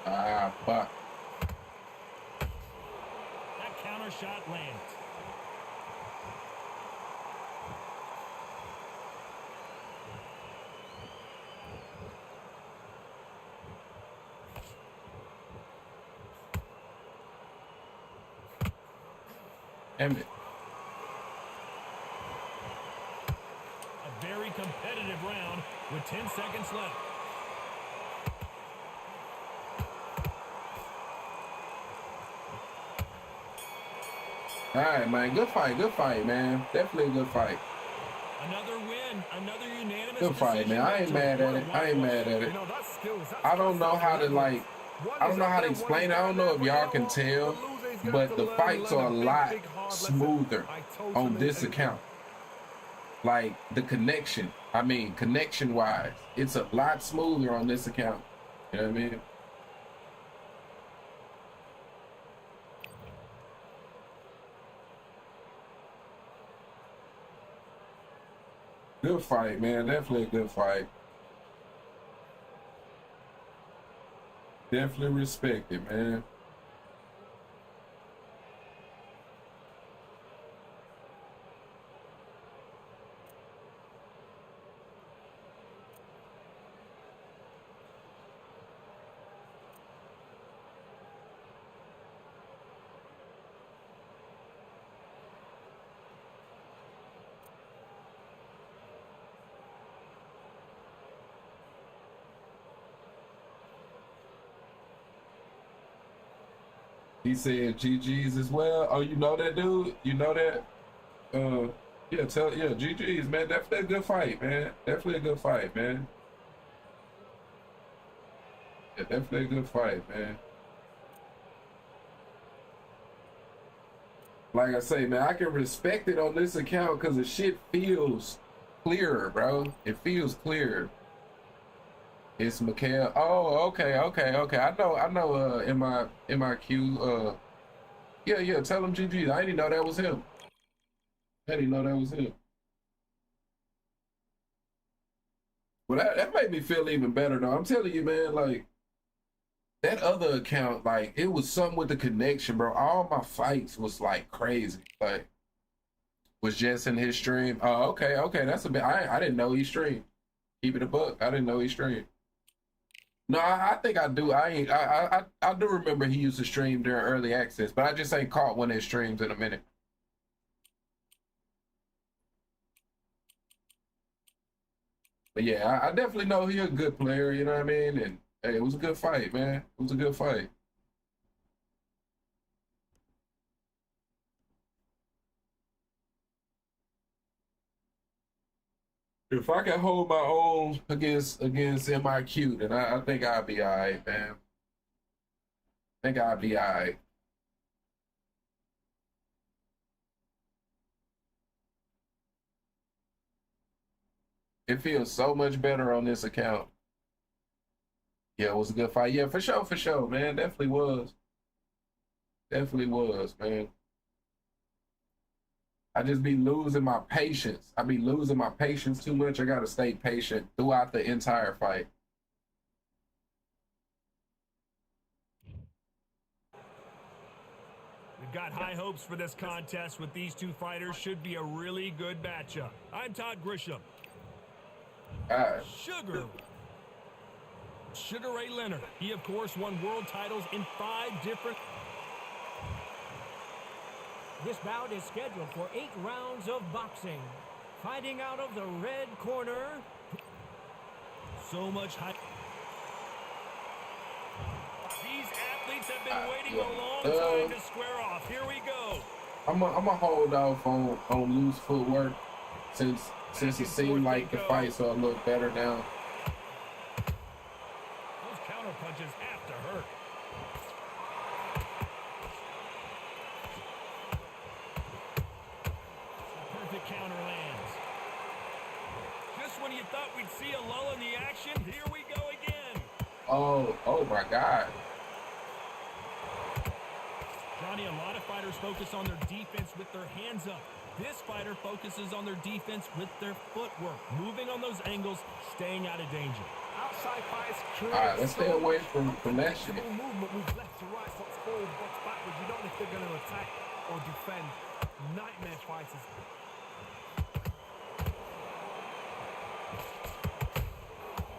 Ah, fuck. That counter shot lands. Damn it. A very competitive round with 10 seconds left. All right, man. Good fight, man. Definitely a good fight. Another win, another unanimous Good fight, man. I ain't mad at it. I ain't mad at it. You know, that's skills. That's I don't know how to relentless. like. I don't know how to explain it. I don't know if y'all can tell, but the fights are a lot smoother on this account. Like the connection. I mean, connection-wise, it's a lot smoother on this account. You know what I mean? Good fight, man. Definitely a good fight. Definitely respect it, man. He said GG's as well. Oh, you know that dude? You know that? Yeah, GG's, man. Definitely a good fight, man. Definitely a good fight, man. Yeah, definitely a good fight, man. Like I say, man, I can respect it on this account because the shit feels clearer, bro. It feels clear. It's Mikhail. Oh, okay. I know. In my queue. Yeah. Tell him GG. I didn't know that was him. Well, that made me feel even better, though. I'm telling you, man. Like that other account, like it was something with the connection, bro. All my fights was like crazy. Like was just in his stream. Oh, okay. That's a bit. I didn't know he streamed. Keep it a buck. I didn't know he streamed. No, I think I do. I do remember he used to stream during early access, but I just ain't caught one of his streams in a minute. But yeah, I definitely know he's a good player, you know what I mean? And hey, it was a good fight, man. It was a good fight. If I can hold my own against MIQ, then I think I'll be all right, man. I think I'll be all right. It feels so much better on this account. Yeah, it was a good fight. Yeah, for sure, man. Definitely was, man. I just be losing my patience. I be losing my patience too much. I gotta stay patient throughout the entire fight. We've got high hopes for this contest with these two fighters. Should be a really good matchup. I'm Todd Grisham. Sugar Ray Leonard. He, of course, won world titles in 5 different... This bout is scheduled for 8 rounds of boxing. Fighting out of the red corner. So much hype. These athletes have been waiting a long time to square off. Here we go. I'm a hold off on loose footwork since it seemed like the fights are a little better now. Those counter punches have to hurt. Perfect counter lands. Just when you thought we'd see a lull in the action, here we go again. Oh my God. Johnny, a lot of fighters focus on their defense with their hands up. This fighter focuses on their defense with their footwork, moving on those angles, staying out of danger. Outside fighters create Let's stay away from that shit. movement with left to right, shots forward, box backwards. You don't know if they're going to attack or defend. Nightmare fighters.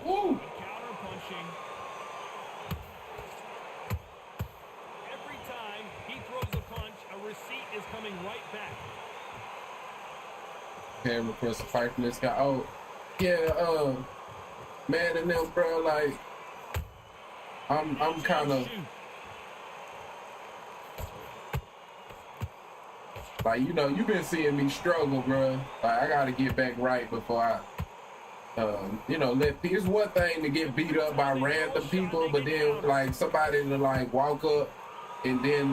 Woo! Counter punching. Every time he throws a punch, a receipt is coming right back. Can't request a fight from this guy. Oh, yeah, man, and them, bro, like, I'm kind of, Like, you know, you've been seeing me struggle, bro. Like, I gotta get back right before I, you know, it's one thing to get beat up by random people, but then like somebody to like walk up and then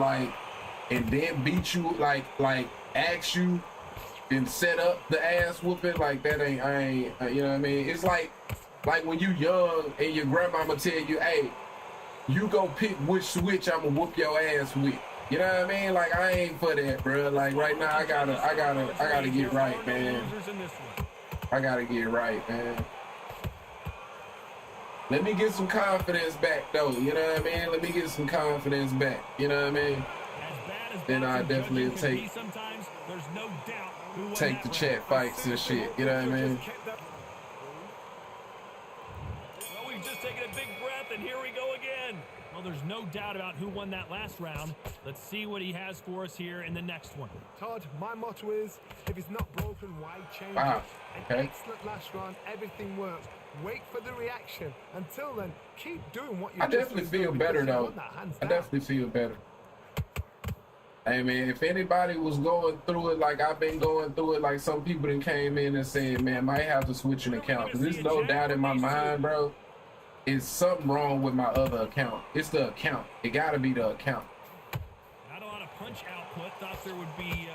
beat you, like ask you and set up the ass whooping, like that ain't, you know what I mean? It's like when you young and your grandmama tell you, hey, you go pick which switch I'ma whoop your ass with. You know what I mean? Like, I ain't for that, bro. Like right now, I gotta get right, man. I gotta get right, man. Let me get some confidence back, though. You know what I mean? Let me get some confidence back. You know what I mean? Then I definitely take the chat fights and shit. You know what I mean? Well, we've just taken a big breath, and here we go again. Well, there's no doubt about who won that last round. Let's see what he has for us here in the next one. Todd, my motto is, if it's not broken, why change Wow. it? Okay. An excellent last round, everything works. Wait for the reaction. Until then, keep doing what you I definitely feel better, though. I definitely feel better. Hey, man, if anybody was going through it like I've been going through it, like some people that came in and said, man, might have to switch an account. Because there's no doubt in my mind, bro. It's something wrong with my other account. It's the account. It got to be the account. Not a lot of punch output. Thought there would be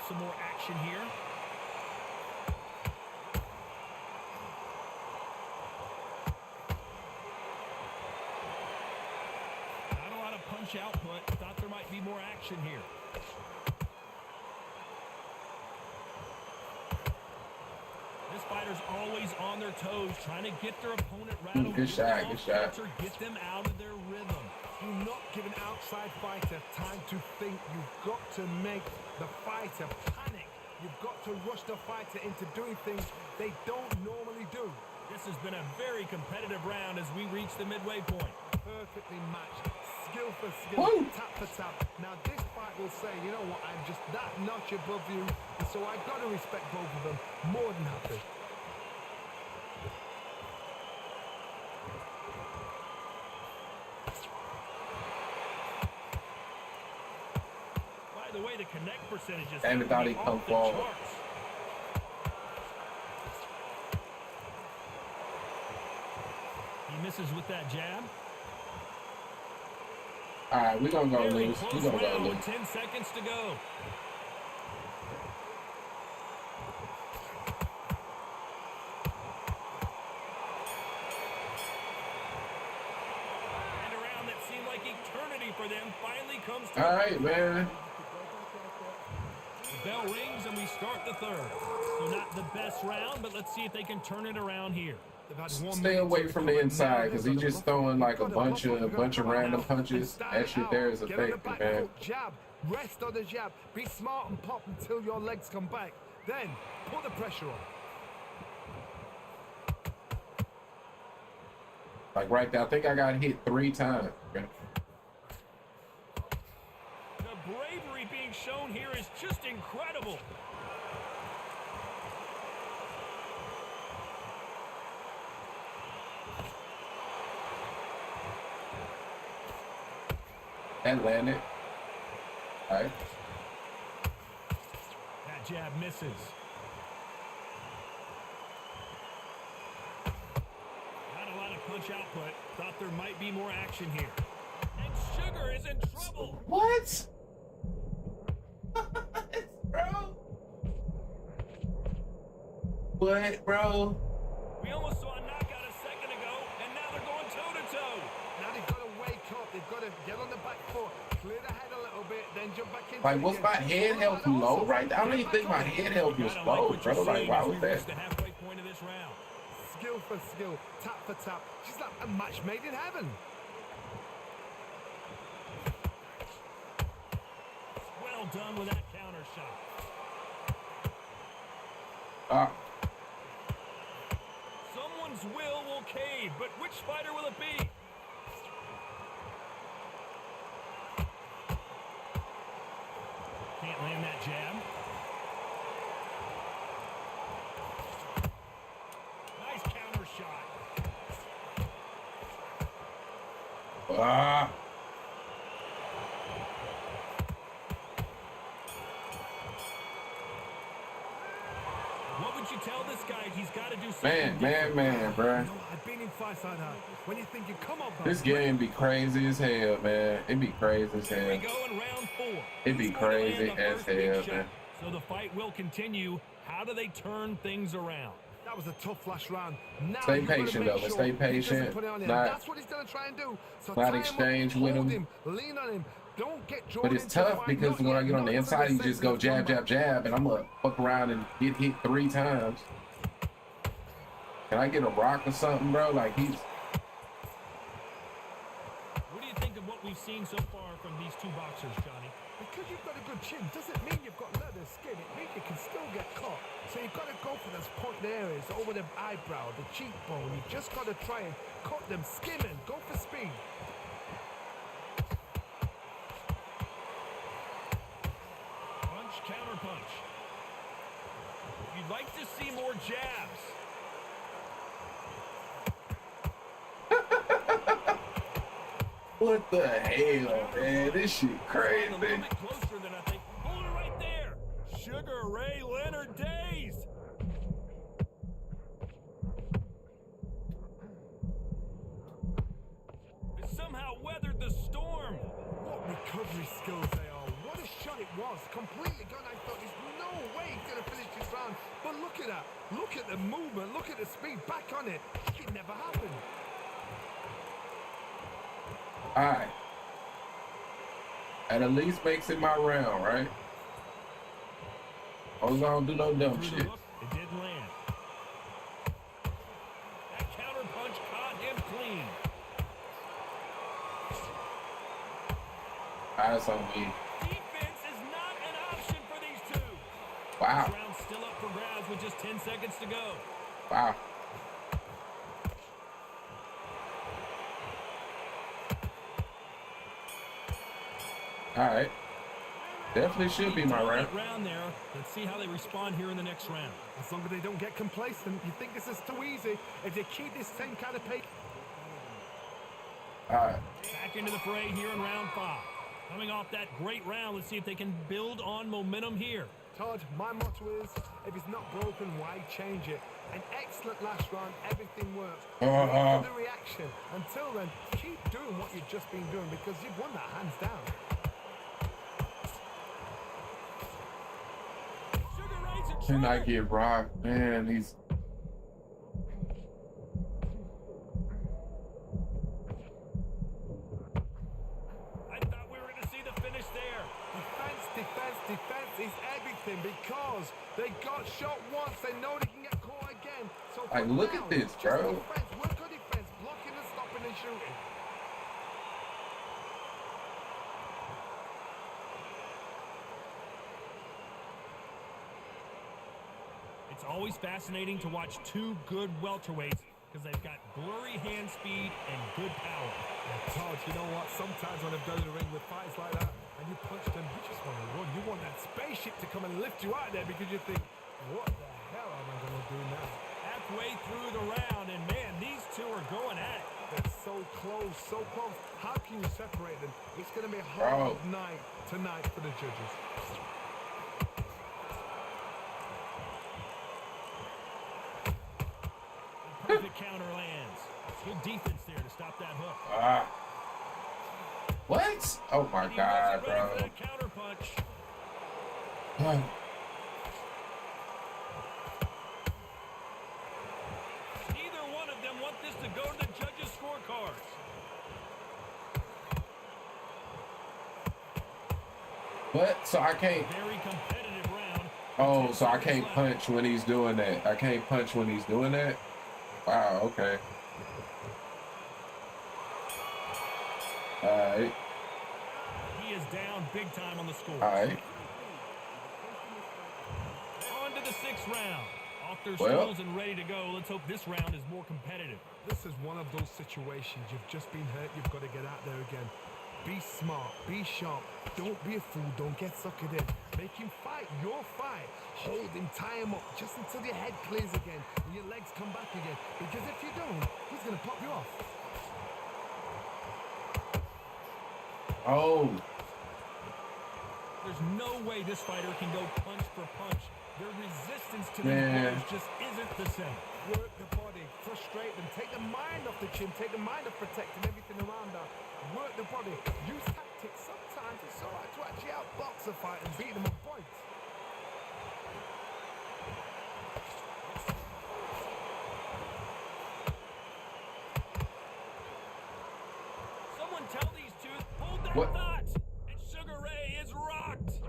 some more action here. Not a lot of punch output. Thought there might be more action here. This fighter's always on their toes, trying to get their opponent rattled. Good shot, good shot. Get them out of their rhythm. Do not give an outside fighter time to think. You've got to make the fighter panic. You've got to rush the fighter into doing things they don't normally do. This has been a very competitive round as we reach the midway point. Perfectly matched. Skill for skill, Woo! tap for tap. Now this fight will say, you know what, I'm just that notch above you, and so I've got to respect both of them. More than happy. By the way, the connect percentages. I never thought he'd come forward. He misses with that jab. All right, we're going to go Very loose. close We're going to go round loose. with 10 seconds to go. And a round that seemed like eternity for them finally comes to All right, man. The bell rings and we start the third. So not the best round, but let's see if they can turn it around here. Stay away from the inside because he's just throwing like a bunch of random punches. That shit there is effective, man. Jab. Rest on the jab. Be smart and pop until your legs come back. Then put the pressure on. Like right there, I think I got hit 3 times. Man. The bravery being shown here is just incredible. That landed. All right. That jab misses. Not a lot of punch output. Thought there might be more action here. And Sugar is in trouble. What? Bro? What, bro? We almost saw a knockout a second ago, and now they're going toe-to-toe. Now they've got to wake up. They've got to get on the back foot, clear the head a little bit, then jump back into Like, it was again. my head held low right there? I don't even think my head held was low, bro. Like, why was that? The halfway point of this round. Skill for skill, tap for tap. She's like a match made in heaven. Well done with that counter shot. Someone's will cave, but which fighter will it be? Can't land that jab. Nice counter shot. Don't you tell this guy he's got to do something. Man, bruh. No, I've been in fights like that. When you're thinking, come on, This game be crazy as hell, man. It be crazy as Here we hell. go in round 4. It be Who's going to land crazy the as first big hell, shot? man. So the fight will continue. How do they turn things around? That was a tough last round. Now Stay you've got to patient, make though. sure Stay he doesn't patient. put it on him. Not- That's what he's going to try and do. So not tie him up, exchange with hold him. lean on him. Don't get drawn But it's into the tough fight. because Not when I yet, get on not the until inside, you the just go senses jab, come jab, back. jab, and I'm gonna fuck around and get hit 3 times. Can I get a rock or something, bro? Like he's. What do you think of what we've seen so far from these two boxers, Johnny? Because you've got a good chin doesn't mean you've got leather skin. It means you can still get caught. So you've got to go for those point areas over the eyebrow, the cheekbone. You've just got to try and cut them, skim and go for speed. Punch, counter punch. You'd like to see more jabs. What the hell, man? This shit A crazy. little bit closer than I think. Hold it right there. Sugar Ray Leonard dazed. It somehow weathered the storm. What recovery skills they are. What a shot it was. Completely gone. I thought there's no way he's going to finish this round. But look at that. Look at the movement. Look at the speed. Back on it. It never happened. Alright. That at least makes it my round, right? I was gonna do no dumb Through the shit. hook, it didn't land. That counter punch caught him clean. Eyes on me. Defense is not an option for these two. Wow. This round's still up for grabs with just 10 seconds to go. Wow. Alright. Definitely should be my round. Round there. Let's see how they respond here in the next round. As long as they don't get complacent, you think this is too easy. If they keep this same kind of pace. Alright. Back into the fray here in round 5. Coming off that great round, let's see if they can build on momentum here. Todd, my motto is, if it's not broken, why change it? An excellent last round, everything works. Wait for the reaction. Until then, keep doing what you've just been doing because you've won that hands down. Sugar Ray's a Can I trigger. get rocked? Man, these. I thought we were going to see the finish there. Defense is everything because they got shot once. They know they can get caught again. So Like, for look now, at this, just bro. Defense, work on defense, blocking and stopping and shooting. It's always fascinating to watch two good welterweights because they've got blurry hand speed and good power. Todd, you know what? Sometimes when I've done in the ring with fights like that and you punch them, you just want to run. You want that spaceship to come and lift you out there because you think, what the hell am I going to do now? Halfway through the round, and man, these two are going at it. They're so close, so close. How can you separate them? It's going to be a hard night tonight for the judges. Perfect counter lands. Good defense there to stop that hook. What? Oh my And he god, wasn't ready for bro. that counter punch. Neither one of them want this to go to the judges' scorecards. What? So I can't. Very competitive round. Oh, so I can't punch when he's doing that. I can't punch when he's doing that? Wow, okay. Alright. He is down big time on the score. Alright. On to the 6th round. Off their Well. stools and ready to go. Let's hope this round is more competitive. This is one of those situations. You've just been hurt. You've got to get out there again. Be smart. Be sharp. Don't be a fool. Don't get suckered in. Make him fight your fight. Hold him. Tie him up just until your head clears again and your legs come back again. Because if you don't, he's going to pop you off. Oh. There's no way this fighter can go punch for punch Their resistance to these Man. blows just isn't the same. Work the body, frustrate them, take the mind off the chin, take the mind off protecting everything around her. Work the body, use tactics. Sometimes it's all right to actually outbox a fight and beat them on points. Someone tell these two, hold that What? thought. And Sugar Ray is rocked.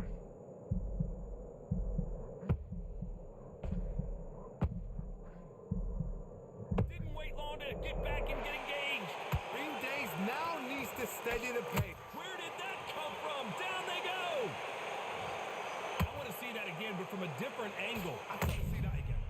Didn't wait long to get back and get engaged. Green Days now needs to steady the pace. Where did that come from? Down they go. I want to see that again, but from a different angle. I want to see that again.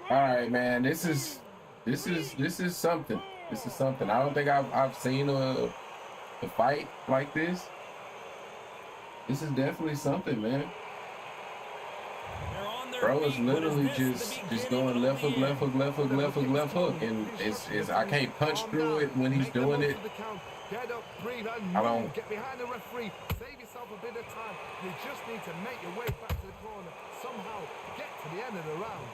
All right, man. This is something. This is something. I don't think I've seen a fight like this. This is definitely something, man. They're on their Bro is feet. What literally is this? just The going beginning left of hook, the left end. hook, left hook, left hook, left hook, and it's I can't punch through it when he's doing it. Get up, breathe, and I move. don't- Get behind the referee. Save yourself a bit of time. You just need to make your way back to the corner. Somehow get to the end of the round.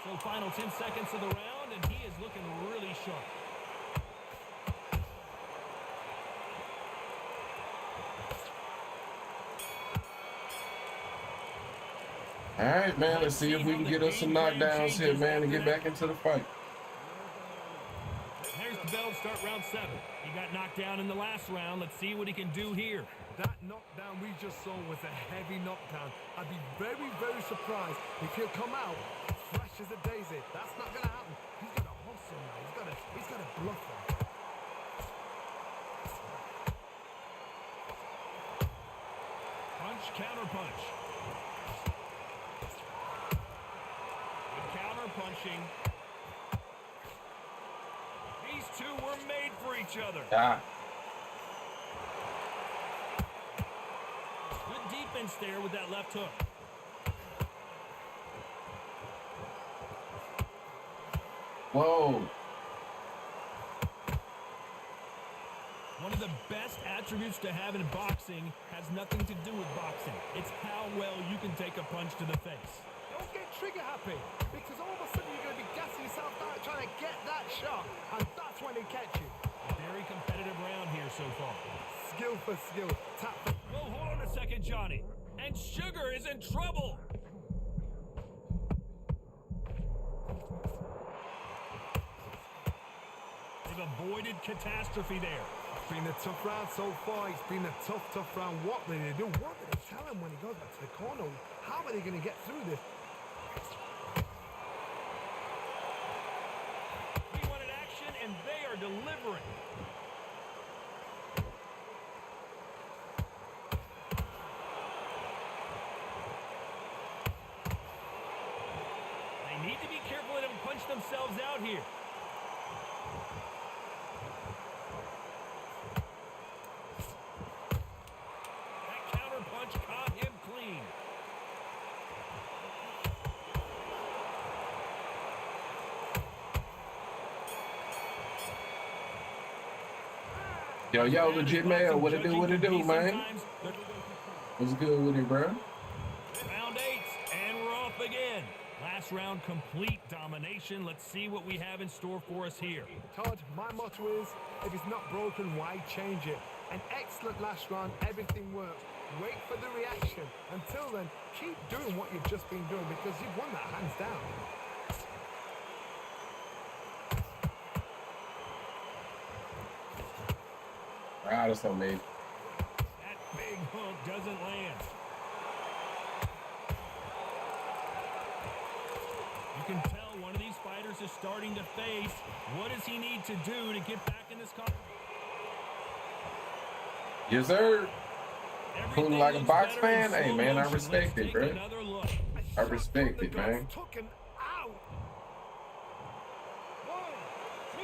So final 10 seconds of the round, and he is looking really sharp. All right, man. Let's see if we can get us some knockdowns here, man, and get back into the fight. There's the bell to start round 7. He got knocked down in the last round. Let's see what he can do here. That knockdown we just saw was a heavy knockdown. I'd be very, very surprised if he'll come out fresh as a daisy. That's not going to happen. He's got to hustle now. He's got to bluff him. Punch, counter punch. Good counter punching. These two were made for each other. Ah, Good defense there with that left hook. whoa. One of the best attributes to have in boxing has nothing to do with boxing. It's how well you can take a punch to the face. Don't get trigger happy, because all of a sudden you're going to be gassing yourself out trying to get that shot, and that's when they catch you. A very competitive round here so far. Skill for skill, tap for... Well, hold on a second, Johnny. And Sugar is in trouble. They've avoided catastrophe there. It's been a tough round so far. It's been a tough round. What did they do? What did they tell him when he goes back to the corner? How are they going to get through this? We wanted action, and they are delivering. They need to be careful they don't punch themselves out here. That counter punch caught him clean. Yo, legit man. What it do, man? Sometimes they're- What's good with it, bro? Round 8, and we're off again. Last round, complete domination. Let's see what we have in store for us here. Todd, my motto is, if it's not broken, why change it? An excellent last round, everything worked. Wait for the reaction. Until then, keep doing what you've just been doing, because you've won that hands down. Ah, that's on me. That big hook doesn't land. You can tell one of these fighters is starting to face. What does he need to do to get back in this competition? Yes, sir. Cool like a box fan? Hey, man, I respect it, bro. I respect it, man. Took him out. 1, 2,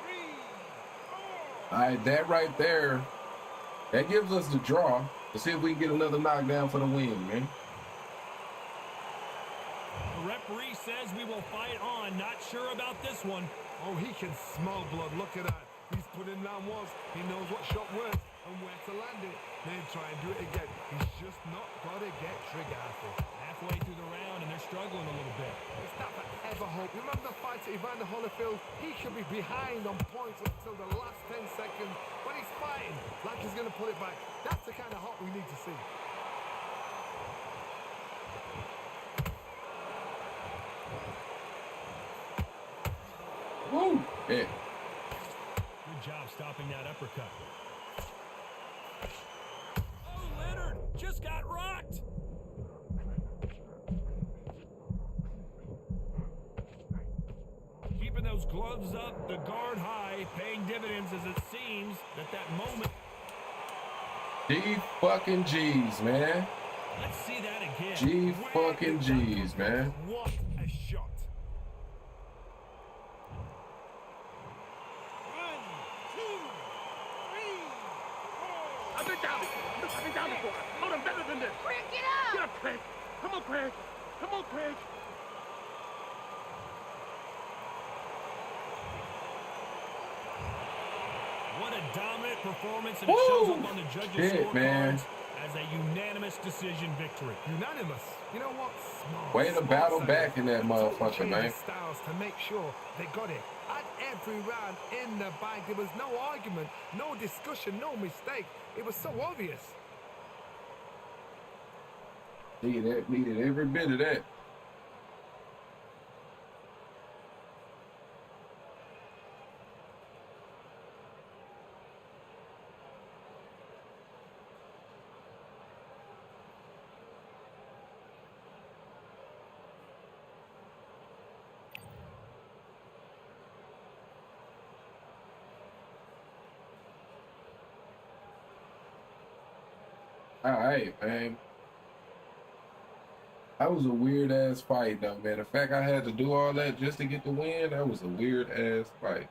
3, 4. All right, that right there, that gives us the draw. Let's see if we can get another knockdown for the win, man. The referee says we will fight on. Not sure about this one. Oh, he can smell blood. Look at that. He's put in round once. He knows what shot works and where to land it. Then try and do it again. He's just not got to get trigger happy. Halfway through the round, and they're struggling a little bit. It's not forever hope. Remember the fight at Evander Holyfield? He could be behind on points until the last 10 seconds, but he's fighting like he's going to pull it back. That's the kind of hope we need to see. Woo! Yeah. Good job stopping that uppercut. Oh, Leonard just got rocked. Keeping those gloves up, the guard high, paying dividends as it seems that moment. G fucking G's, man. Let's see that again. G fucking G's, man. What a shot. I've been down before. I've been down before. Hold on, better than this. Craig, get up! Get up, Craig. Come on, Craig. Come on, Craig. What a dominant performance, and it shows up on the judges' Shit, man. scorecards as a unanimous decision victory. Unanimous. You know what? Smart. Way to Smart battle side. back in that They totally motherfucker, changed man. their styles to make sure they got it. At every round in the bag, there was no argument, no discussion, no mistake. It was so obvious. Needed every bit of that. All right, man. That was a weird ass fight, though, man. The fact I had to do all that just to get the win, that was a weird ass fight.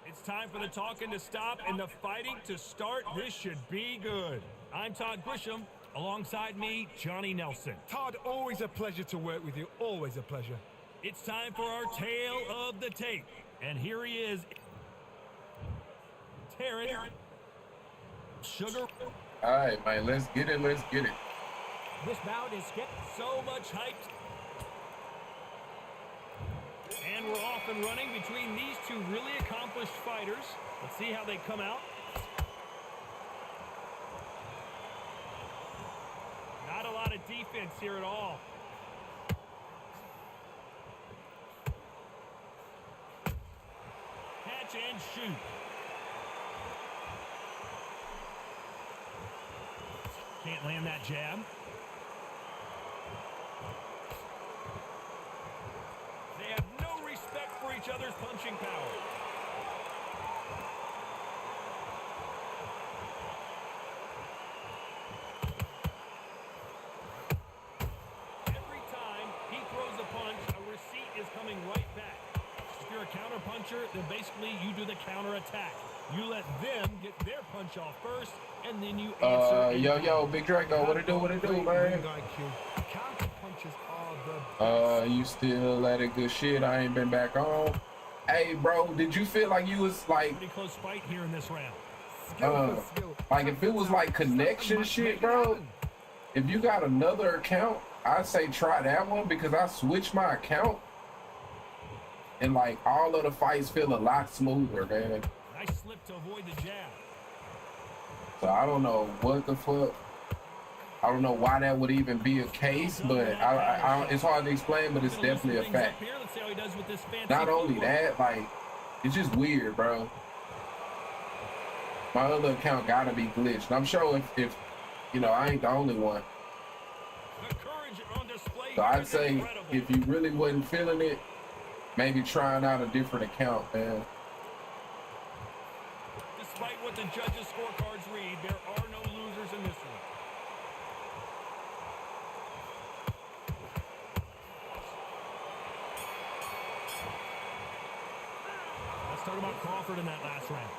It's time for the talking to stop and the fighting to start. This should be good. I'm Todd Grisham. Alongside me, Johnny Nelson. Todd, always a pleasure to work with you. Always a pleasure. It's time for our tale of the tape. And here he is. tear it. Sugar. All right, man, let's get it. Let's get it. This bout is scheduled. So much hype. And we're off and running between these two really accomplished fighters. Let's see how they come out. Not a lot of defense here at all. Catch and shoot. Can't land that jab. They have no respect for each other's punching power. Every time he throws a punch, a receipt is coming right back. If you're a counter puncher, then basically you do the counter attack. You let them get their punch off first, and then you answer. Yo, Big Draco, what it do, man? Counter punches are the You still at a good shit. I ain't been back on. Hey, bro, did you feel like you was like, Pretty close fight here in this round. skill for skill. like if it was like connection shit, bro? If you got another account, I'd say try that one because I switched my account, and like all of the fights feel a lot smoother, man. Nice slip to avoid the jab. So I don't know what the fuck. I don't know why that would even be a case, but it's hard to explain, but it's definitely a fact. Let's see how he does with this fancy Not only footwork. that, like, it's just weird, bro. My other account gotta be glitched. And I'm sure if you know, I ain't the only one. The courage on display So here I'd is say incredible. if you really wasn't feeling it, maybe trying out a different account, man. Despite what the judges' scorecards read, there are no losers in this one. Let's talk about Crawford in that last round.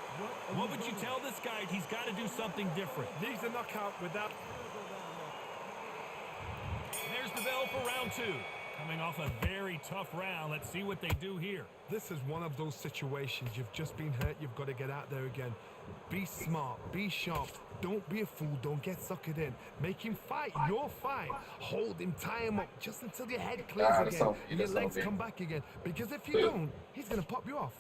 What would you tell this guy? He's got to do something different. Needs a knockout without. There's the bell for round two. Coming off a very tough round. Let's see what they do here. This is one of those situations. You've just been hurt. You've got to get out there again. Be smart. Be sharp. Don't be a fool. Don't get suckered in. Make him fight your fight. Hold him. Tie him up just until your head clears That's again. something. And your That's legs something. come back again. Because if you don't, he's going to pop you off.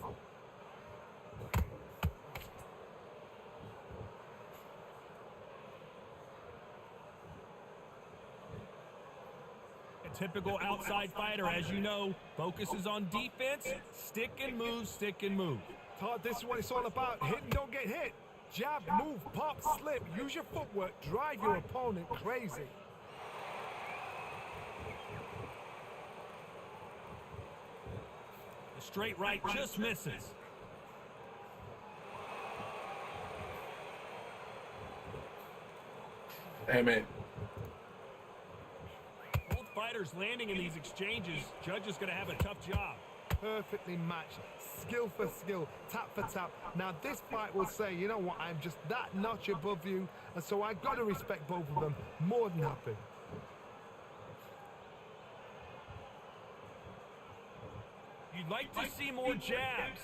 A typical outside fighter, as you know, focuses on defense. Stick and move, stick and move. Todd, this is what it's all about. Hit and don't get hit. Jab, move, pop, slip. Use your footwork. Drive your opponent crazy. The straight right just misses. Hey, man. Both fighters landing in these exchanges. Judge is going to have a tough job. Perfectly matched. Skill for skill. Tap for tap. Now, this fight will say, you know what, I'm just that notch above you. And so I got to respect both of them. More than happy. You'd like to see more jabs.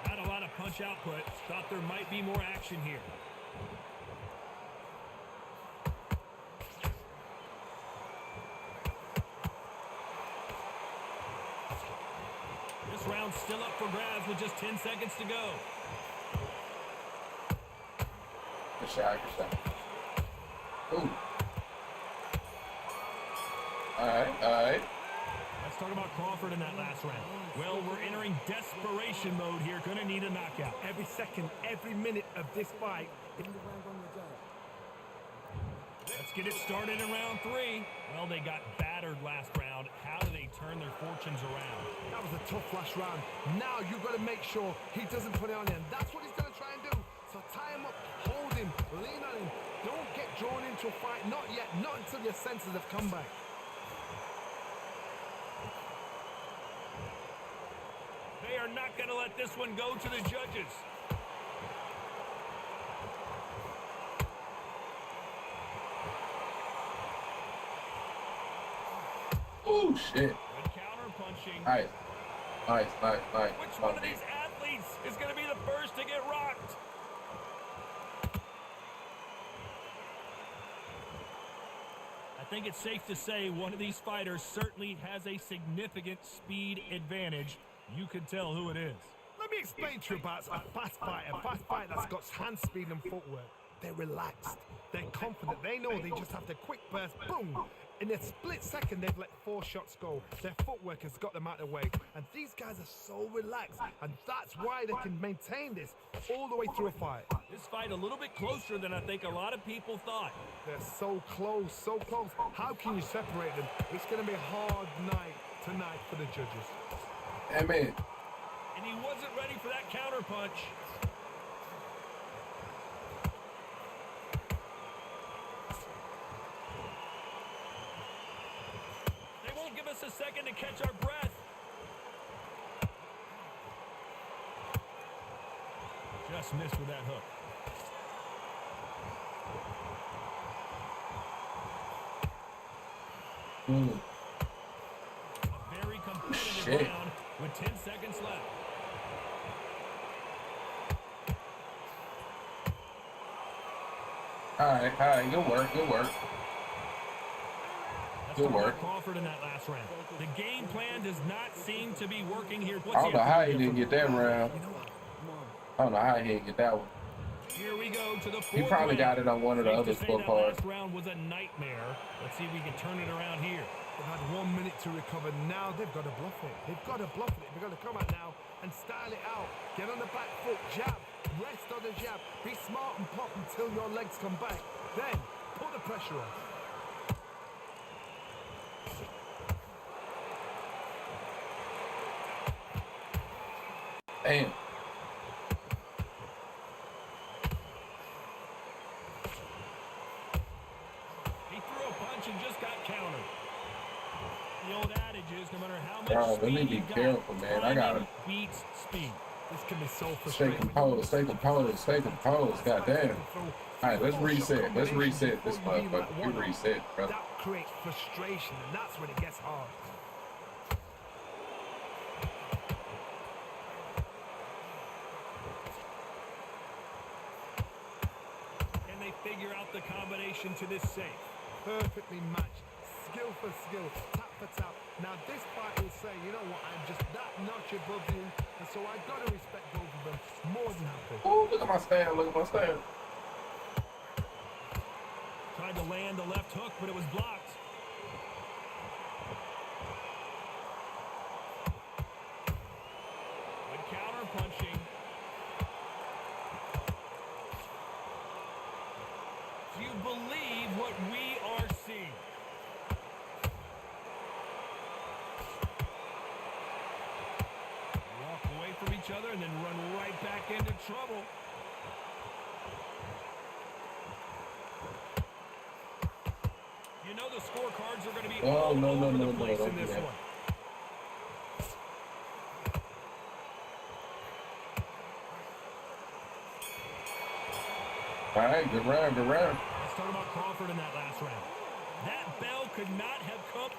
Not a lot of punch output. Thought there might be more action here. This round's still up for grabs with just 10 seconds to go. Good shot, good shot. Ooh. All right. Let's talk about Crawford in that last round. Well, we're entering desperation mode here. Gonna need a knockout. Every second, every minute of this fight. Let's get it started in round three. Well, they got battered last round. How do they turn their fortunes around? That was a tough last round. Now you've got to make sure he doesn't put it on him. That's what he's going to try and do. So tie him up, hold him, lean on him. Don't get drawn into a fight. Not yet. Not until your senses have come back. They are not going to let this one go to the judges. shit. Good counter punching. Nice. Nice. Which one of these athletes is going to be the first to get rocked? I think it's safe to say one of these fighters certainly has a significant speed advantage. You can tell who it is. Let me explain to you about a fast fighter that's got hand speed and footwork. They're relaxed. They're confident. They know they just have to quick burst, boom. In a split second, they've let 4 shots go. Their footwork has got them out of the way. And these guys are so relaxed. And that's why they can maintain this all the way through a fight. This fight a little bit closer than I think a lot of people thought. They're so close, so close. How can you separate them? It's going to be a hard night tonight for the judges. Damn it. And he wasn't ready for that counter punch. They won't give us a second to catch our breath. Just missed with that hook. A very competitive round with 10 seconds left. All right, good work. Let's talk about Crawford in that last round. The game plan does not seem to be working here. I don't know how he didn't get that round. I don't know how he didn't get that one. Here we go to the 4th He probably round. got it on one of the other scorecards. Last round was a nightmare. Let's see if we can turn it around here. They've had 1 minute to recover. Now they've got to bluff it. They've got to come out now and style it out. Get on the back foot, jab, rest on the jab. Be smart and pop until your legs come back. Then put the pressure on. Damn. He threw a punch and just got countered. The old adage is no matter how much Bro, let speed me be you got, careful, man. I gotta beats speed. This can be so stay frustrating. composed. Goddamn. All right, let's reset this motherfucker. You reset, brother. That creates frustration, and that's when it gets hard. Can they figure out the combination to this safe? Perfectly matched, skill for skill, tap for tap. Now this fight will say, you know what, I'm just that notch above you, and so I gotta respect both of them more than happy. Oh, look at my stand. Tried to land the left hook, but it was blocked. Good counter punching. Do you believe what we are seeing? Walk away from each other and then run right back into trouble. You know the scorecards are going to be all over the place in this one. All right, good round. Let's talk about Crawford in that last round. That bell could not have come.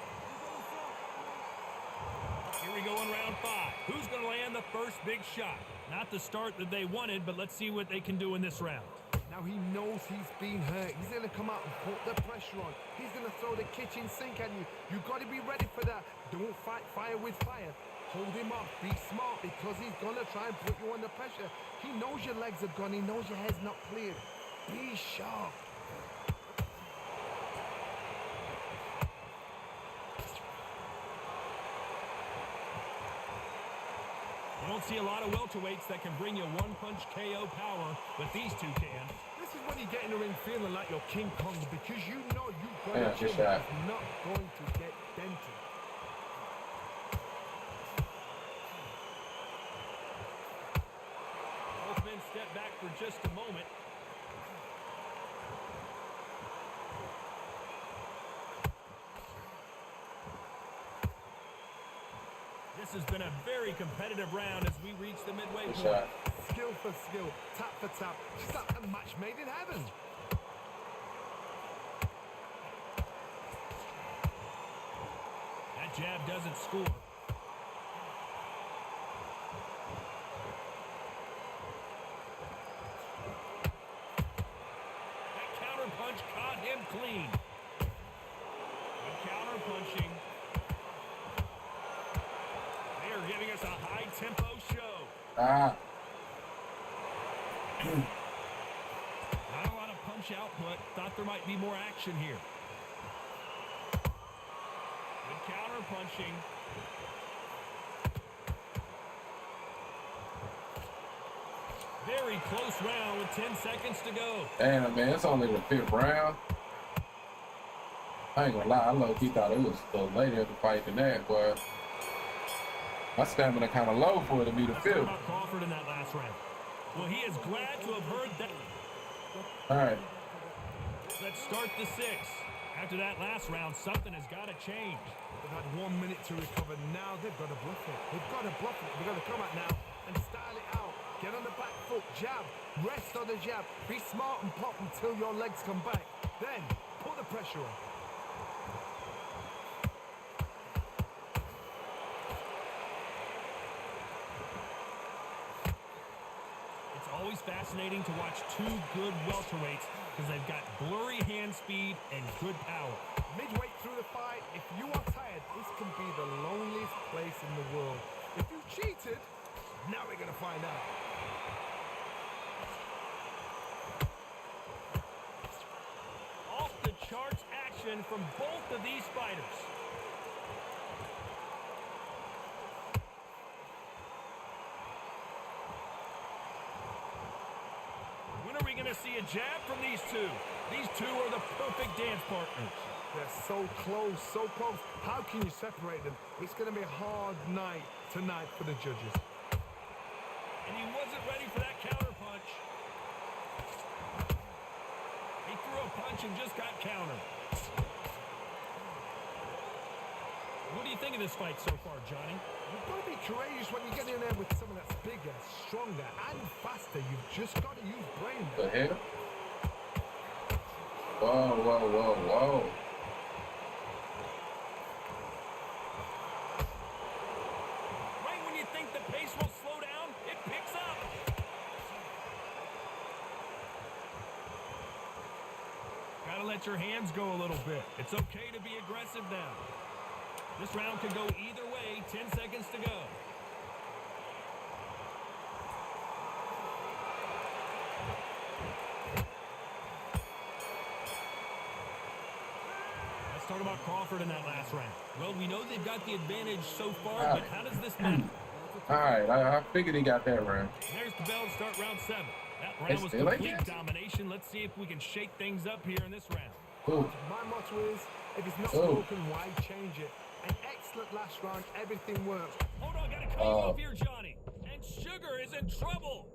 Here we go in round 5. Who's going to land the first big shot? Not the start that they wanted, but let's see what they can do in this round. Now he knows he's been hurt. He's going to come out and put the pressure on. He's going to throw the kitchen sink at you. You've got to be ready for that. Don't fight fire with fire. Hold him up. Be smart because he's going to try and put you under pressure. He knows your legs are gone. He knows your head's not cleared. Be sharp. You don't see a lot of welterweights that can bring you one-punch KO power, but these two can. This is when you get in the ring feeling like you're King Kong because you know you've got Yeah, a chin good shot. that's not going to get dented. Both men step back for just a moment. This has been a very competitive round as we reach the midway Good point. shot. Skill for skill, tap for tap. Just a match made in heaven. That jab doesn't score. That counter punch caught him clean. Good counter punching. They are giving us a high-tempo show. Ah. Not a lot of punch output. Thought there might be more action here. Good counter punching. Very close round with 10 seconds to go. Damn, man, it's only the 5th round. I ain't gonna lie, I low-key thought it was the later the fight than that, but my stamina kind of low for it to be the 5th. About Crawford in that last round. Well, he is glad to have heard that. All right. Let's start the 6th. After that last round, something has got to change. They've had 1 minute to recover. Now they've got to bluff it. They've got to bluff it. They've got to come out now and style it out. Get on the back foot, jab, rest on the jab. Be smart and pop until your legs come back. Then put the pressure on. It's always fascinating to watch two good welterweights because they've got blurry hand speed and good power. Midway through the fight, if you are tired, this can be the loneliest place in the world. If you cheated, now we're going to find out. Off the charts action from both of these fighters. When are we going to see a jab from these two? These two are the perfect dance partners. They're so close, so close. How can you separate them? It's going to be a hard night tonight for the judges. And he wasn't ready for that counter punch. He threw a punch and just got countered. What do you think of this fight so far, Johnny? You've got to be courageous when you get in there with someone that's bigger, stronger, and faster. You've just got to use brain. The hell? Whoa, whoa, whoa, whoa. Right when you think the pace will slow down, it picks up. Gotta let your hands go a little bit. It's okay to be aggressive now. This round could go either way. 10 seconds to go. Let's talk about Crawford in that last round. Well, we know they've got the advantage so far, but how does this matter? All right, I figured he got that round. There's the bell to start round 7. That It's round was still like complete that? domination. Let's see if we can shake things up here in this round. Ooh. My motto is, if it's not Oh. broken, why change it? An excellent last round, everything worked. Hold on, gotta cut you off here, Johnny. And Sugar is in trouble.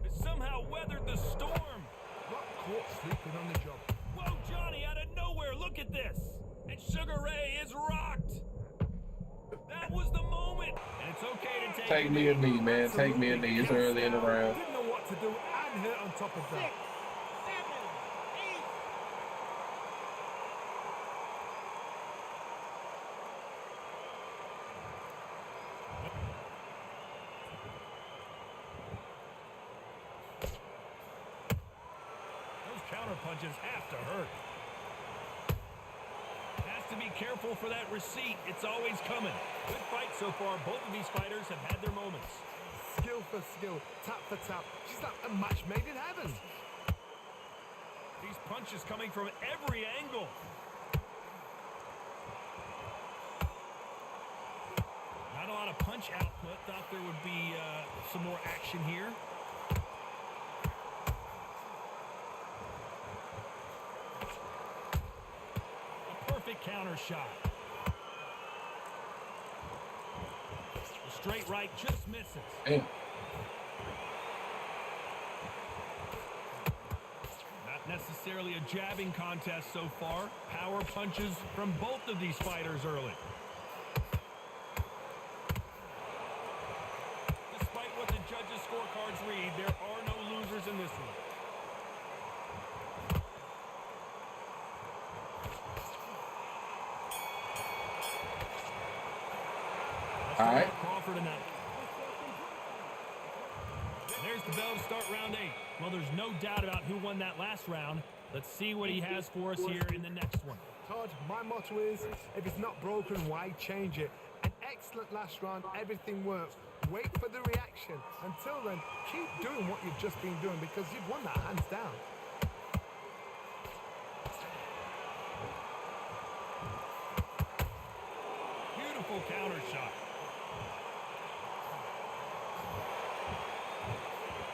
It somehow weathered the storm. Got caught sleeping on the job. Whoa, Johnny, out of nowhere, look at this. And Sugar Ray is rocked. That was the moment. And it's okay to Take me a knee, man. Take me a knee. It's early in the round. Didn't know what to do and hurt on top of that. 7, 8. Those counter punches have to hurt. Has to be careful for that receipt. It's always coming. Good fight so far. Both of these fighters have had their moments. Skill for skill, tap for tap. She's like a match made in heaven. These punches coming from every angle. Not a lot of punch output. Thought there would be some more action here. A perfect counter shot. The straight right just misses. Damn. Not necessarily a jabbing contest so far. Power punches from both of these fighters early. Despite what the judges' scorecards read, there are no losers in this one. show right. by Crawford tonight. There's the bell to start round 8. Well, there's no doubt about who won that last round. Let's see what he has for us here in the next one. Todd, my motto is, if it's not broken, why change it? An excellent last round, everything works. Wait for the reaction. Until then, keep doing what you've just been doing because you've won that hands down. Beautiful counter shot.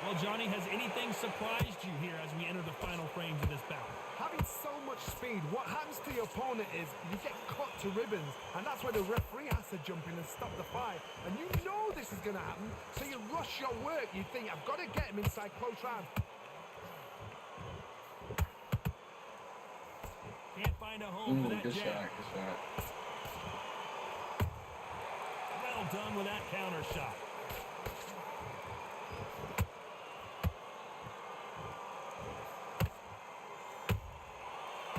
Well, Johnny, has anything surprised you here as we enter the final frames of this bout? Having so much speed, what happens to your opponent is you get cut to ribbons, and that's where the referee has to jump in and stop the fight. And you know this is going to happen, so you rush your work. You think, I've got to get him inside close round. Can't find a home for that Good jab. shot, good shot. Well done with that counter shot.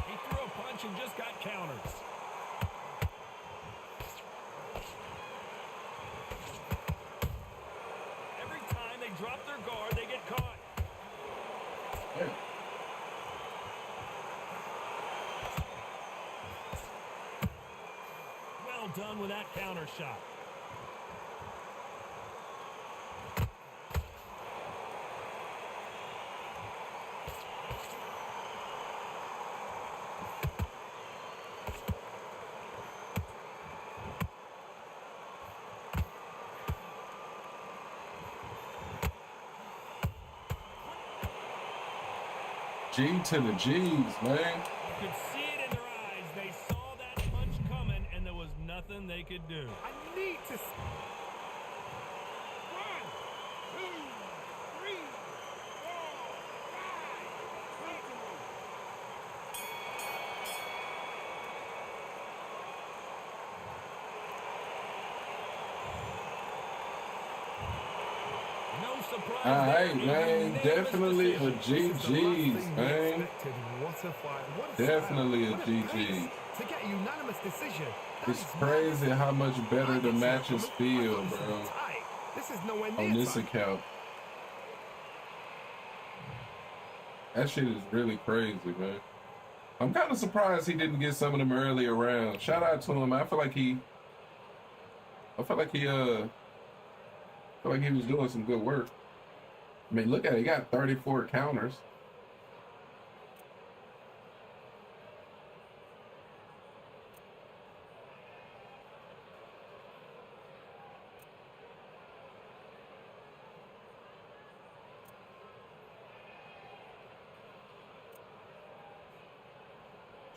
He threw a punch and just got counters. Every time they drop their guard, they get caught. Yeah. Well done with that counter shot. G to the G's, man. You could see it in their eyes. They saw that punch coming, and there was nothing they could do. I need to... 1, 2, 3, 4, 5. No surprise All there. right, man. Unanimous Definitely a decision. GG's, man. What a fight. What a Definitely style. a What GG. pace to get a unanimous decision. That It's is crazy madness. how much better the Madness. matches feel, Madness. bro, Tight. This is nowhere near on this tight. account. That shit is really crazy, man. I'm kind of surprised he didn't get some of them earlier rounds. Shout out to him. I feel like he was doing some good work. I mean, look at it. He got 34 counters.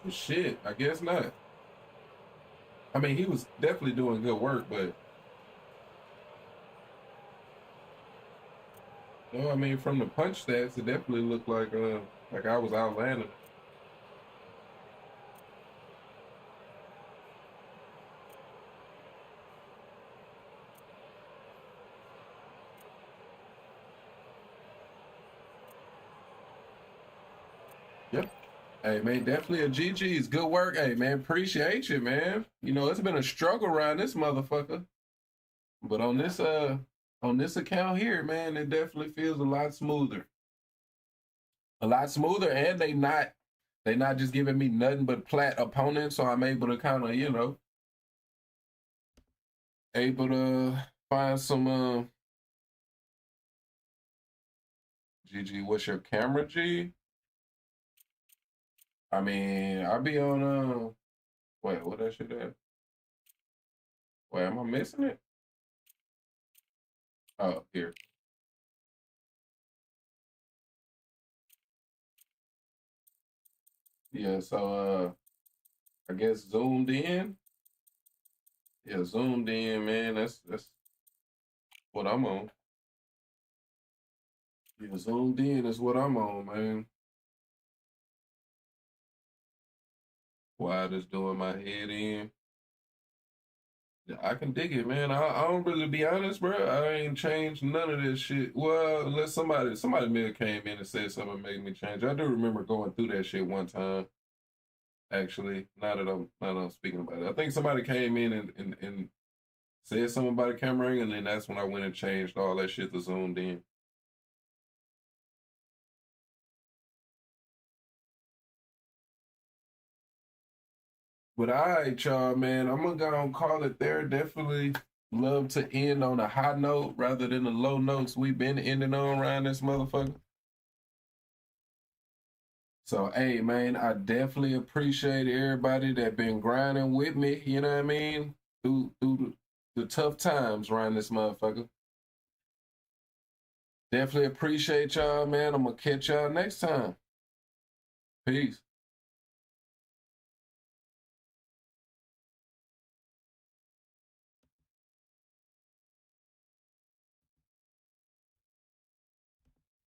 Shit, I guess not. I mean, he was definitely doing good work, but no, I mean, from the punch stats, it definitely looked like I was outlanding. Yep. Hey man, definitely a GG's. Good work. Hey man, appreciate you, man. You know, it's been a struggle around this motherfucker. But on this account here, man, it definitely feels a lot smoother. A lot smoother, and they not just giving me nothing but plat opponents, so I'm able to kind of, you know, able to find some GG, what's your camera, G? I mean, I'll be on wait, what that shit at? Wait, am I missing it? Oh, here. Yeah, so I guess zoomed in. Yeah, zoomed in, man. That's what I'm on. Yeah, zoomed in is what I'm on, man. Why just doing my head in? Yeah, I can dig it, man. I don't really be honest, bro. I ain't changed none of this shit. Well, unless somebody may have came in and said something and made me change. I do remember going through that shit one time. Actually, now that I'm speaking about it, I think somebody came in and said something about a camera angle, and then that's when I went and changed all that shit to zoomed in. But all right, y'all, man, I'm gonna go and call it there. Definitely love to end on a high note rather than the low notes we've been ending on around this motherfucker. So, hey, man, I definitely appreciate everybody that been grinding with me, you know what I mean, through the tough times around this motherfucker. Definitely appreciate y'all, man. I'm going to catch y'all next time. Peace.